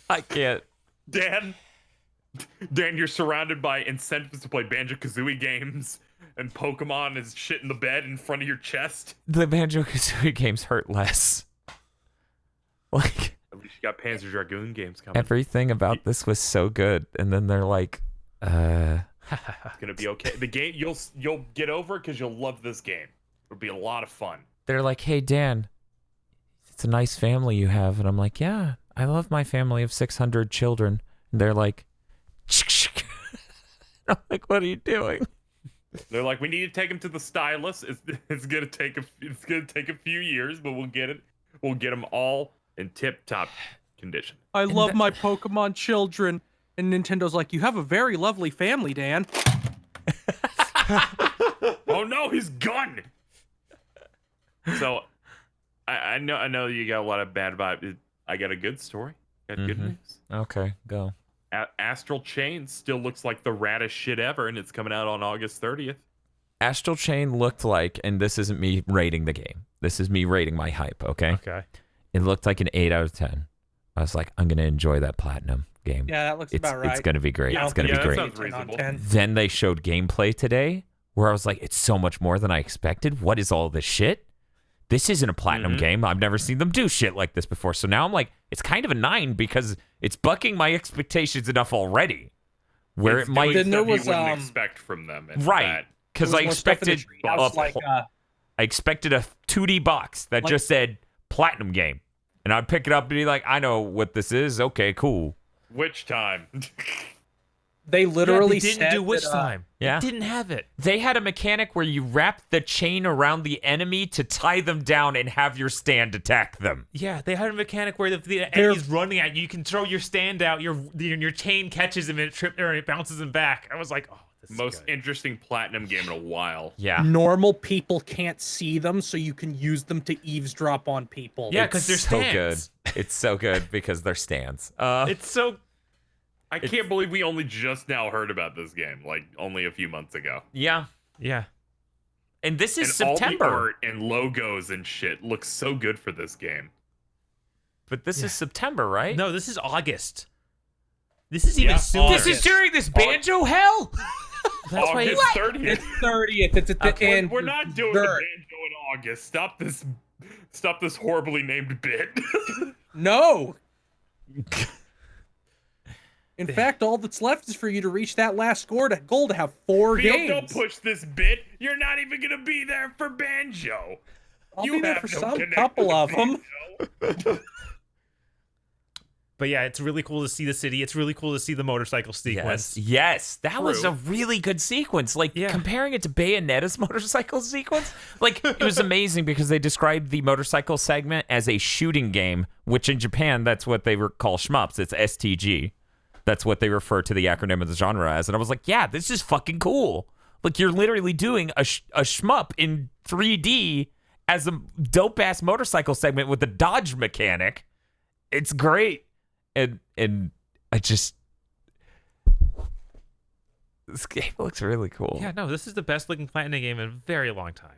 I can't. Dan, you're surrounded by incentives to play Banjo-Kazooie games, and Pokemon is shit in the bed in front of your chest. The Banjo-Kazooie games hurt less. Like, At least you got Panzer Dragoon games coming. everything about this was so good, and then they're like, It's gonna be okay. The game, you'll get over it because you'll love this game. It'll be a lot of fun. they're like, hey, Dan, it's a nice family you have. And I'm like, yeah, I love my family of 600 children. And they're like, I'm like, what are you doing? They're like, we need to take him to the stylist. It's gonna take a few years, but we'll get it. We'll get them all in tip-top condition. I love my Pokemon children. And Nintendo's like, you have a very lovely family, Dan. Oh no, his gun! So, I know you got a lot of bad vibes. I got a good story. Got good Mhm. news. Okay, go. Astral Chain still looks like the raddest shit ever, and it's coming out on August 30th. Astral Chain looked like, and this isn't me rating the game. This is me rating my hype, okay? Okay. It looked like an 8 out of 10. I was like, I'm going to enjoy that platinum game. Yeah, that looks it's, about right. It's going to be great. Yeah, it's going to be that great. sounds 10 on reasonable. 10. Then they showed gameplay today where I was like, it's so much more than I expected. What is all this shit? This isn't a platinum game. I've never seen them do shit like this before. So now I'm like, it's kind of a 9 because it's bucking my expectations enough already. Where It's it might... doing Then there stuff was, you wouldn't expect from them. It's Right. that. Because There I was more stuff in the expected... treehouse, like, I expected a 2D box that Like- just said platinum game. And I'd pick it up and be like, I know what this is. Okay, cool. Which time? They literally they didn't said do witch that, time. yeah. They didn't have it. They had a mechanic where you wrap the chain around the enemy to tie them down and have your stand attack them. Yeah, they had a mechanic where the enemy's running at you. You can throw your stand out. Your chain catches him and it bounces him back. I was like, oh, this is Most good. interesting platinum game in a while. Yeah. normal people can't see them, so you can use them to eavesdrop on people. Yeah, because they're It's so stands. good. It's so good because they're stands. It's so I can't believe we only just now heard about this game, like only a few months ago. yeah. yeah. And this is And September. all the art and logos and shit looks so good for this game. But this is September, right? No, this is August. This is even Yeah, sooner. This is during this banjo hell. That's why. August 30th. It's 30th. It's at the end. We're not doing Third. the banjo in August. Stop this horribly named bit. No. In fact, all that's left is for you to reach that last goal to have 4 Field, games. don't push this bit. You're not even gonna be there for banjo. I'll You be there have for no some connection couple to of them. banjo. But yeah, it's really cool to see the city. It's really cool to see the motorcycle sequence. Yes, that was True. a really good sequence. Like Yeah. comparing it to Bayonetta's motorcycle sequence, like it was amazing because they described the motorcycle segment as a shooting game, which in Japan that's what they call shmups. It's STG. That's what they refer to the acronym of the genre as. And I was like, yeah, this is fucking cool. Like you're literally doing a shmup in 3D as a dope ass motorcycle segment with a dodge mechanic. It's great. And I just this game looks really cool. Yeah, no, this is the best looking Platinum game in a very long time.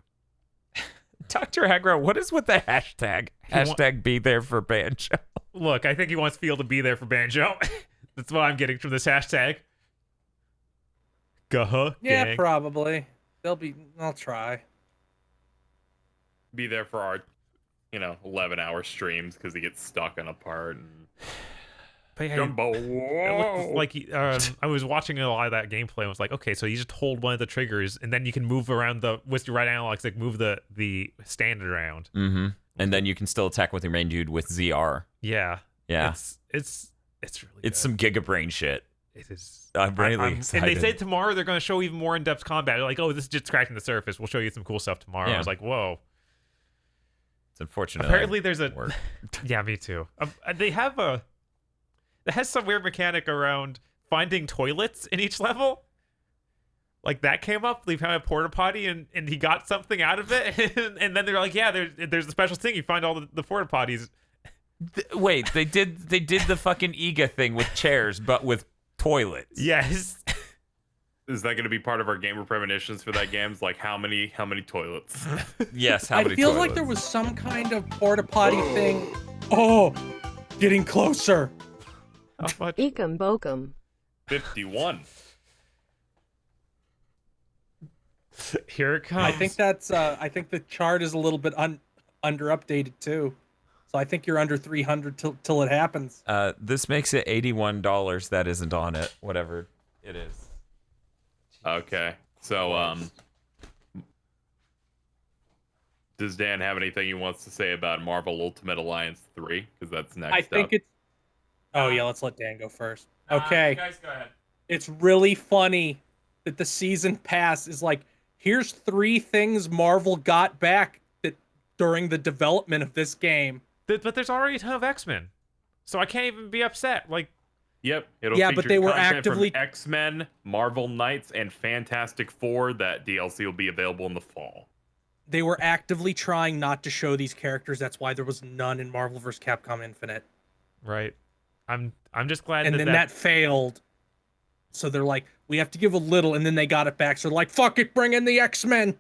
Dr. Aggro, what is with the hashtag? Hashtag be there for Banjo. Look, I think he wants Field to be there for Banjo. That's what I'm getting from this hashtag. Gah, Yeah, gang. probably. I'll try. Be there for our, 11-hour streams because he gets stuck on a part. And But yeah, Jumbo, it whoa. looked like I was watching a lot of that gameplay and was like, okay, so you just hold one of the triggers and then you can move around with your right analog stick, move the stand around. Mm-hmm. And then you can still attack with your main dude with ZR. Yeah. Yeah. It's really It's good. some Gigabrain shit. It is. I'm really And excited. they said tomorrow they're going to show even more in-depth combat. They're like, oh, this is just scratching the surface. We'll show you some cool stuff tomorrow. Yeah. I was like, whoa. It's unfortunate. Apparently there's a... Work. Yeah, me too. They have a... It has some weird mechanic around finding toilets in each level. Like that came up. They found a porta potty and he got something out of it. And then they're like, yeah, there's a special thing. You find all the porta potties. Wait, they did the fucking EGA thing with chairs, but with toilets. Yes. Is that going to be part of our gamer premonitions for that game? It's like how many toilets? Yes, how I many feel toilets? like there was some kind of porta potty thing. Oh, getting closer. How much? Ekum bokum. 51. Here it comes. I think that's. I think the chart is a little bit under updated too. So I think you're under 300 till it happens. This makes it $81. That isn't on it. Whatever it is. Okay. So, does Dan have anything he wants to say about Marvel Ultimate Alliance 3? Because that's next I think up. it's. Oh yeah, let's let Dan go first. Okay. You guys go ahead. It's really funny that the season pass is like, here's 3 things Marvel got back that during the development of this game. But there's already a ton of X-Men. So I can't even be upset. Like, Yep. It'll Yeah, but feature they were content from actively- X-Men, Marvel Knights, and Fantastic Four. That DLC will be available in the fall. They were actively trying not to show these characters. That's why there was none in Marvel vs. Capcom Infinite. right. I'm just glad And then that failed. So they're like, we have to give a little, and then they got it back. So they're like, fuck it, bring in the X-Men.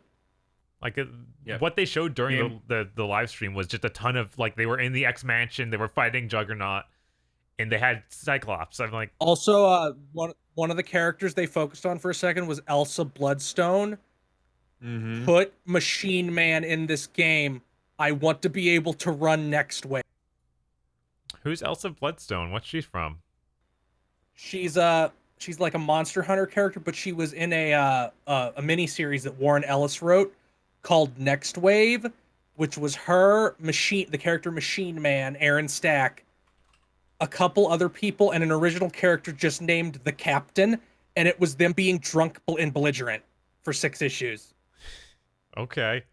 like Yeah. what they showed during Game- the live stream was just a ton of like they were in the X Mansion, they were fighting Juggernaut, and they had Cyclops. I'm like, Also, one of the characters they focused on for a second was Elsa Bloodstone. Mm-hmm. Put Machine Man in this game. I want to be able to run next wave. who's Elsa Bloodstone? What's she from? She's like a Monster Hunter character, but she was in a mini series that Warren Ellis wrote called Next Wave, which was the character Machine Man, Aaron Stack, a couple other people, and an original character just named the Captain. and it was them being drunk and belligerent for 6 issues. Okay.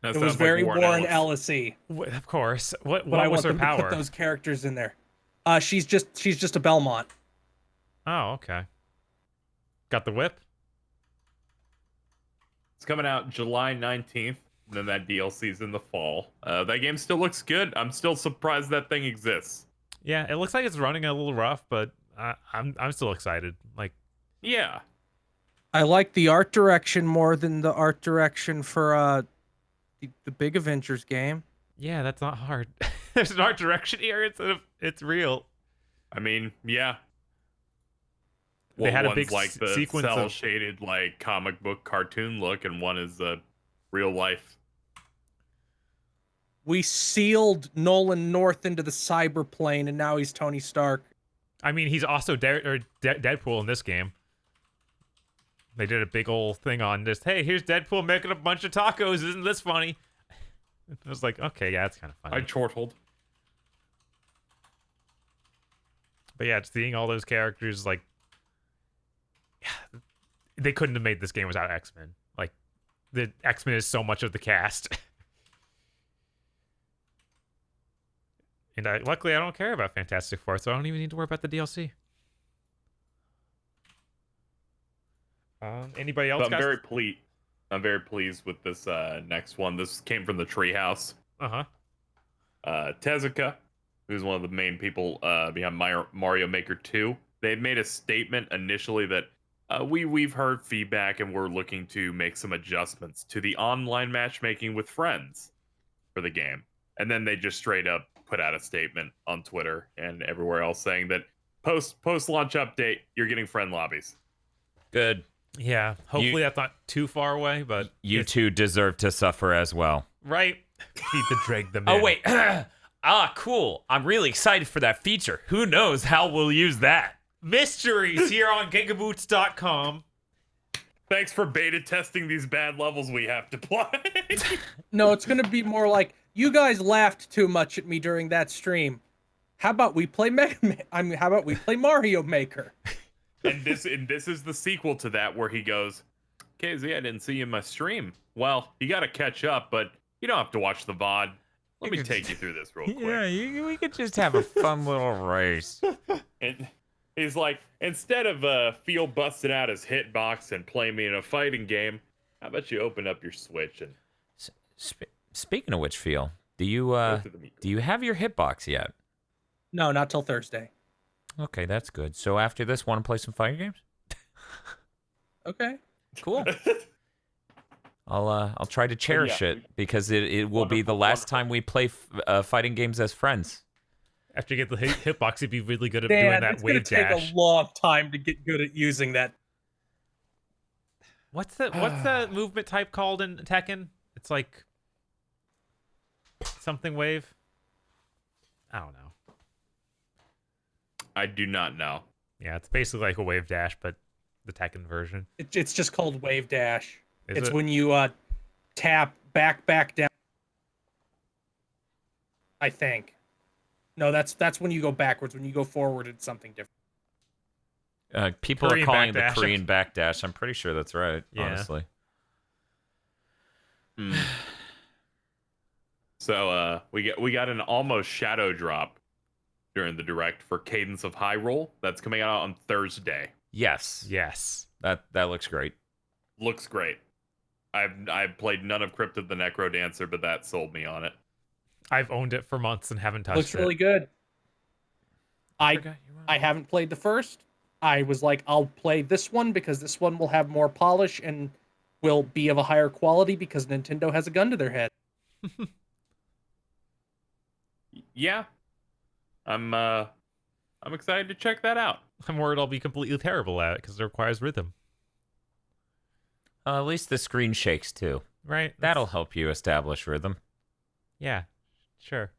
That It was sounds like very Warren Ellis. Ellis-y. Of course. What But I was want her them to power? put those characters in there. She's just a Belmont. Oh, okay. Got the whip? It's coming out July 19th. And then that DLC's in the fall. That game still looks good. I'm still surprised that thing exists. Yeah, it looks like it's running a little rough, but I'm still excited. Like, Yeah. I like the art direction more than the art direction for the big Avengers game. yeah, that's not hard. There's an art direction here. It's real. I mean, yeah. They had a one's big like the sequence of- cel-shaded like comic book cartoon look, and one is real life. We sealed Nolan North into the cyberplane, and now he's Tony Stark. I mean, he's also Deadpool in this game. They did a big old thing on this. Hey, here's Deadpool making a bunch of tacos. Isn't this funny? I was like, okay, yeah, it's kind of funny. I chortled. But yeah, seeing all those characters, like, yeah, they couldn't have made this game without X-Men. Like, the X-Men is so much of the cast. And luckily, I don't care about Fantastic Four, so I don't even need to worry about the DLC. Anybody else? So I'm very pleased with this next one. This came from the Treehouse. Uh-huh. Tezuka, who's one of the main people behind Mario Maker 2, they made a statement initially that we've heard feedback and we're looking to make some adjustments to the online matchmaking with friends for the game. And then they just straight up put out a statement on Twitter and everywhere else saying that post launch update, you're getting friend lobbies. Good. Yeah, hopefully that's not too far away, but You two deserve to suffer as well. right. Feed the drag them in. Oh, wait. Cool. I'm really excited for that feature. Who knows how we'll use that? Mysteries here on gigaboots.com. Thanks for beta testing these bad levels we have to play. No, it's gonna be more like, you guys laughed too much at me during that stream. How about we play how about we play Mario Maker? And this is the sequel to that, where he goes, KZ, I didn't see you in my stream. Well, you got to catch up, but you don't have to watch the VOD. Let me take you through this real quick. Yeah, we could just have a fun little race. And he's like, instead of Feel busted out his hitbox and play me in a fighting game, how about you open up your Switch and Speaking of which, Feel, do you go through the meat? do you have your hitbox yet? No, not till Thursday. Okay, that's good. So after this, want to play some fighting games? Okay. Cool. I'll try to cherish it because it will be the last time we play fighting games as friends. After you get the hitbox, you'd be really good at Dan, doing that it's gonna wave take dash. a long time to get good at using that. What's the movement type called in Tekken? It's like something wave. I don't know. I do not know. Yeah, it's basically like a wave dash, but the Tekken version. It's just called Wave Dash. Is It's it? when you tap back down. I think. No, that's when you go backwards. When you go forward, it's something different. People Korean are calling it backdash. the Korean backdash. I'm pretty sure that's right. Yeah. Honestly. So we got an almost shadow drop during the direct for Cadence of Hyrule. That's coming out on Thursday. Yes. Yes. That looks great. Looks great. I've played none of Crypt of the Necro Dancer, but that sold me on it. I've owned it for months and haven't touched Looks it. really good. I Forgot you were- haven't played the first. I was like, I'll play this one because this one will have more polish and will be of a higher quality because Nintendo has a gun to their head. Yeah, I'm excited to check that out. I'm worried I'll be completely terrible at it because it requires rhythm. At least the screen shakes too. Right? That'll help you establish rhythm. Yeah, sure.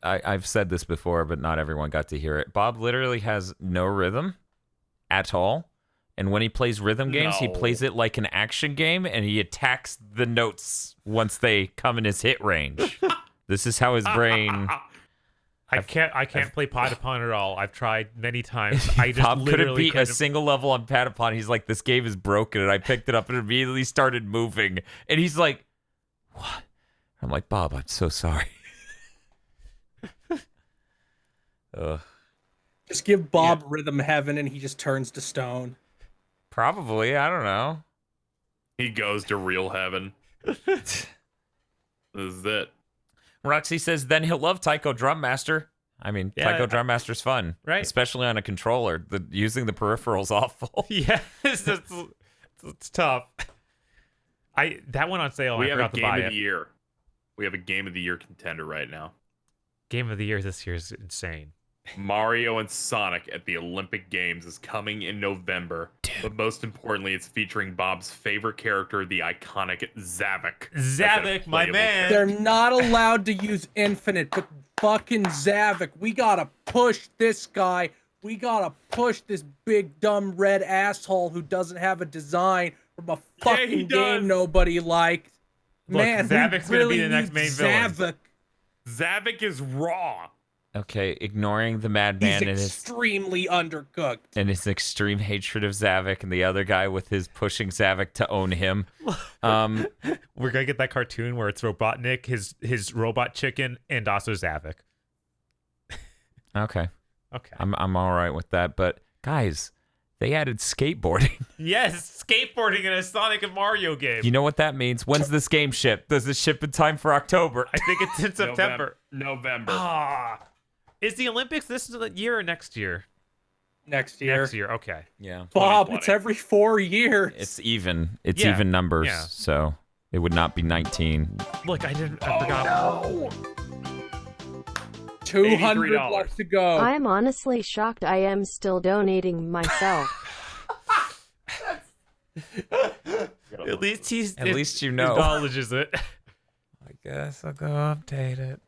I've said this before, but not everyone got to hear it. Bob literally has no rhythm at all. And when he plays rhythm games, he No. plays it like an action game, and he attacks the notes once they come in his hit range. This is how his brain I can't play Patapon at all. I've tried many times. I just Bob couldn't literally beat a single level on Patapon. He's like, this game is broken, and I picked it up and immediately started moving. And he's like, what? I'm like, Bob, I'm so sorry. Just give Bob Rhythm Heaven and he just turns to stone. Probably, I don't know. He goes to real heaven. This is it. Roxy says, then he'll love Taiko Drum Master. I mean, Taiko Drum Master's fun. Right. Especially on a controller. Using the peripheral's awful. Yeah, it's tough. That went on sale. We I have forgot a to game buy of it. the year. We have a game of the year contender right now. Game of the year this year is insane. Mario and Sonic at the Olympic Games is coming in November. But most importantly, it's featuring Bob's favorite character, the iconic Zavok. Zavok, my man. They're not allowed to use Infinite, but fucking Zavok. We gotta push this guy. We gotta push this big dumb red asshole who doesn't have a design from a fucking game nobody liked. Look, Man, Zavok's we really gonna be the next need main villain. Zavok. Zavok is raw. Okay, ignoring the madman He's and extremely undercooked. his extreme hatred of Zavok and the other guy with his pushing Zavok to own him. We're gonna get that cartoon where it's Robotnik, his robot chicken, and also Zavok. Okay. Okay. I'm all right with that, but guys, they added skateboarding. Yes, skateboarding in a Sonic and Mario game. You know what that means? When's this game ship? Does it ship in time for October? I think it's in September. November. Is the Olympics this year or next year? Next year. Next year, okay. Yeah. Bob, 2020. it's every 4 years. It's even. It's Yeah, even numbers, yeah. so it would not be 19. Look, I forgot. 200 $83. bucks to go. I'm honestly shocked I am still donating myself. At least At least you know. acknowledges it. I guess I'll go update it.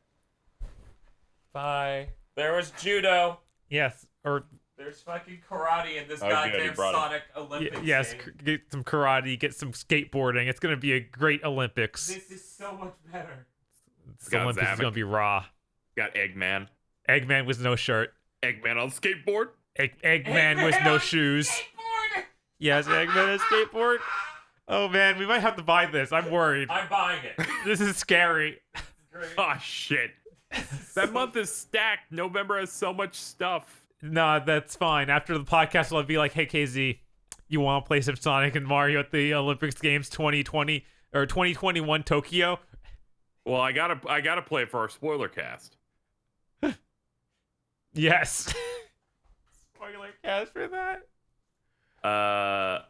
Bye. There was judo. Yes, or There's fucking karate in this Oh, good, he goddamn brought it. Sonic Olympics yes, game. get some karate, get some skateboarding. It's gonna be a great Olympics. This is so much better. The Olympics is Zavok. gonna be raw. Got Eggman. Eggman with no shirt. Eggman on skateboard. Eggman with no shoes. Skateboard! Yes, Eggman on skateboard. Oh man, we might have to buy this. I'm worried. I'm buying it. This is scary. Great. Oh shit. That month is stacked. November has so much stuff. Nah, that's fine. After the podcast, I'll be like, hey, KZ, you want to play some Sonic and Mario at the Olympics Games 2020 or 2021 Tokyo? Well, I gotta play it for our spoiler cast. Yes. Spoiler cast for that?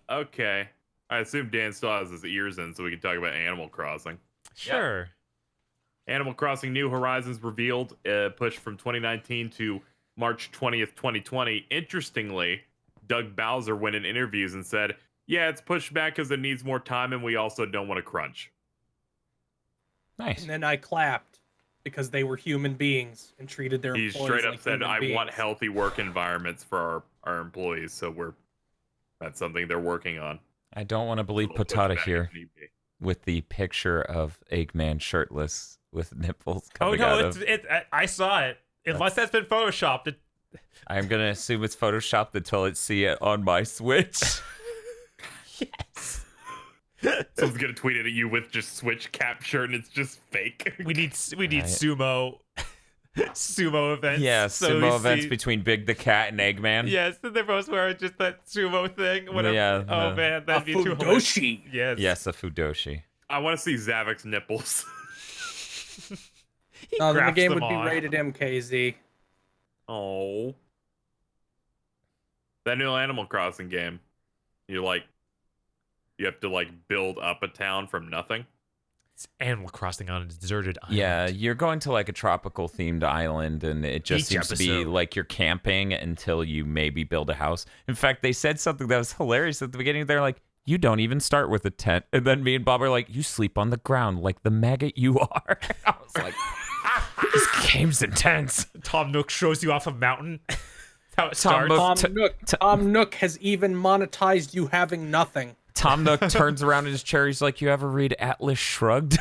Okay. I assume Dan still has his ears in so we can talk about Animal Crossing. Sure. Animal Crossing New Horizons revealed, pushed from 2019 to March 20th, 2020. Interestingly, Doug Bowser went in interviews and said, yeah, it's pushed back because it needs more time and we also don't want to crunch. Nice. And then I clapped because they were human beings and treated their He employees straight up like said, human I want beings." healthy work environments for our employees, so that's something they're working on. I don't want to believe Little Potata pushback here if need be. with the picture of Eggman shirtless with nipples Oh, coming no, out of. I saw it. Unless that's been photoshopped. I'm going to assume it's photoshopped until I see it on my Switch. Yes. Someone's gonna tweet it at you with just Switch capture and it's just fake. We need Right. sumo events. Yeah, So we sumo events see- between Big the Cat and Eggman. Yes, and they're both wearing just that sumo thing. Whatever. Yeah, Oh the- man, A that'd be too hilarious. Fudoshi. Yes. Yes, a Fudoshi. I want to see Zavok's nipples. He No, then the grafts game them would be on. rated MKZ. Oh. That new Animal Crossing game. You have to build up a town from nothing. It's Animal Crossing on a deserted island. Yeah, you're going to like a tropical themed island, and it just Each seems to be episode. like you're camping until you maybe build a house. In fact, they said something that was hilarious at the beginning. They're like, you don't even start with a tent. And then me and Bob are like, you sleep on the ground like the maggot you are. I was like, this game's intense. Tom Nook shows you off a mountain. That's how it Tom starts. Nook- Tom Nook has even monetized you having nothing. Tom Nook turns around in his chair. He's like, you ever read Atlas Shrugged?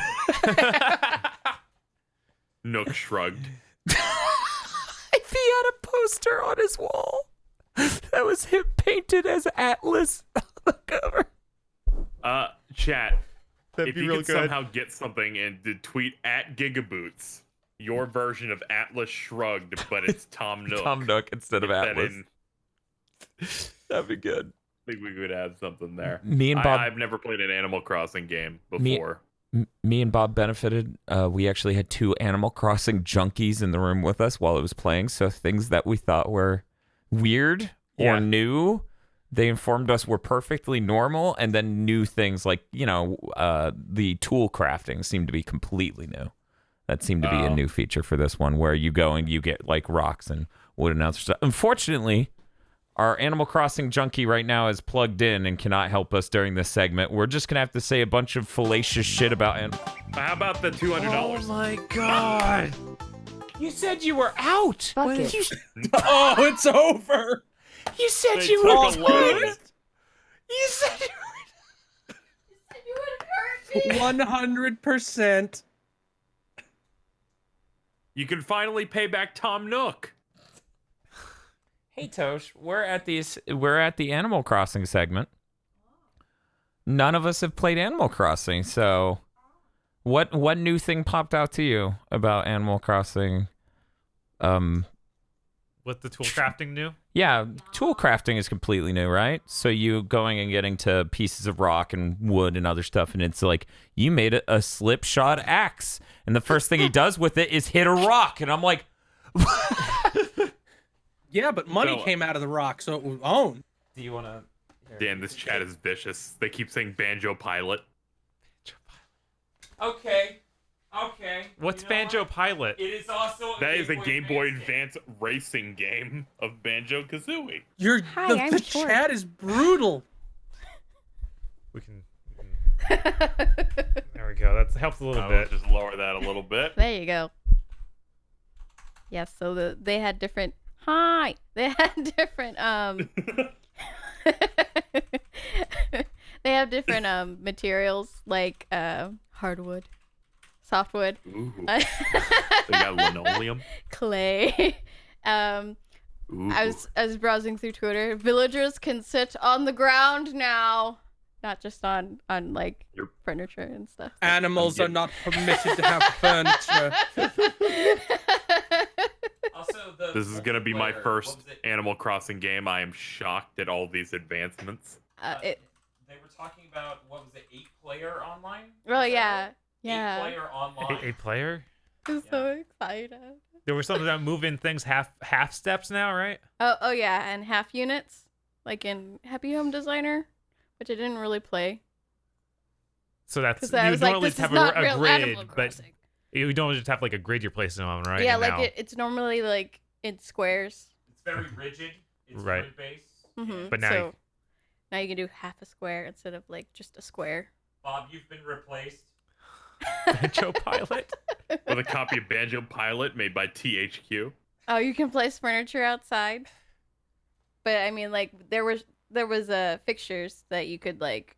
Nook shrugged. poster on his wall. That was him painted as Atlas on the cover. Chat. That'd If be you real could good. somehow get something and to tweet at Gigaboots, your version of Atlas Shrugged, but it's Tom Nook. Tom Nook instead of Get that Atlas. in. That'd be good. I think we could add something there. Me and Bob. I've never played an Animal Crossing game Me- before. Me and Bob benefited. We actually had 2 Animal Crossing junkies in the room with us while it was playing. So things that we thought were weird or Yeah. new, they informed us were perfectly normal. And then new things like, the tool crafting seemed to be completely new. That seemed to be a new feature for this one, where you go and you get like rocks and wood and other stuff. Unfortunately, our Animal Crossing junkie right now is plugged in and cannot help us during this segment. We're just gonna have to say a bunch of fallacious shit about. How about the $200? my god! You said you were out. Fuck it. Oh, it's over. You said They you took were a loan. out. You said you 100%. You can finally pay back Tom Nook. Hey Tosh, we're at the Animal Crossing segment. None of us have played Animal Crossing, so what new thing popped out to you about Animal Crossing? What's the tool crafting new? Yeah, tool crafting is completely new, right? So you going and getting to pieces of rock and wood and other stuff, and it's like you made a slipshod axe, and the first thing he does with it is hit a rock, and I'm like, Yeah, but money So- came out of the rock, so it was owned. do you want to? Damn, this chat is vicious. They keep saying Banjo Pilot. Okay. What's Banjo Pilot? It is also That is a Game Boy Advance racing game of Banjo-Kazooie. Hi, I'm The short. chat is brutal. We can. There we go. That helps a little I'll bit. just lower that a little bit. There you go. Yes, so they had different. Hi, they had different. They have different materials like hardwood, softwood, Ooh. They got linoleum. clay. Ooh. I was browsing through Twitter. Villagers can sit on the ground now, not just on like Yep. furniture and stuff. Animals are not permitted to have furniture. Also, This is gonna be my first Animal Crossing game. I am shocked at all these advancements. It. They were talking about, what was it, 8-player online? Oh yeah, yeah. 8-player online. A player? I'm so excited. There was something about moving things half steps now, right? Oh yeah, and half units, like in Happy Home Designer, which I didn't really play So that's because I you was like, normally this just is have not a real grid, Animal but Crossing. you don't just have like a grid you're placing them on, right? Yeah, And like now- it's normally like in squares. It's very rigid. It's Right. grid-based. Mm-hmm. But now so now you can do half a square instead of like just a square. Bob, you've been replaced. Banjo Pilot. With a copy of Banjo Pilot made by THQ. Oh, you can place furniture outside. But I mean, like there was fixtures that you could like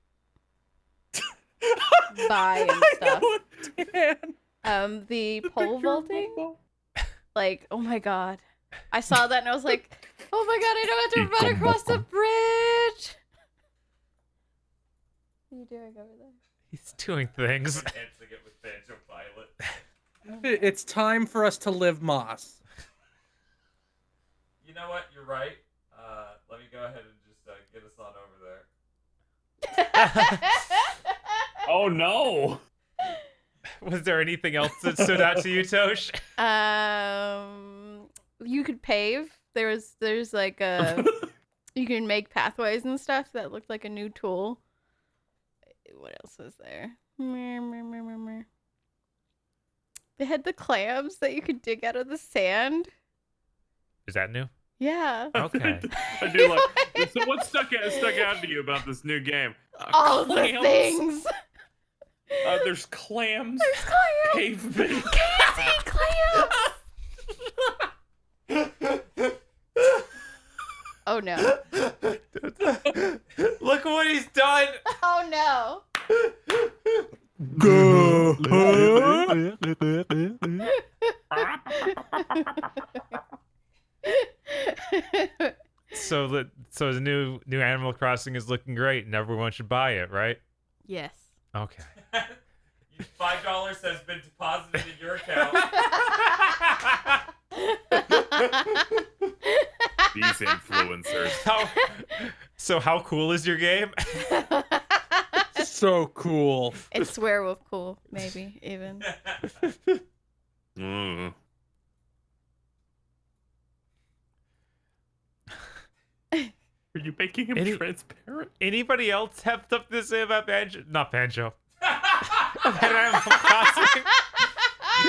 buy and stuff. The pole vaulting. Like, oh my god. I saw that and I was like, oh my god, I don't have to run across the bridge. What are you doing over there? He's doing things. Enhancing it with Banjo Pilot. It's time for us to live Moss. You know what? You're right. Let me go ahead and just get us on over there. Oh no! Was there anything else that stood out to you, Tosh? You could pave. There's like a you can make pathways and stuff that looked like a new tool. What else was there? They had the clams that you could dig out of the sand. Is that new? Yeah. Okay. I do like. So what stuck out to you about this new game? All the Clams? things. There's clams. There's clams. Pavement. Kids eat clams. Oh no. Look what he's done. Oh no. So the new Animal Crossing is looking great, and everyone should buy it, right? Yes. Okay. $5 has been deposited in your account. These influencers. How cool is your game? So cool. It's werewolf cool, maybe even. Mm. Are you making him transparent? Anybody else have something to say about Banjo? Not Banjo. About Animal Crossing?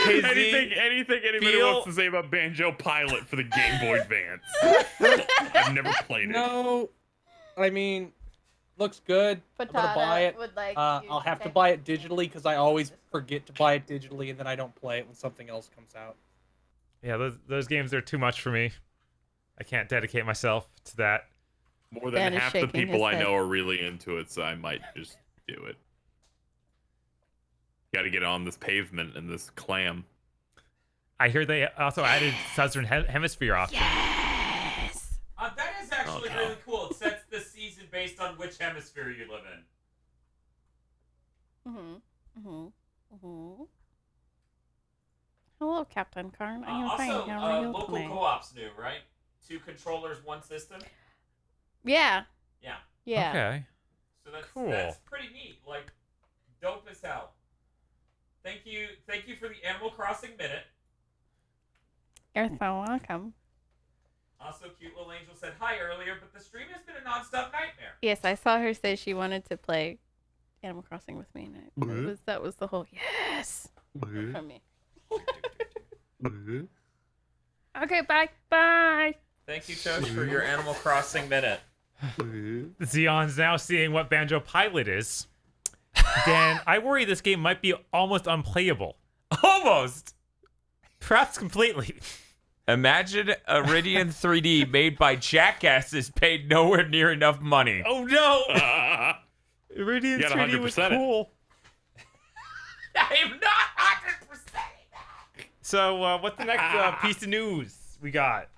Anything anybody wants to say about Banjo Pilot for the Game Boy Advance? I've never played it. No, I mean, looks good. I'm gonna buy it. Would like I'll have to buy it digitally because I always forget to buy it digitally and then I don't play it when something else comes out. Yeah, those games are too much for me. I can't dedicate myself to that. More than Dan is half the shaking people his I head. know are really into it, so I might just do it. Got to get on this pavement and this clam. I hear they also added Southern Hemisphere option. Yes. That is actually Oh, no. really cool. It sets the season based on which hemisphere you live in. Hello, Captain Karn. I am Also, fine. How are you local today? co-op's new, right? 2 controllers, 1 system. Yeah. Yeah. Yeah. Okay. So that's Cool. pretty neat. Like, dope as hell. Thank you for the Animal Crossing minute. You're so welcome. Also, cute little angel said hi earlier, but the stream has been a nonstop nightmare. Yes, I saw her say she wanted to play Animal Crossing with me, and that was the whole yes from me. Okay, bye. Thank you, Tosh, for your Animal Crossing minute. Xeon's now seeing what Banjo Pilot is. Dan, I worry this game might be almost unplayable. Almost. Perhaps completely. Imagine Iridian 3D made by jackasses paid nowhere near enough money. Oh no! I Iridian You gotta 3D was 100% it. cool. I am not 100%. So, what's the next piece of news we got?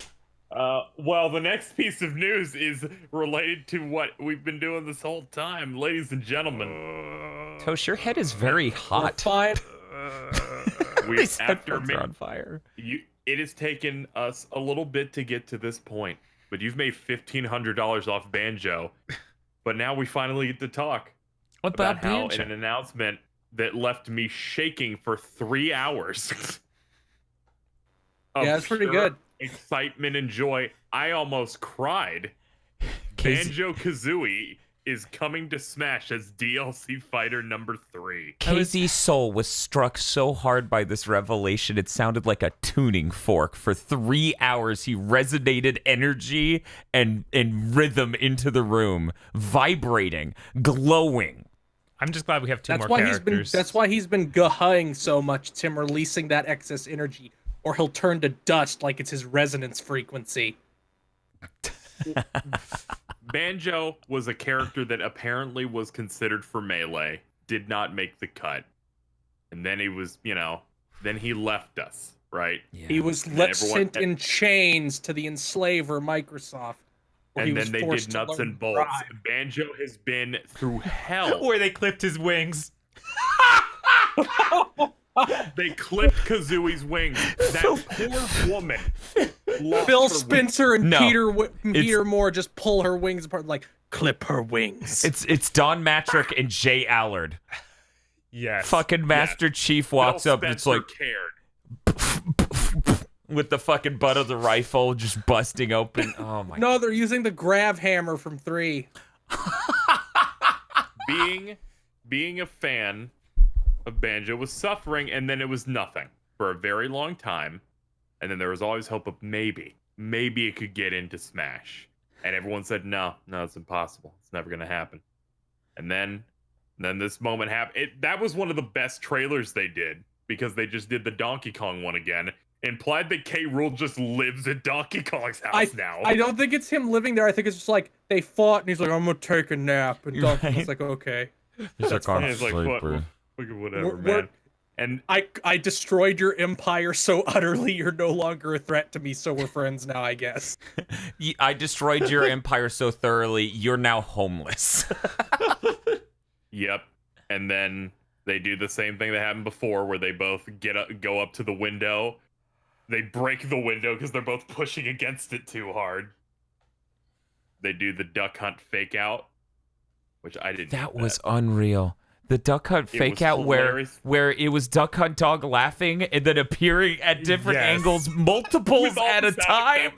Well, the next piece of news is related to what we've been doing this whole time, ladies and gentlemen. Tosh, your head is very hot. Fine. These After headphones are on fire. it has taken us a little bit to get to this point, but you've made $1,500 off Banjo. But now we finally get to talk What about about how in Banjo? an announcement that left me shaking for 3 hours. of Yeah, it's pretty pure good. Excitement and joy. I almost cried. Banjo-Kazooie is coming to Smash as DLC fighter number 3. KZ's soul was struck so hard by this revelation, it sounded like a tuning fork. For 3 hours, he resonated energy and rhythm into the room, vibrating, glowing. I'm just glad we have two That's more why characters. that's why he's been guhing so much. It's him releasing that excess energy, or he'll turn to dust like it's his resonance frequency. Banjo was a character that apparently was considered for Melee, did not make the cut. And then he was, then he left us, right? He was sent in chains to the enslaver Microsoft. where he And was then they forced did to nuts learn and to bolts. drive. Banjo has been through hell. Where they clipped his wings. They clipped Kazooie's wings. That poor woman. lost Phil her Spencer and No, Peter Moore just pull her wings apart, like, clip her wings. It's Don Matrick and Jay Allard. Yes. Fucking Master Chief Phil walks up and it's Spencer like cared. with the fucking butt of the rifle just busting open. Oh my No, they're using the grav hammer from 3. Being a fan of Banjo was suffering, and then it was nothing for a very long time. And then there was always hope of maybe it could get into Smash. And everyone said, no, it's impossible. It's never going to happen. And then this moment happened. That was one of the best trailers they did, because they just did the Donkey Kong one again. Implied that K. Rool just lives at Donkey Kong's house now. I don't think it's him living there. I think it's just like they fought, and he's like, "I'm gonna take a nap," and Donkey Kong's like, "Okay." He's like, And it's like, whatever, man. And I destroyed your empire so utterly you're no longer a threat to me, so we're friends now, I guess. I destroyed your empire so thoroughly, you're now homeless. yep. And then they do the same thing that happened before, where they both go up to the window. They break the window because they're both pushing against it too hard. They do the duck hunt fake out, which I didn't. That was unreal. The duck hunt fake out where it was Duck Hunt Dog laughing and then appearing at different angles, multiples at a time.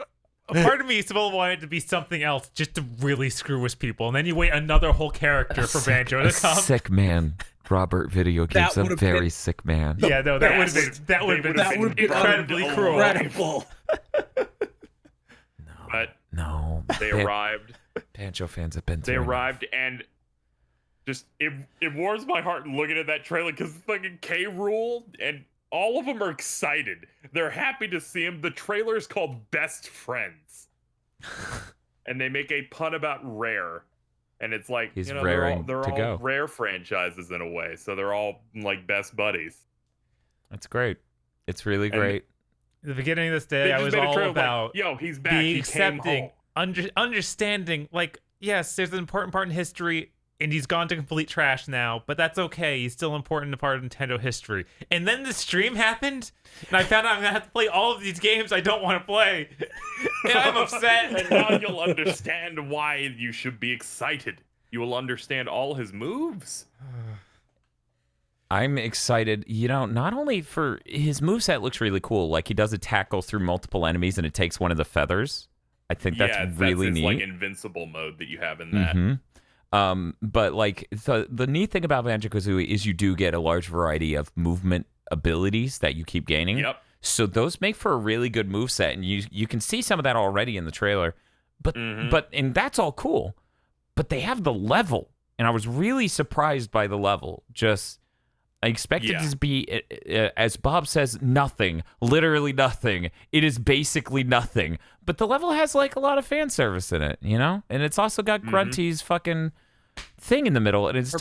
A part of me still wanted it to be something else just to really screw with people, and then you wait another whole character for Banjo to come. Sick man. Robert Video Games, a very sick man. Yeah, no, that would have been incredibly cruel. Incredible. No. They arrived. Banjo fans have been through. They arrived, and just it warms my heart looking at that trailer because fucking K. Rool and all of them are excited. They're happy to see him. The trailer is called Best Friends, and they make a pun about Rare, and it's like He's they're all Rare franchises in a way, so they're all like best buddies. That's great. It's really great. At the beginning of this day, I was all about yo, he's back. being He accepting, came home. understanding. Like, yes, there's an important part in history, and he's gone to complete trash now, but that's okay. He's still an important part of Nintendo history. And then the stream happened, and I found out I'm gonna have to play all of these games I don't want to play, and I'm upset. And now you'll understand why you should be excited. You will understand all his moves. I'm excited, not only for his moveset looks really cool, like he does a tackle through multiple enemies and it takes one of the feathers. I think that's really his, neat. Like invincible mode that you have in that. Mm-hmm. But like the neat thing about Banjo-Kazooie is you do get a large variety of movement abilities that you keep gaining. Yep. So those make for a really good moveset, and you can see some of that already in the trailer. But and that's all cool. But they have the level, and I was really surprised by the level. I expected it to be, as Bob says, nothing. Literally nothing. It is basically nothing. But the level has, like, a lot of fan service in it, And it's also got Grunty's fucking thing in the middle. And it's her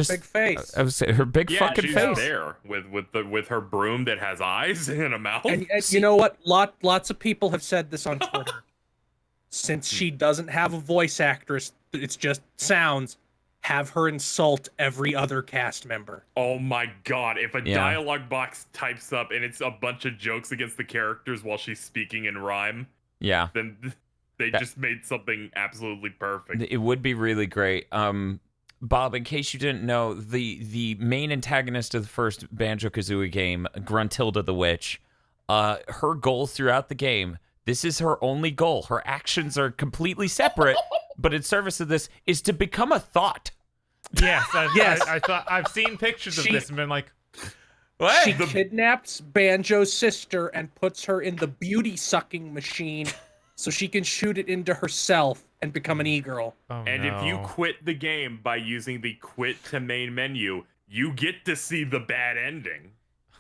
big face. I was saying, her big fucking she's face. there with her broom that has eyes and a mouth. And you know what? Lots of people have said this on Twitter. Since she doesn't have a voice actress, it's just sounds. Have her insult every other cast member. Oh my god, if a dialogue box types up and it's a bunch of jokes against the characters while she's speaking in rhyme, then they just made something absolutely perfect. It would be really great. Bob, in case you didn't know, the main antagonist of the first Banjo-Kazooie game, Gruntilda the Witch, her goal throughout the game, this is her only goal. Her actions are completely separate, but in service of this, is to become a thought. Yes, I thought I've seen pictures of this and been like, what? She kidnaps Banjo's sister and puts her in the beauty sucking machine so she can shoot it into herself and become an e-girl. Oh, and if you quit the game by using the quit to main menu, you get to see the bad ending.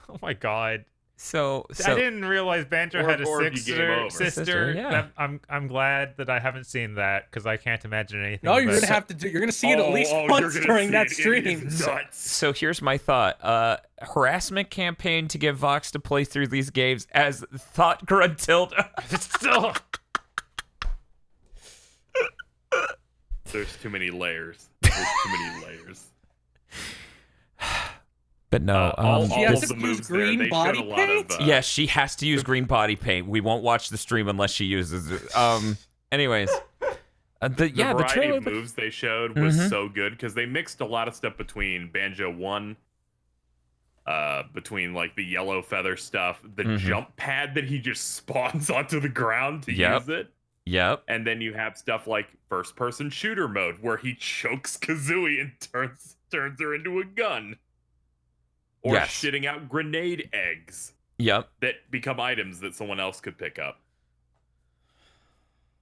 Oh my god. So I didn't realize Banjo had a sister. Yeah. I'm glad that I haven't seen that because I can't imagine anything. No, you're gonna see it at least once during that stream. So here's my thought: harassment campaign to get Vox to play through these games as Thought Gruntilda. There's too many layers. But no, she has to use green body paint? Yes, she has to use green body paint. We won't watch the stream unless she uses it. Anyways, the variety of moves they showed was so good because they mixed a lot of stuff between Banjo 1, between like the yellow feather stuff, the jump pad that he just spawns onto the ground to use it. Yep. And then you have stuff like first person shooter mode where he chokes Kazooie and turns her into a gun. Or shitting out grenade eggs. Yep. That become items that someone else could pick up.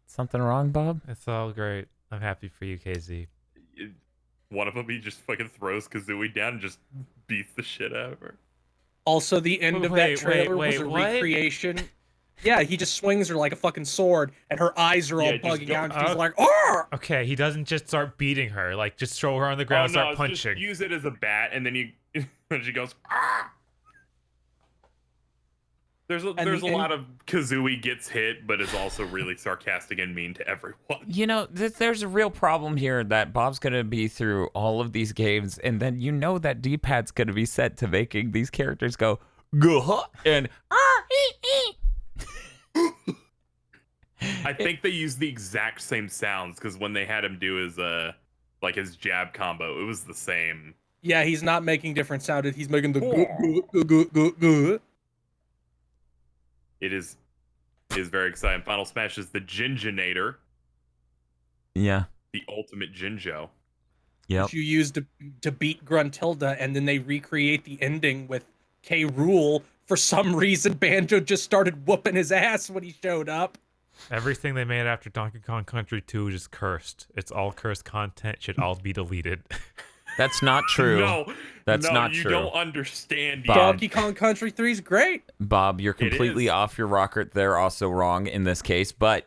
Something wrong, Bob? It's all great. I'm happy for you, KZ. One of them, he just fucking throws Kazooie down and just beats the shit out of her. Also, the end of that trailer was a recreation. Yeah, he just swings her like a fucking sword, and her eyes are all bugging out, and she's like, "Oh!" Okay, he doesn't just start beating her, like just throw her on the ground and start punching. Just use it as a bat, and then and she goes, "Ah!" There's a lot of Kazooie gets hit, but is also really sarcastic and mean to everyone. You know, there's a real problem here that Bob's going to be through all of these games, and then you know that D-pad's going to be set to making these characters go, "Guh," and I think they use the exact same sounds because when they had him do his jab combo, it was the same. Yeah, he's not making different sound. He's making the. It is very exciting. Final Smash is the Ginjinator, yeah, the ultimate Jinjo. yep. Which you use to beat Gruntilda, and then they recreate the ending with K. Rool. For some reason, Banjo just started whooping his ass when he showed up. Everything they made after Donkey Kong Country 2 is cursed. It's all cursed content. Should all be deleted. That's not true. No, That's no, not you true. don't understand. Bob. yet. Donkey Kong Country 3 is great. Bob, you're completely is. off your rocker. They're also wrong in this case, but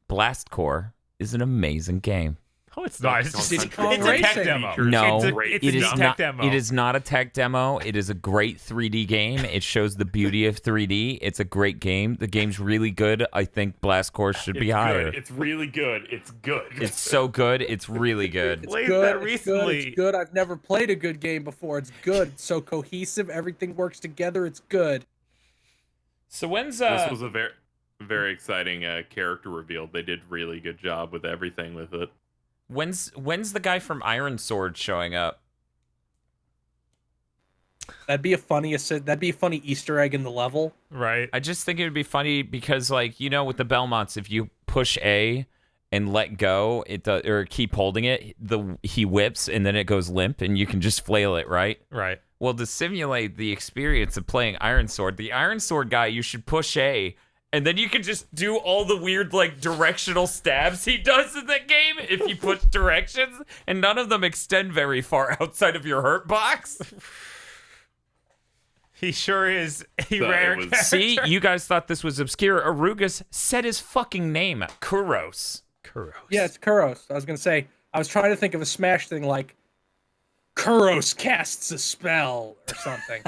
Blast Corps is an amazing game. No, it's not. It's just Diddy it's Kong a tech Racing. demo. No, it's it a is tech not. demo. It is not a tech demo. It is a great 3D game. It shows the beauty of 3D. It's a great game. The game's really good. I think Blast Corps should be It's higher. good. It's really good. It's good. It's so good. It's really good. Played Good, that it's good, recently. it's good. I've never played a good game before. It's good. It's so cohesive. Everything works together. It's good. So when's This was a very, very exciting character reveal. They did really good job with everything with it. when's the guy from Iron Sword showing up? That'd be a funny Easter egg in the level. Right. I just think it would be funny because, like, you know, with the Belmonts, if you push A and let go, it does, or keep holding it, he whips and then it goes limp, and you can just flail it, right? Right. Well, to simulate the experience of playing Iron Sword, the Iron Sword guy, you should push A, and then you can just do all the weird, like, directional stabs he does in that game if you push directions, and none of them extend very far outside of your hurt box. He sure is a So rare it was- character. See, you guys thought this was obscure. Arugus said his fucking name, Kuros. Kuros. Yeah, it's Kuros. I was gonna say. I was trying to think of a Smash thing like Kuros casts a spell or something.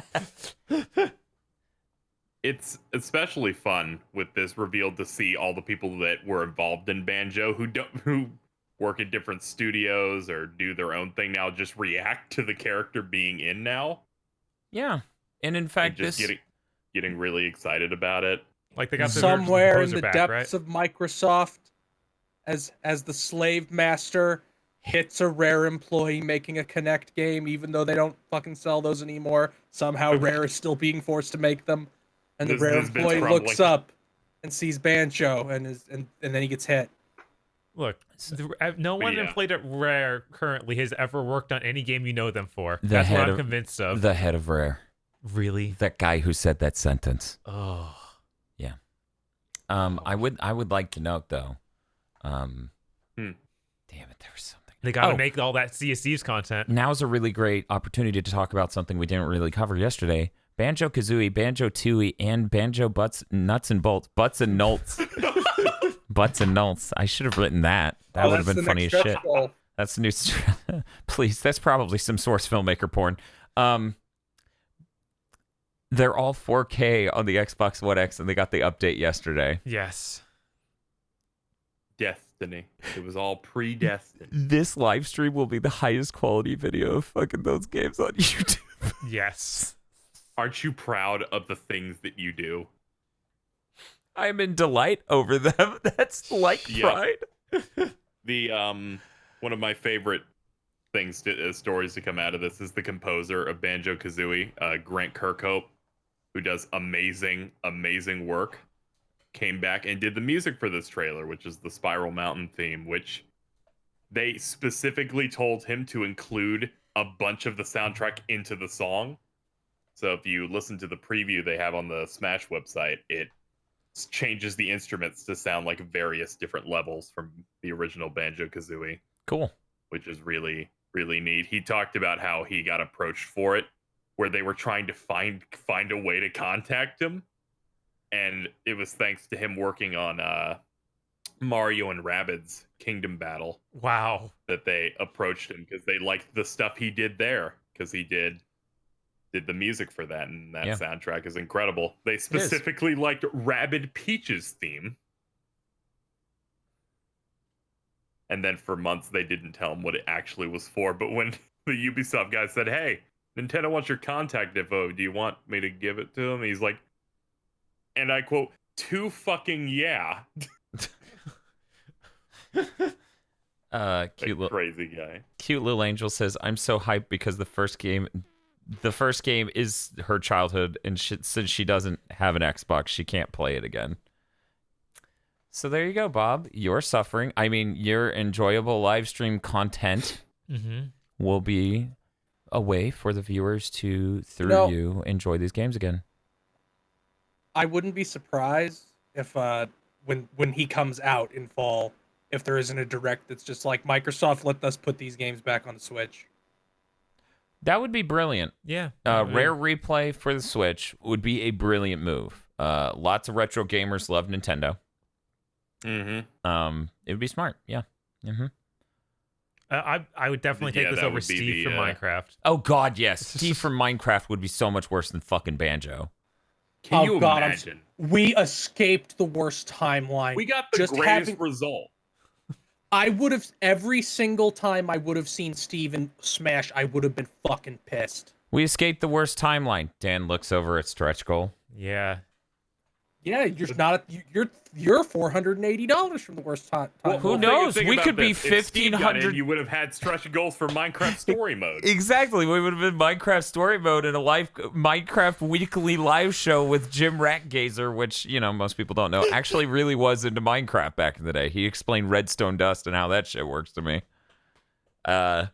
It's especially fun with this reveal to see all the people that were involved in Banjo who work in different studios or do their own thing now just react to the character being in now. Yeah. And in And fact, just this getting really excited about it. Like they got the Somewhere in composer the back, depths right? of Microsoft, as the slave master hits a Rare employee making a Kinect game, even though they don't fucking sell those anymore. Somehow Rare is still being forced to make them, and the This- Rare this bit's employee crumbling. looks up and sees Banjo, and then he gets hit. Look, no one Yeah. employed at Rare currently has ever worked on any game you know them for. The That's what head I'm of- convinced of. the head of Rare, Really? that guy who said that sentence. Oh. I would like to note though. Damn it, there was something. They got to Oh. make all that Sea of Thieves content. Now's a really great opportunity to talk about something we didn't really cover yesterday. Banjo-Kazooie, Banjo-Tooie, and Banjo Nuts and Bolts. Butts and Nolts. Butts and Nolts. I should have written that. That Oh, would have that's been the funny as next shit. stretch goal. That's the new. Please, that's probably some source filmmaker porn. They're all 4K on the Xbox One X, and they got the update yesterday. Yes. Destiny. It was all predestined. This live stream will be the highest quality video of fucking those games on YouTube. Yes. Aren't you proud of the things that you do? I'm in delight over them. That's like Yeah. pride. The one of my favorite things stories to come out of this is the composer of Banjo-Kazooie, Grant Kirkhope, who does amazing work, came back and did the music for this trailer, which is the Spiral Mountain theme, which they specifically told him to include a bunch of the soundtrack into the song. So if you listen to the preview they have on the Smash website, it changes the instruments to sound like various different levels from the original Banjo-Kazooie, Cool. which is really, really neat. He talked about how he got approached for it, where they were trying to find a way to contact him. And it was thanks to him working on Mario and Rabbids Kingdom Battle Wow. that they approached him, because they liked the stuff he did there, because he did did the music for that, and that Yeah. soundtrack is incredible. They specifically liked Rabid Peach's theme. And then for months, they didn't tell him what it actually was for. But when the Ubisoft guy said, hey, Nintendo wants your contact info, do you want me to give it to him? He's like, and I quote, "Too fucking yeah." Cute little Crazy guy. Cute little angel says, "I'm so hyped because the first game is her childhood, and since she doesn't have an Xbox, she can't play it again." So there you go, Bob. You're suffering. I mean, your enjoyable live stream content will be a way for the viewers to, through you, enjoy these games again. I wouldn't be surprised if when he comes out in fall, if there isn't a direct that's just like, Microsoft, let us put these games back on the Switch. That would be brilliant. Yeah. Rare replay for the Switch would be a brilliant move. Lots of retro gamers love Nintendo. Mm-hmm. It would be smart. Yeah. Mm-hmm. I would definitely take this that over would be Steve from Minecraft. Oh God, yes. Steve from Minecraft would be so much worse than fucking Banjo. Can you imagine? We escaped the worst timeline. We got the greatest result. I would have, every single time I would have seen Steven smash, I would have been fucking pissed. We escaped the worst timeline. Dan looks over at stretch goal. Yeah. Yeah, you're not. You're $480 from the worst time. Well, who knows? We could be 1,500. You would have had stretch goals for Minecraft story mode. Exactly. We would have been Minecraft story mode in a live Minecraft weekly live show with Jim Ratgazer, which, you know, most people don't know, actually really was into Minecraft back in the day. He explained redstone dust and how that shit works to me. But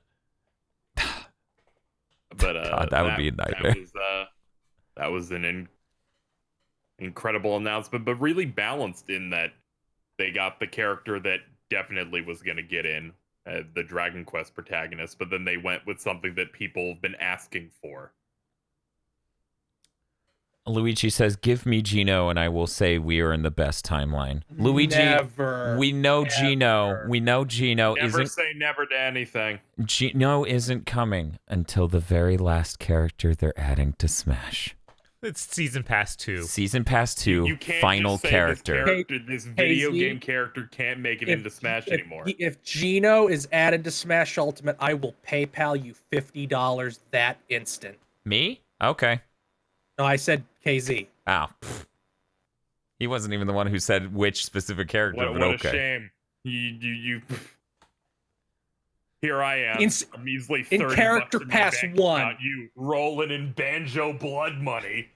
God, that would be a nightmare. That was an incredible announcement, but really balanced in that they got the character that definitely was going to get in, the Dragon Quest protagonist, but then they went with something that people have been asking for. Luigi says, "Give me Gino, and I will say we are in the best timeline." Luigi, never, we know Gino. We know Gino Never isn't. say never to anything. Gino isn't coming until the very last character they're adding to Smash. It's Season Pass 2. Season Pass 2, You can't final just say character. This video Z, game character can't make it into Smash anymore. If Gino is added to Smash Ultimate, I will PayPal you $50 that instant. Me? Okay. No, I said KZ. Ow. He wasn't even the one who said which specific character, but What okay. a shame. You Here I am, a measly 30 in Character bucks in Pass my bank 1. account, you rolling in Banjo blood money.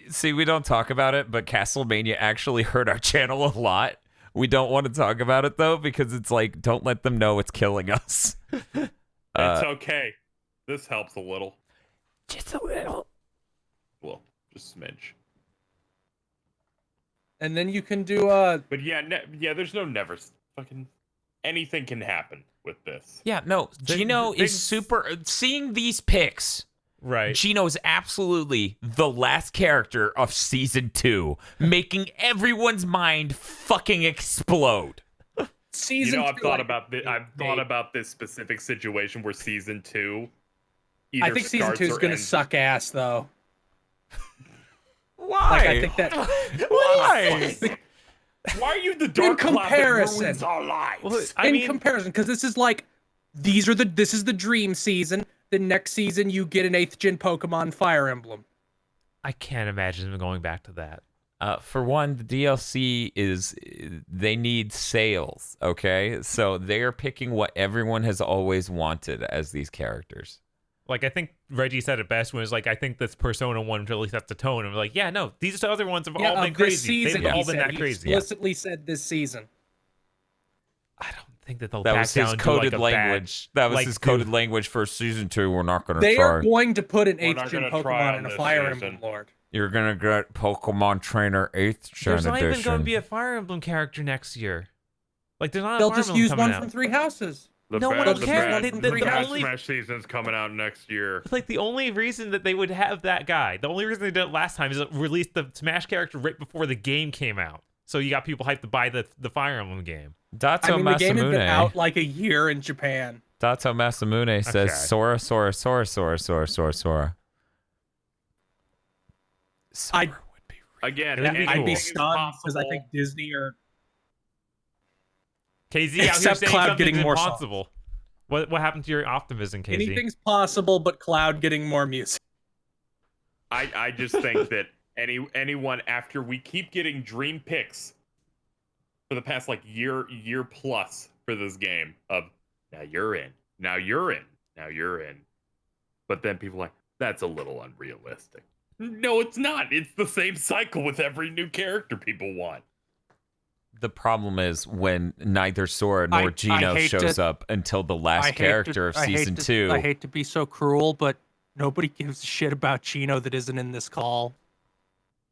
See, we don't talk about it, but Castlevania actually hurt our channel a lot. We don't want to talk about it, though, because it's like, don't let them know it's killing us. It's okay. This helps a little. Just a little. Well, just a smidge. And then you can do But yeah, there's no never. Fucking anything can happen with this. Yeah, no, Gino is super. Seeing these pics, Right. Gino is absolutely the last character of Season 2, making everyone's mind fucking explode. Season I've 2, thought about this. I've thought about this specific situation where Season 2. I think Season 2 is gonna suck ass, though. Why? Like, I think that. Why? Why are you the dark cloud that ruins our lives? Well, In comparison, because this is like, this is the dream season. The next season, you get an 8th gen Pokemon Fire Emblem. I can't imagine them going back to that. For one, the DLC they need sales, okay? So they're picking what everyone has always wanted as these characters. Like, I think Reggie said it best when it was like, I think this Persona 1 really sets the tone. And we're like, yeah, no, these other ones have all been This crazy. season, They've all he been said, that he crazy. explicitly said this season. I don't think that they'll That back was his down to, coded like, a language. bad, That was like, his coded language for Season 2. We're not going to They try. are going to put an We're 8th not gen gonna try Pokemon on in a this Fire season. Emblem Lord. You're going to get Pokemon Trainer 8th Gen There's not even Edition. going to be a Fire Emblem character next year. Like, there's not a They'll Fire just Emblem use coming one out. from 3 houses. No one cares. The bad only- Smash season's coming out next year. Like, the only reason that they would have that guy, the only reason they did it last time is it released the Smash character right before the game came out. So you got people hyped to buy the Fire Emblem game. Dato I mean, the game had been Masamune. out like a year in Japan. Dato Masamune says Okay. Sora, Sora, Sora, Sora, Sora, Sora, Sora. Sora I'd- would be Again, That'd be I'd cool. be anything is stunned because I possible. think Disney are. KZ out here Except saying Cloud something's getting more songs. impossible. What happened to your optimism, KZ? Anything's possible, but Cloud getting more music. I just think that anyone after we keep getting dream picks for the past like year plus for this game of now you're in, now you're in, now you're in, but then people are like that's a little unrealistic. No, it's not. It's the same cycle with every new character people want. The problem is when neither Sora nor I Gino hate shows to- up until the last character of season 2. I hate to be so cruel, but nobody gives a shit about Chino that isn't in this call.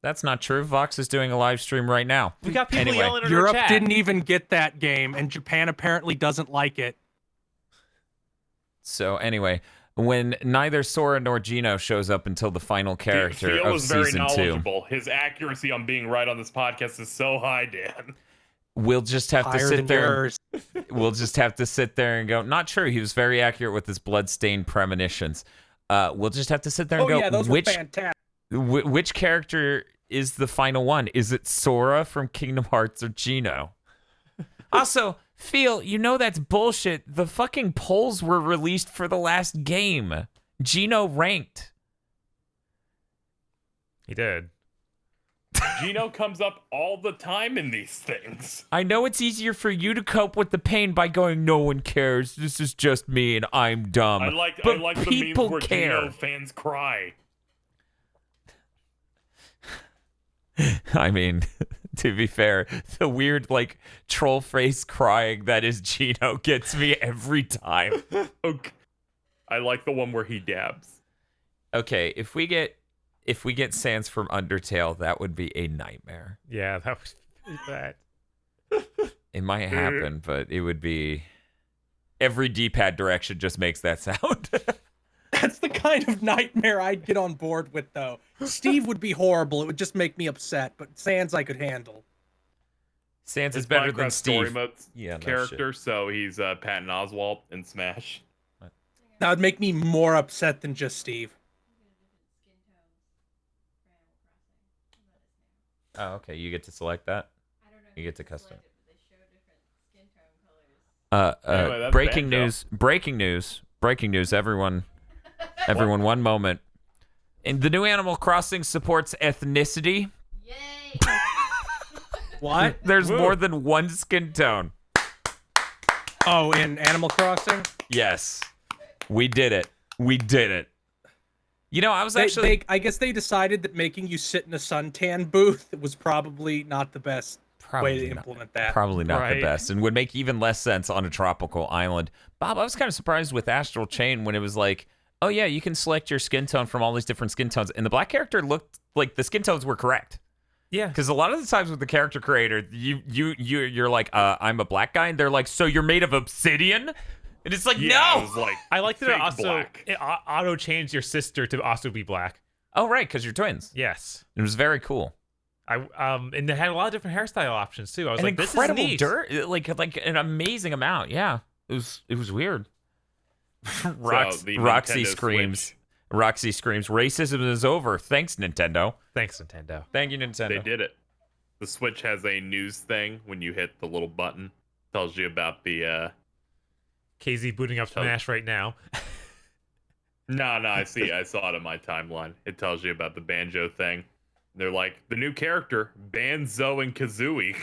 That's not true. Vox is doing a live stream right now. We got people Anyway, yelling in our Europe chat. didn't even get that game, and Japan apparently doesn't like it. So anyway, when neither Sora nor Gino shows up until the final character Theo of was very season 2, knowledgeable. His accuracy on being right on this podcast is so high, Dan. we'll just have to Higher sit than there. yours. We'll just have to sit there and go, not true. He was very accurate with his bloodstained premonitions. We'll just have to sit there and Oh go, yeah, those which were fantastic. which character is the final one? Is it Sora from Kingdom Hearts or Gino? Also, Phil, you know that's bullshit. The fucking polls were released for the last game. Gino ranked. He did. Gino comes up all the time in these things. I know it's easier for you to cope with the pain by going, no one cares. This is just me and I'm dumb. I like but the memes people where care. Gino fans cry. I mean, to be fair, the weird, like, troll face crying that is Gino gets me every time. Okay. I like the one where he dabs. Okay, if we get Sans from Undertale, that would be a nightmare. Yeah, that was pretty bad. It might happen, but it would be... Every D-pad direction just makes that sound. That's the kind of nightmare I'd get on board with, though. Steve would be horrible. It would just make me upset, but Sans I could handle. Sans is His better Minecraft than Story Steve. Mode's Yeah, no character, so he's Patton Oswalt in Smash. That would make me more upset than just Steve. Oh, okay. You get to select that? You get to custom. Anyway, that's Breaking Banjo. news, everyone, one moment. And the new Animal Crossing supports ethnicity. Yay! What? There's more than one skin tone. Oh, in Animal Crossing? Yes. We did it. You know, I was They, actually... I guess they decided that making you sit in a suntan booth was probably not the best way to implement that. Probably not the Right. best, and would make even less sense on a tropical island. Bob, I was kind of surprised with Astral Chain when it was like, oh yeah, you can select your skin tone from all these different skin tones, and the black character looked like the skin tones were correct. Yeah. Because a lot of the times with the character creator, you're like, I'm a black guy, and they're like, so you're made of obsidian, and it's like, Yeah, it no. was like I like that it fake also black. it auto changed your sister to also be black. Oh right, because you're twins. Yes. It was very cool. And they had a lot of different hairstyle options too. I was An like, this is incredible neat. like an amazing amount. Yeah, it was weird. the Roxy Nintendo screams. Switch. Roxy screams. Racism is over. Thanks, Nintendo. Thanks, Nintendo. Thank you, Nintendo. They did it. The Switch has a news thing when you hit the little button. Tells you about the KZ booting up Smash right now. No, I saw it on my timeline. It tells you about the Banjo thing. They're like, the new character, Banjo and Kazooie.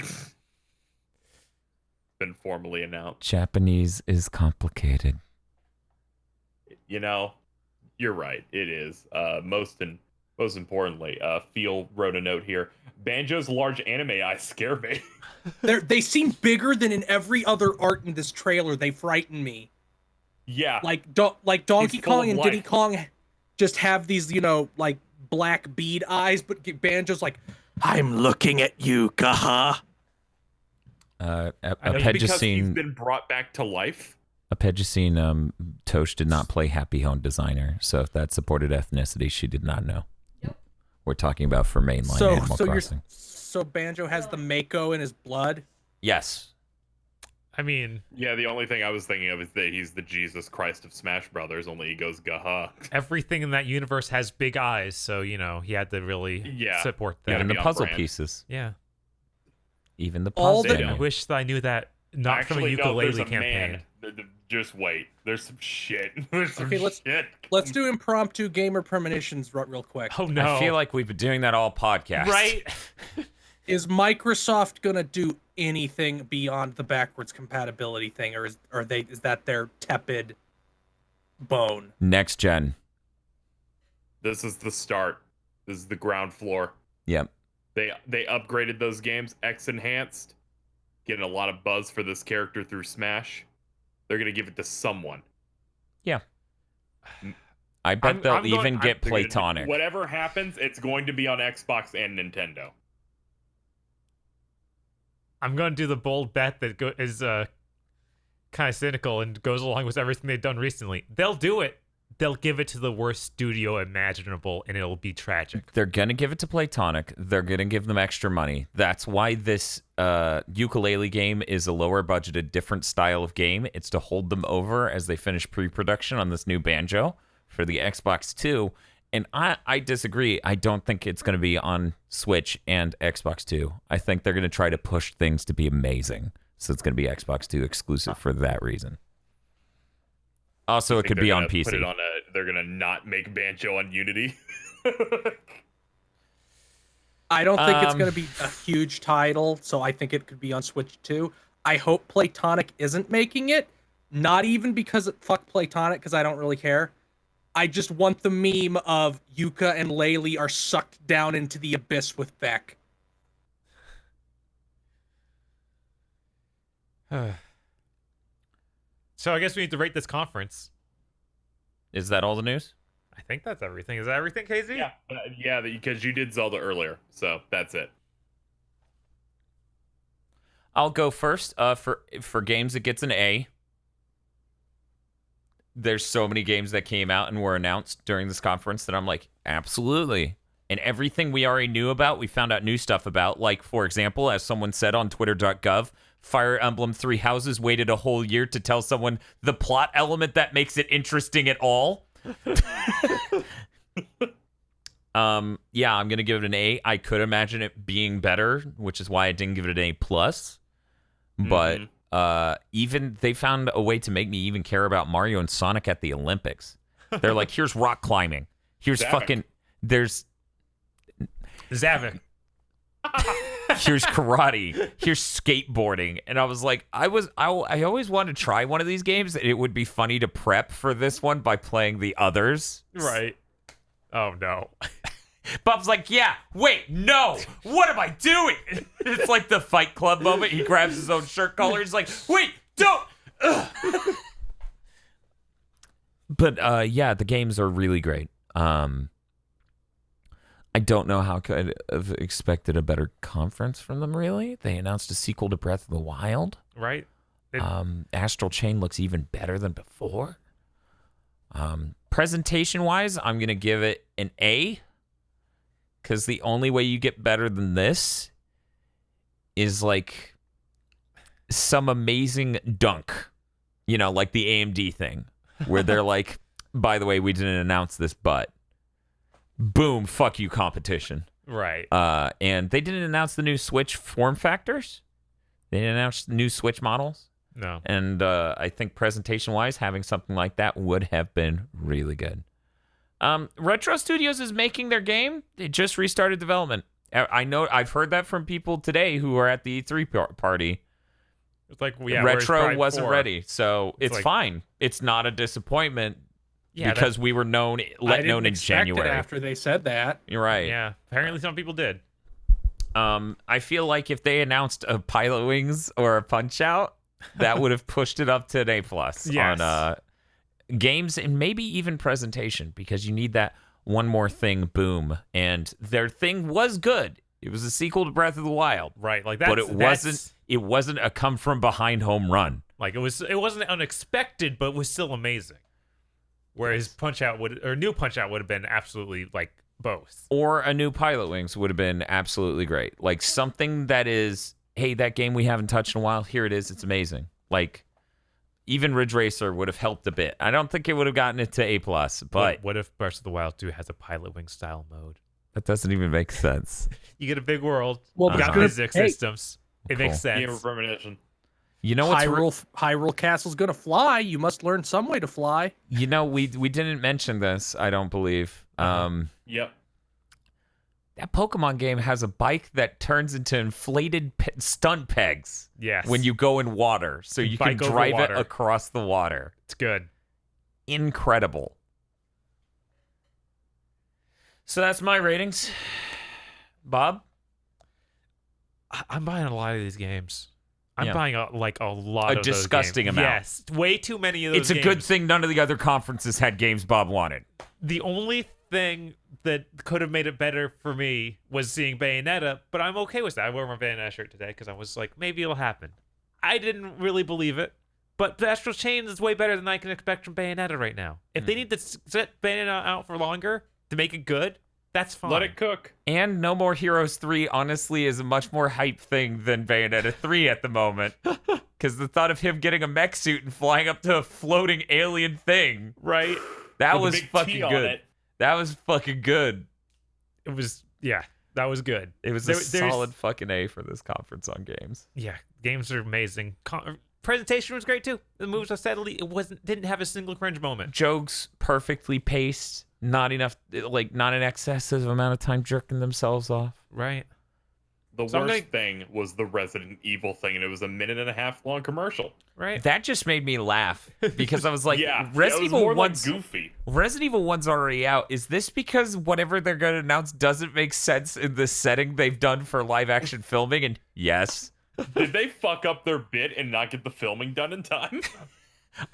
Been formally announced. Japanese is complicated. You know, you're right. It is. Most importantly, Phil wrote a note here. Banjo's large anime eyes scare me. They seem bigger than in every other art in this trailer. They frighten me. Yeah. Like Donkey He's full Kong of and Diddy life. Kong just have these, like black bead eyes, but Banjo's like, I'm looking at you, gaha. know It's because he's Apedjacine, been brought back to life. Tosh did not play Happy Home Designer, so if that supported ethnicity, she did not know. We're talking about for mainline Animal Crossing. So Banjo has the Mako in his blood. Yes. I mean, Yeah, the only thing I was thinking of is that he's the Jesus Christ of Smash Brothers, only he goes gaha. everything in that universe has big eyes, so he had to really Yeah. support Gotta that. Even the be on puzzle brand. pieces. Yeah. Even the All puzzle. the- I wish that I knew that not from a Actually, no, there's ukulele a campaign. man. Just wait. There's some shit. There's some Okay, shit. Let's do impromptu gamer premonitions real quick. Oh no. I feel like we've been doing that all podcast. right? Is Microsoft gonna do anything beyond the backwards compatibility thing, or is that their tepid bone? Next gen. This is the start. This is the ground floor. Yep. They upgraded those games, X enhanced, getting a lot of buzz for this character through Smash. They're gonna give it to someone. I bet they'll even get they're gonna do- Platonic. Whatever happens, it's going to be on Xbox and Nintendo. I'm going to do the bold bet that is kind of cynical and goes along with everything they've done recently. They'll do it. They'll give it to the worst studio imaginable, and it'll be tragic. They're going to give it to Platonic. They're going to give them extra money. That's why this ukulele game is a lower budgeted, different style of game. It's to hold them over as they finish pre-production on this new Banjo for the Xbox 2. And I disagree. I don't think it's going to be on Switch and Xbox 2. I think they're going to try to push things to be amazing. So it's going to be Xbox 2 exclusive for that reason. Also, it could be on PC. They're gonna not make Banjo on Unity. I don't think it's gonna be a huge title, so I think it could be on Switch too. I hope Platonic isn't making it, not even because fuck Platonic, because I don't really care. I just want the meme of Yuka and Laylee are sucked down into the abyss with Beck. So I guess we need to rate this conference. Is that all the news? I think that's everything. Is that everything, KZ? Yeah, because you did Zelda earlier, so that's it. I'll go first. For games, it gets an A. There's so many games that came out and were announced during this conference that I'm like, absolutely. And everything we already knew about, we found out new stuff about. Like, for example, as someone said on twitter.gov, Fire Emblem Three Houses waited a whole year to tell someone the plot element that makes it interesting at all. Yeah, I'm gonna give it an A. I could imagine it being better, which is why I didn't give it an A+. But even they found a way to make me even care about Mario and Sonic at the Olympics. They're like, here's rock climbing. Here's there's Zavik. here's karate. Here's skateboarding. And I was like, I always wanted to try one of these games. And it would be funny to prep for this one by playing the others. Right. Oh, no. Bob's like, yeah, wait, no, what am I doing? It's like the Fight Club moment. He grabs his own shirt collar. He's like, wait, don't. But yeah, the games are really great. I don't know how could have expected a better conference from them, really. They announced a sequel to Breath of the Wild. Right. Astral Chain looks even better than before. Presentation-wise, I'm going to give it an A. Because the only way you get better than this is like some amazing dunk. You know, like the AMD thing. Where they're like, by the way, we didn't announce this, but boom, fuck you, competition. Right. And they didn't announce the new Switch form factors. They didn't announce the new Switch models. No. And I think presentation-wise, having something like that would have been really good. Retro Studios is making their game. They just restarted development. I know I've heard that from people today who are at the E3 party. It's like, yeah, Retro wasn't ready, so it's like, fine. It's not a disappointment because we were known in January. After they said that, you're right. Yeah, apparently some people did. I feel like if they announced a Pilot Wings or a Punch Out, that would have pushed it up to an A+ Yes. on games and maybe even presentation, because you need that one more thing boom. And their thing was good. It was a sequel to Breath of the Wild, Right, like but it wasn't a come from behind home run. Like it wasn't unexpected, but it was still amazing. Whereas new Punch Out would have been absolutely like both. Or a new Pilot Wings would have been absolutely great. Like something that is, hey, that game we haven't touched in a while, here it is, it's amazing. Like, even Ridge Racer would have helped a bit. I don't think it would have gotten it to A+, but what if Breath of the Wild 2 has a Pilot Wing style mode? that doesn't even make sense. You get a big world. Well, You it's got gonna- physics hey. systems. It makes Yeah, sense. premonition. You know what's Hyrule Castle's gonna fly. You must learn some way to fly. You know, we didn't mention this, I don't believe. Yep. That Pokemon game has a bike that turns into inflated stunt pegs Yes. when you go in water, so you can Bike over drive it water. across the water. It's good. Incredible. So that's my ratings. Bob? I'm buying a lot of these games. I'm Yeah. buying a lot A of those disgusting games. amount. Yes, way too many of those It's a games. good thing none of the other conferences had games Bob wanted. The only thing that could have made it better for me was seeing Bayonetta, but I'm okay with that. I wore my Bayonetta shirt today because I was like, maybe it'll happen. I didn't really believe it, but the Astral Chain is way better than I can expect from Bayonetta right now. If they need to set Bayonetta out for longer to make it good, that's fine. Let it cook. And No More Heroes 3, honestly, is a much more hype thing than Bayonetta 3 at the moment. Because the thought of him getting a mech suit and flying up to a floating alien thing, right? that With a was big T fucking on good. it. That was fucking good. It was, yeah, that was good. It was a solid fucking A for this conference on games. Yeah, games are amazing. Presentation was great too. The moves were steadily. It didn't have a single cringe moment. Jokes perfectly paced, not enough, like not an excessive amount of time jerking themselves off. Right. The So I'm worst thing was the Resident Evil thing, and it was a 1.5-minute long commercial. Right. That just made me laugh because I was like, Yeah, Resident it was Evil more 1's like goofy. Resident Evil 1's already out. Is this because whatever they're going to announce doesn't make sense in the setting they've done for live action filming? And yes, Did they fuck up their bit and not get the filming done in time?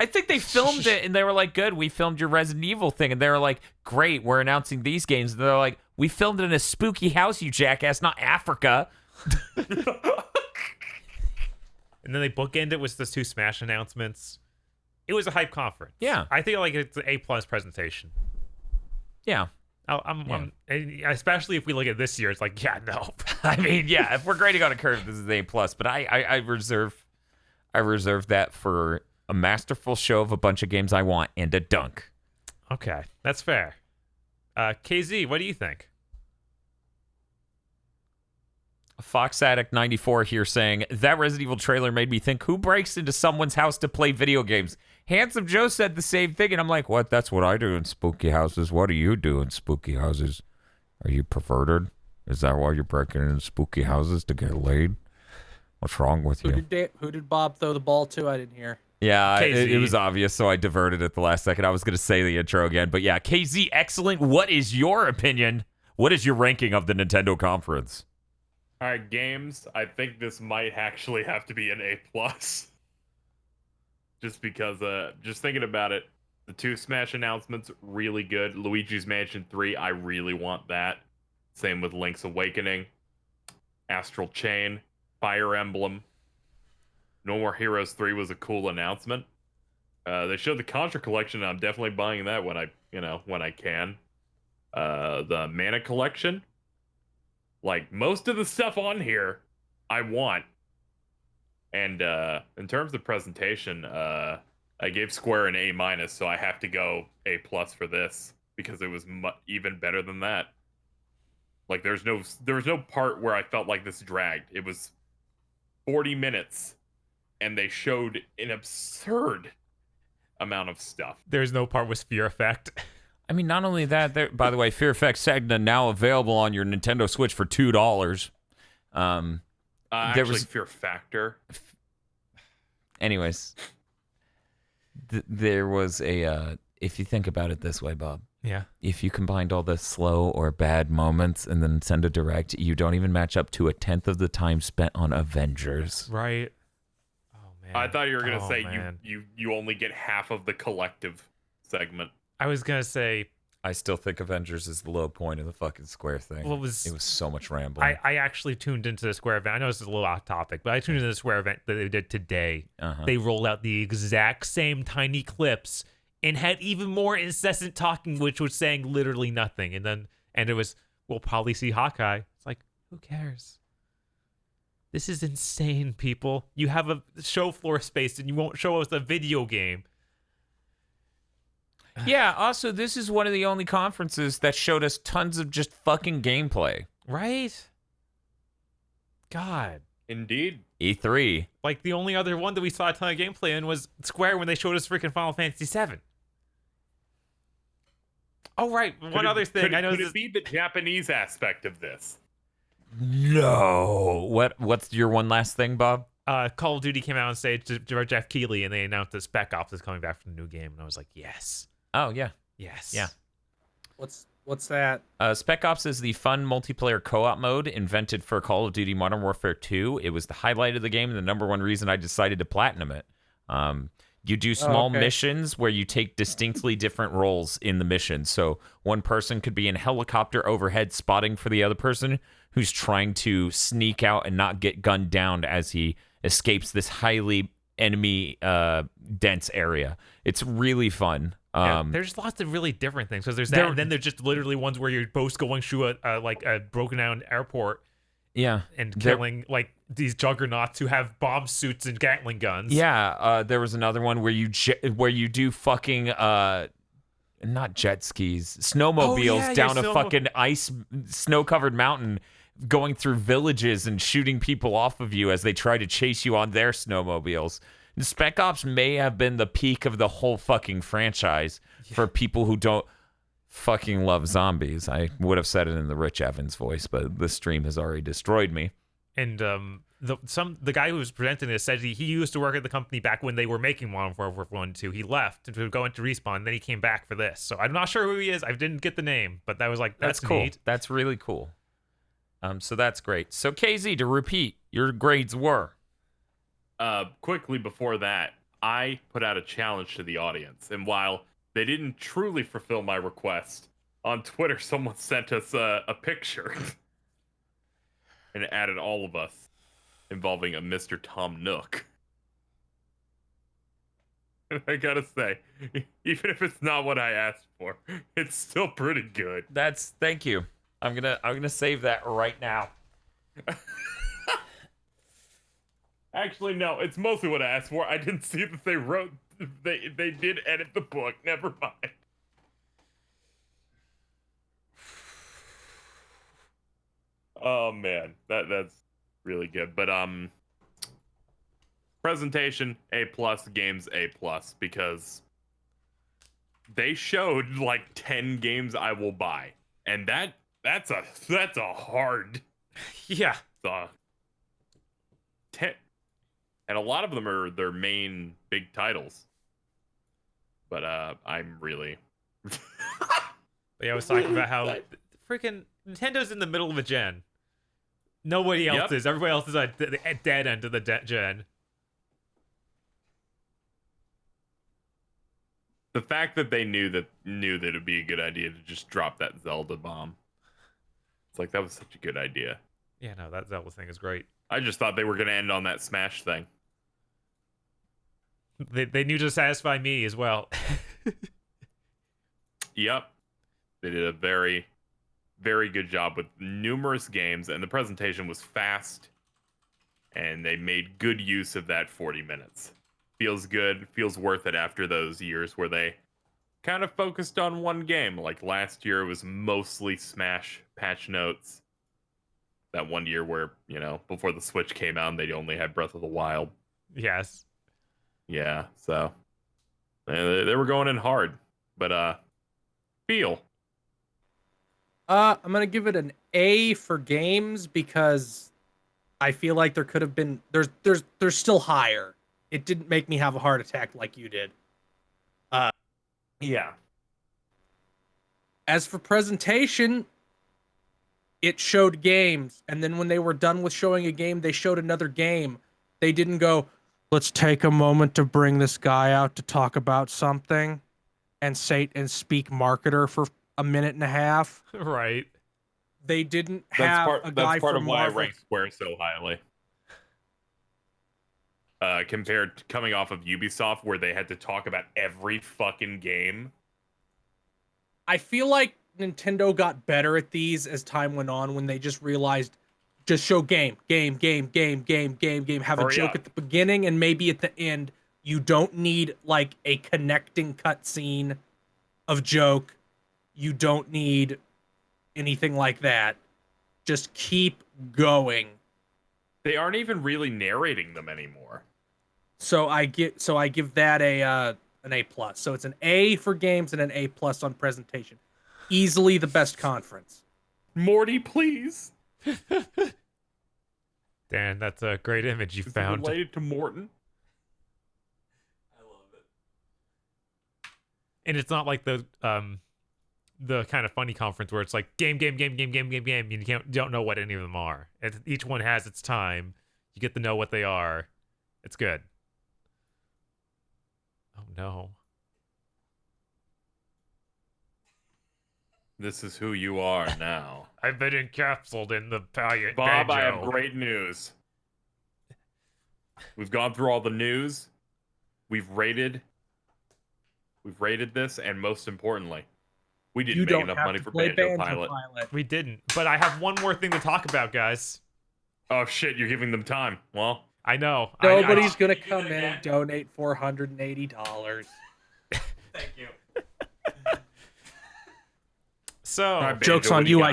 I think they filmed it and they were like, good, we filmed your Resident Evil thing. And they were like, great, we're announcing these games. And they're like, we filmed it in a spooky house, you jackass, not Africa. And then they bookend it with those 2 Smash announcements. It was a hype conference. Yeah. I feel like it's an A+ presentation. Yeah. I'm and especially if we look at this year, it's like, yeah, no. I mean, yeah, if we're grading on a curve, this is A+. But I reserve that for a masterful show of a bunch of games I want and a dunk. Okay, that's fair. KZ, what do you think? Fox Addict 94 here saying, that Resident Evil trailer made me think, who breaks into someone's house to play video games? Handsome Joe said the same thing, and I'm like, what? That's what I do in spooky houses. What do you do in spooky houses? Are you perverted? Is that why you're breaking into spooky houses to get laid? What's wrong with you? Who did Bob throw the ball to? I didn't hear. Yeah, it KZ. was obvious, so I diverted at the last second. I was going to say the intro again, but yeah, KZ, excellent. What is your opinion? What is your ranking of the Nintendo conference? All right, games. I think this might actually have to be an A+. Just because, just thinking about it, the 2 Smash announcements, really good. Luigi's Mansion 3, I really want that. Same with Link's Awakening. Astral Chain. Fire Emblem. No More Heroes 3 was a cool announcement. They showed the Contra Collection, and I'm definitely buying that when I can. The Mana Collection. Like, most of the stuff on here, I want. And in terms of presentation, I gave Square an A-, so I have to go A+ for this because it was even better than that. Like, there was no part where I felt like this dragged. It was 40 minutes, and they showed an absurd amount of stuff. There's no part with Fear Effect. I mean, not only that, by the way, Fear Effect Sagna now available on your Nintendo Switch for $2. Actually, Fear Factor. Anyways, there was a, if you think about it this way, Bob, Yeah. if you combined all the slow or bad moments in the Nintendo Direct, you don't even match up to 1/10 of the time spent on Avengers. Right. Oh man. I thought you were gonna say man. you only get half of the collective segment. I was gonna say I still think Avengers is the low point of the fucking Square thing. Well, it was so much rambling. I actually tuned into the Square event. I know this is a little off topic, but I tuned into the Square event that they did today. Uh-huh. They rolled out the exact same tiny clips and had even more incessant talking, which was saying literally nothing. And it was, we'll probably see Hawkeye. It's like, who cares? This is insane, people. You have a show floor space and you won't show us a video game. Yeah, also, this is one of the only conferences that showed us tons of just fucking gameplay. Right? God. Indeed. E3. Like, the only other one that we saw a ton of gameplay in was Square when they showed us freaking Final Fantasy VII. Oh, right. One other thing. I know could this... it be the Japanese aspect of this? No. What's your one last thing, Bob? Call of Duty came out on stage to Jeff Keighley, and they announced that Spec Ops is coming back for the new game, and I was like, yes. Oh, yeah. Yes. Yeah. What's that? Spec Ops is the fun multiplayer co-op mode invented for Call of Duty Modern Warfare 2. It was the highlight of the game and the number one reason I decided to platinum it. You do small missions where you take distinctly different roles in the mission. So one person could be in helicopter overhead spotting for the other person who's trying to sneak out and not get gunned down as he escapes this highly enemy dense area. It's really fun. Yeah, there's lots of really different things because there's that, and then there's just literally ones where you're both going through a broken down airport, and killing like these juggernauts who have bomb suits and Gatling guns. Yeah, there was another one where you do fucking not jet skis, snowmobiles down a fucking snow covered mountain, going through villages and shooting people off of you as they try to chase you on their snowmobiles. Spec Ops may have been the peak of the whole fucking franchise for people who don't fucking love zombies. I would have said it in the Rich Evans voice, but the stream has already destroyed me. And the guy who was presenting this said he used to work at the company back when they were making Modern Warfare 1 and 2. He left to go into Respawn, and then he came back for this. So I'm not sure who he is. I didn't get the name, but that was like, that's cool. Neat. That's really cool. So that's great. So KZ, to repeat, your grades were... Quickly before that, I put out a challenge to the audience, and while they didn't truly fulfill my request, on Twitter someone sent us a picture and added all of us involving a Mr. Tom Nook. And I gotta say, even if it's not what I asked for, it's still pretty good. Thank you. I'm gonna save that right now. Actually, no, it's mostly what I asked for. I didn't see that they wrote, they did edit the book. Never mind. Oh man, that's really good. But presentation A+, games A+, because they showed like 10 games I will buy, and that's a hard Yeah. 10. And a lot of them are their main big titles. But I'm really... Yeah, I was talking about how freaking Nintendo's in the middle of a gen. Nobody else is. Everybody else is at the dead end of the gen. The fact that they knew that it'd be a good idea to just drop that Zelda bomb. It's like, that was such a good idea. Yeah, no, that Zelda thing is great. I just thought they were going to end on that Smash thing. They knew to satisfy me as well. Yep. They did a very, very good job with numerous games, and the presentation was fast, and they made good use of that 40 minutes. Feels good, feels worth it after those years where they kind of focused on one game. Like last year, it was mostly Smash patch notes. That one year where, before the Switch came out, they only had Breath of the Wild. Yes. Yeah, so they were going in hard, but feel. I'm gonna give it an A for games because I feel like there could have been there's still higher. It didn't make me have a heart attack like you did. Yeah. As for presentation, it showed games, and then when they were done with showing a game, they showed another game. They didn't go, let's take a moment to bring this guy out to talk about something and speak marketer for a minute and a half. Right. They didn't have a guy that's part from of why Marvel. I rank Square so highly. Compared to coming off of Ubisoft, where they had to talk about every fucking game. I feel like Nintendo got better at these as time went on when they just realized Just show game. Have a Hurry joke up. at the beginning and maybe at the end. You don't need like a connecting cutscene of joke. You don't need anything like that. Just keep going. They aren't even really narrating them anymore. So I give that an A+. So it's an A for games and an A+ on presentation. Easily the best conference. Morty, please. Dan, that's a great image you Is it found. related to Morton? And it's not like the kind of funny conference where it's like game. You don't know what any of them are. Each one has its time. You get to know what they are. It's good. Oh no. This is who you are now. I've been encapsulated in the Banjo. Bob, I have great news. We've gone through all the news. We've rated this, and most importantly, we didn't You make don't enough have money to for play Banjo Pilot. We didn't, but I have one more thing to talk about, guys. Oh shit, you're giving them time. Well, I know. Nobody's gonna You do come that in again? and donate $480. Thank you. So, all right, Joke's Banjo, on what do you. got?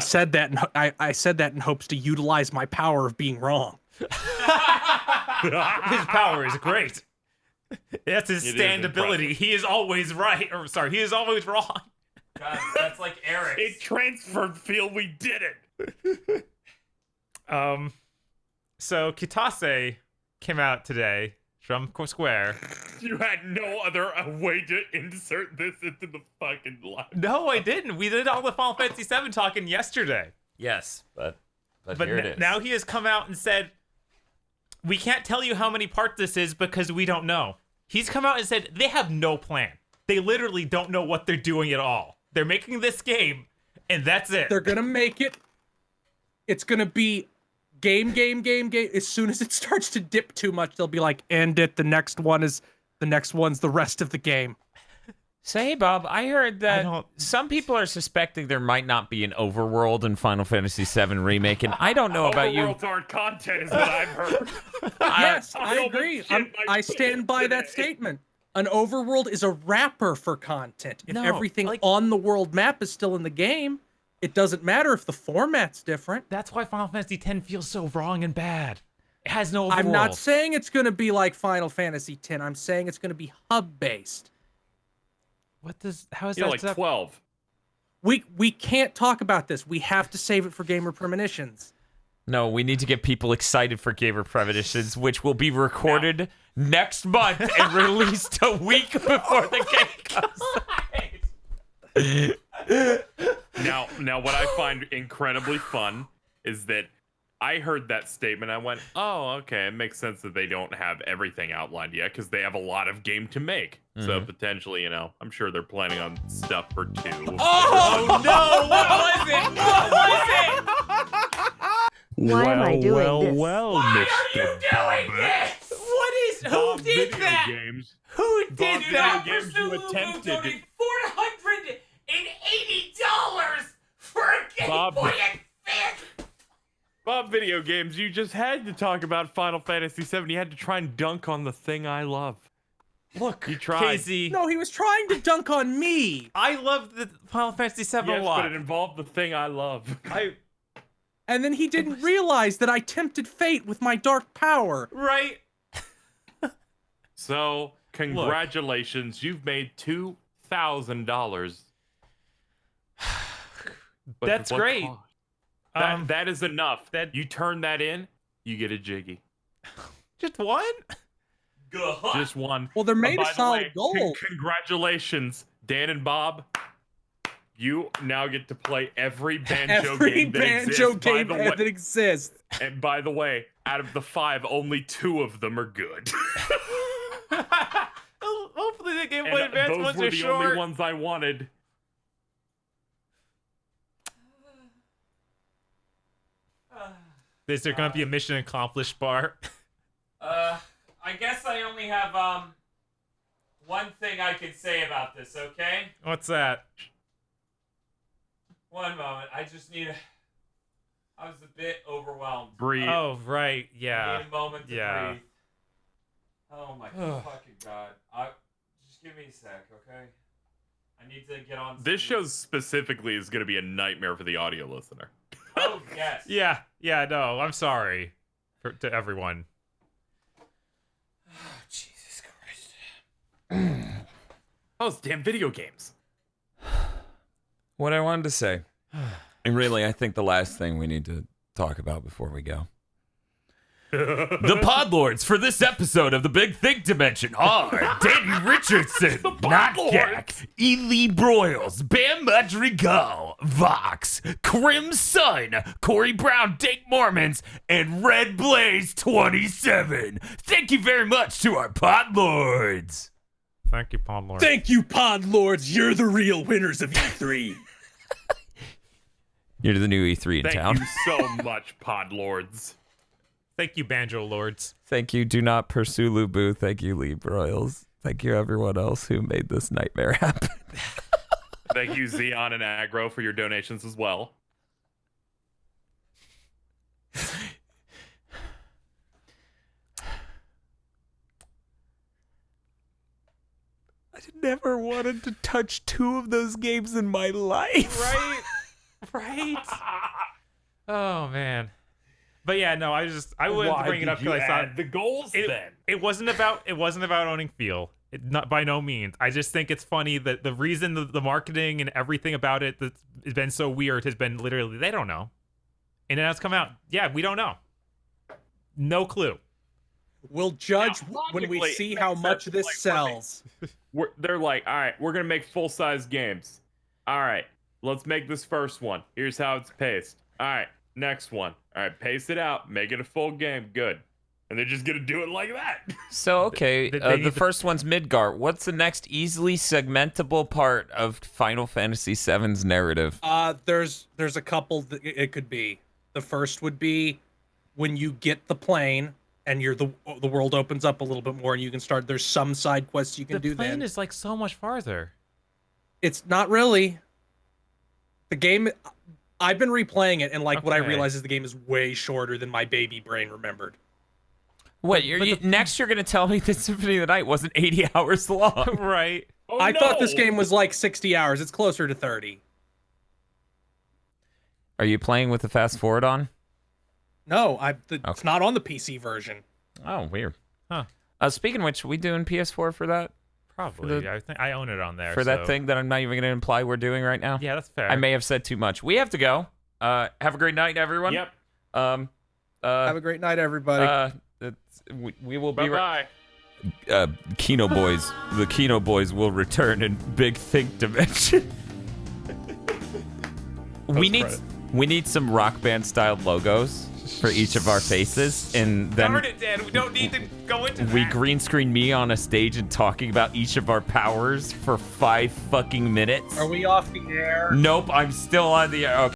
I said that in hopes to utilize my power of being wrong. his power is great. That's his It is standability. impressive. He is always right. Or sorry, he is always wrong. God, that's like Eric's. It transferred, Phil. We did it. So Kitase came out today from Square. You had no other way to insert this into the fucking live. No, I didn't. We did all the Final Fantasy VII talking yesterday. Yes, but But here it is. now he has come out and said, we can't tell you how many parts this is because we don't know. He's come out and said they have no plan. They literally don't know what they're doing at all. They're making this game, and that's it. They're gonna make it. It's gonna be game. As soon as it starts to dip too much, they'll be like, end it. The next one's the rest of the game. Say, Bob, I heard that don't- some people are suspecting there might not be an overworld in Final Fantasy VII Remake, and I don't know about you. Overworlds aren't content, is what I've heard. Yes, I I almost agree. shit I myself stand by that today. statement. An overworld is a wrapper for content. If No, everything like- on the world map is still in the game, it doesn't matter if the format's different. That's why Final Fantasy X feels so wrong and bad. It has no overworld. I'm not saying it's going to be like Final Fantasy X. I'm saying it's going to be hub-based. How is You know, that like stuff? 12. We can't talk about this. We have to save it for Gamer Premonitions. No, we need to get people excited for Gamer Premonitions, which will be recorded next month and released a week before the game comes out. Now, what I find incredibly fun is that I heard that statement. I went, oh, okay. It makes sense that they don't have everything outlined yet because they have a lot of game to make. So potentially, I'm sure they're planning on stuff for 2. Oh no! What was it? What was it? Why am I doing this? Well, Why are you doing this? What is? Who did that? Games. Who Bob did Video that? Games, you attempted it. donated $480 for a Game Bob- Boy Advance. Bob Video Games, you just had to talk about Final Fantasy VII. You had to try and dunk on the thing I love. Look, You tried. Casey, No, he was trying to dunk on me. I love the Final Fantasy VII a Yes, lot. but it involved the thing I love. And then he didn't realize that I tempted fate with my dark power. Right? So, congratulations. You've made $2,000. But That's what great. cost? Um, That is enough. that- You turn that in, you get a jiggy. Just one? Just one. Well, they're made By of the solid way, gold. Congratulations, Dan and Bob. You now get to play every Banjo Every game that Banjo exists. game By the that way, exists. and by the way, out of the 5, only 2 of them are good. Hopefully the Game And Boy Advance those ones were are the short. only ones I wanted. Is there going to be a mission accomplished bar? I guess I only have one thing I can say about this. Okay, What's that? one moment. I just need. I was a bit overwhelmed. Breathe. Oh, right. I Yeah. need a moment to Yeah. breathe. Oh my fucking god. Just give me a sec, okay? I need to get on. This show specifically is going to be a nightmare for the audio listener. Oh yes. Yeah. Yeah. No, I'm sorry to everyone. Oh, Jesus Christ. Those damn video games. What I wanted to say, and really, I think the last thing we need to talk about before we go. The Podlords for this episode of the Big Think Dimension are Danny Richardson, Knockjack, Ely Broyles, Bam Madrigal, Vox, Crimson, Corey Brown, Dink Mormons, and Red Blaze 27. Thank you very much to our Podlords. Thank you, Pawn Lord. Thank you, Pod Lords. You're the real winners of E3. You're the new E3 in Thank town. you so much, Pod Lords. Thank you, Banjo Lords. Thank you, Do Not Pursue Lubu. Thank you, Lee Broyles. Thank you, everyone else who made this nightmare happen. Thank you, Xeon and Aggro, for your donations as well. I never wanted to touch two of those games in my life. Right? Right? Oh, man. But yeah, no, I wanted to bring it up because I thought the goals then. it wasn't about owning feel. Not by no means. I just think it's funny that the reason the marketing and everything about it that's has been so weird has been literally they don't know, and then it's come out. Yeah, we don't know. No clue. We'll judge Now, when we logically, see it how makes much sense, this like, sells. They're like, all right, we're gonna make full-size games. All right, let's make this first one. Here's how it's paced. All right, next one. All right, pace it out, make it a full game. Good. And they're just gonna do it like that. So, okay, They the need to- first one's Midgar. What's the next easily segmentable part of Final Fantasy VII's narrative? There's a couple that it could be. The first would be when you get the plane and the world opens up a little bit more and you can start. There's some side quests you can do The plane then. is like so much farther. It's not really. The game, I've been replaying it, and like what I Okay. realize is the game is way shorter than my baby brain remembered. What, next you're going to tell me that Symphony of the Night wasn't 80 hours long? Right. Oh, I thought this no! game was like 60 hours. It's closer to 30. Are you playing with the fast forward on? No, it's Okay. not on the PC version. Oh, weird. Huh. Speaking of which, we doing PS4 for that? Probably. the- I think I own it on there. For that so- thing that I'm not even going to imply we're doing right now? Yeah, that's fair. I may have said too much. We have to go. Have a great night, everyone. Yep. Have a great night, everybody. We will be Bye-bye. Kino Boys. The Kino Boys will return in Big Think Dimension. we need some Rock Band style logos for each of our faces, and then Darn it, Dan. We don't need to go into we that. green screen me on a stage and talking about each of our powers for 5 fucking minutes. Are we off the air? Nope, I'm still on the air. Okay.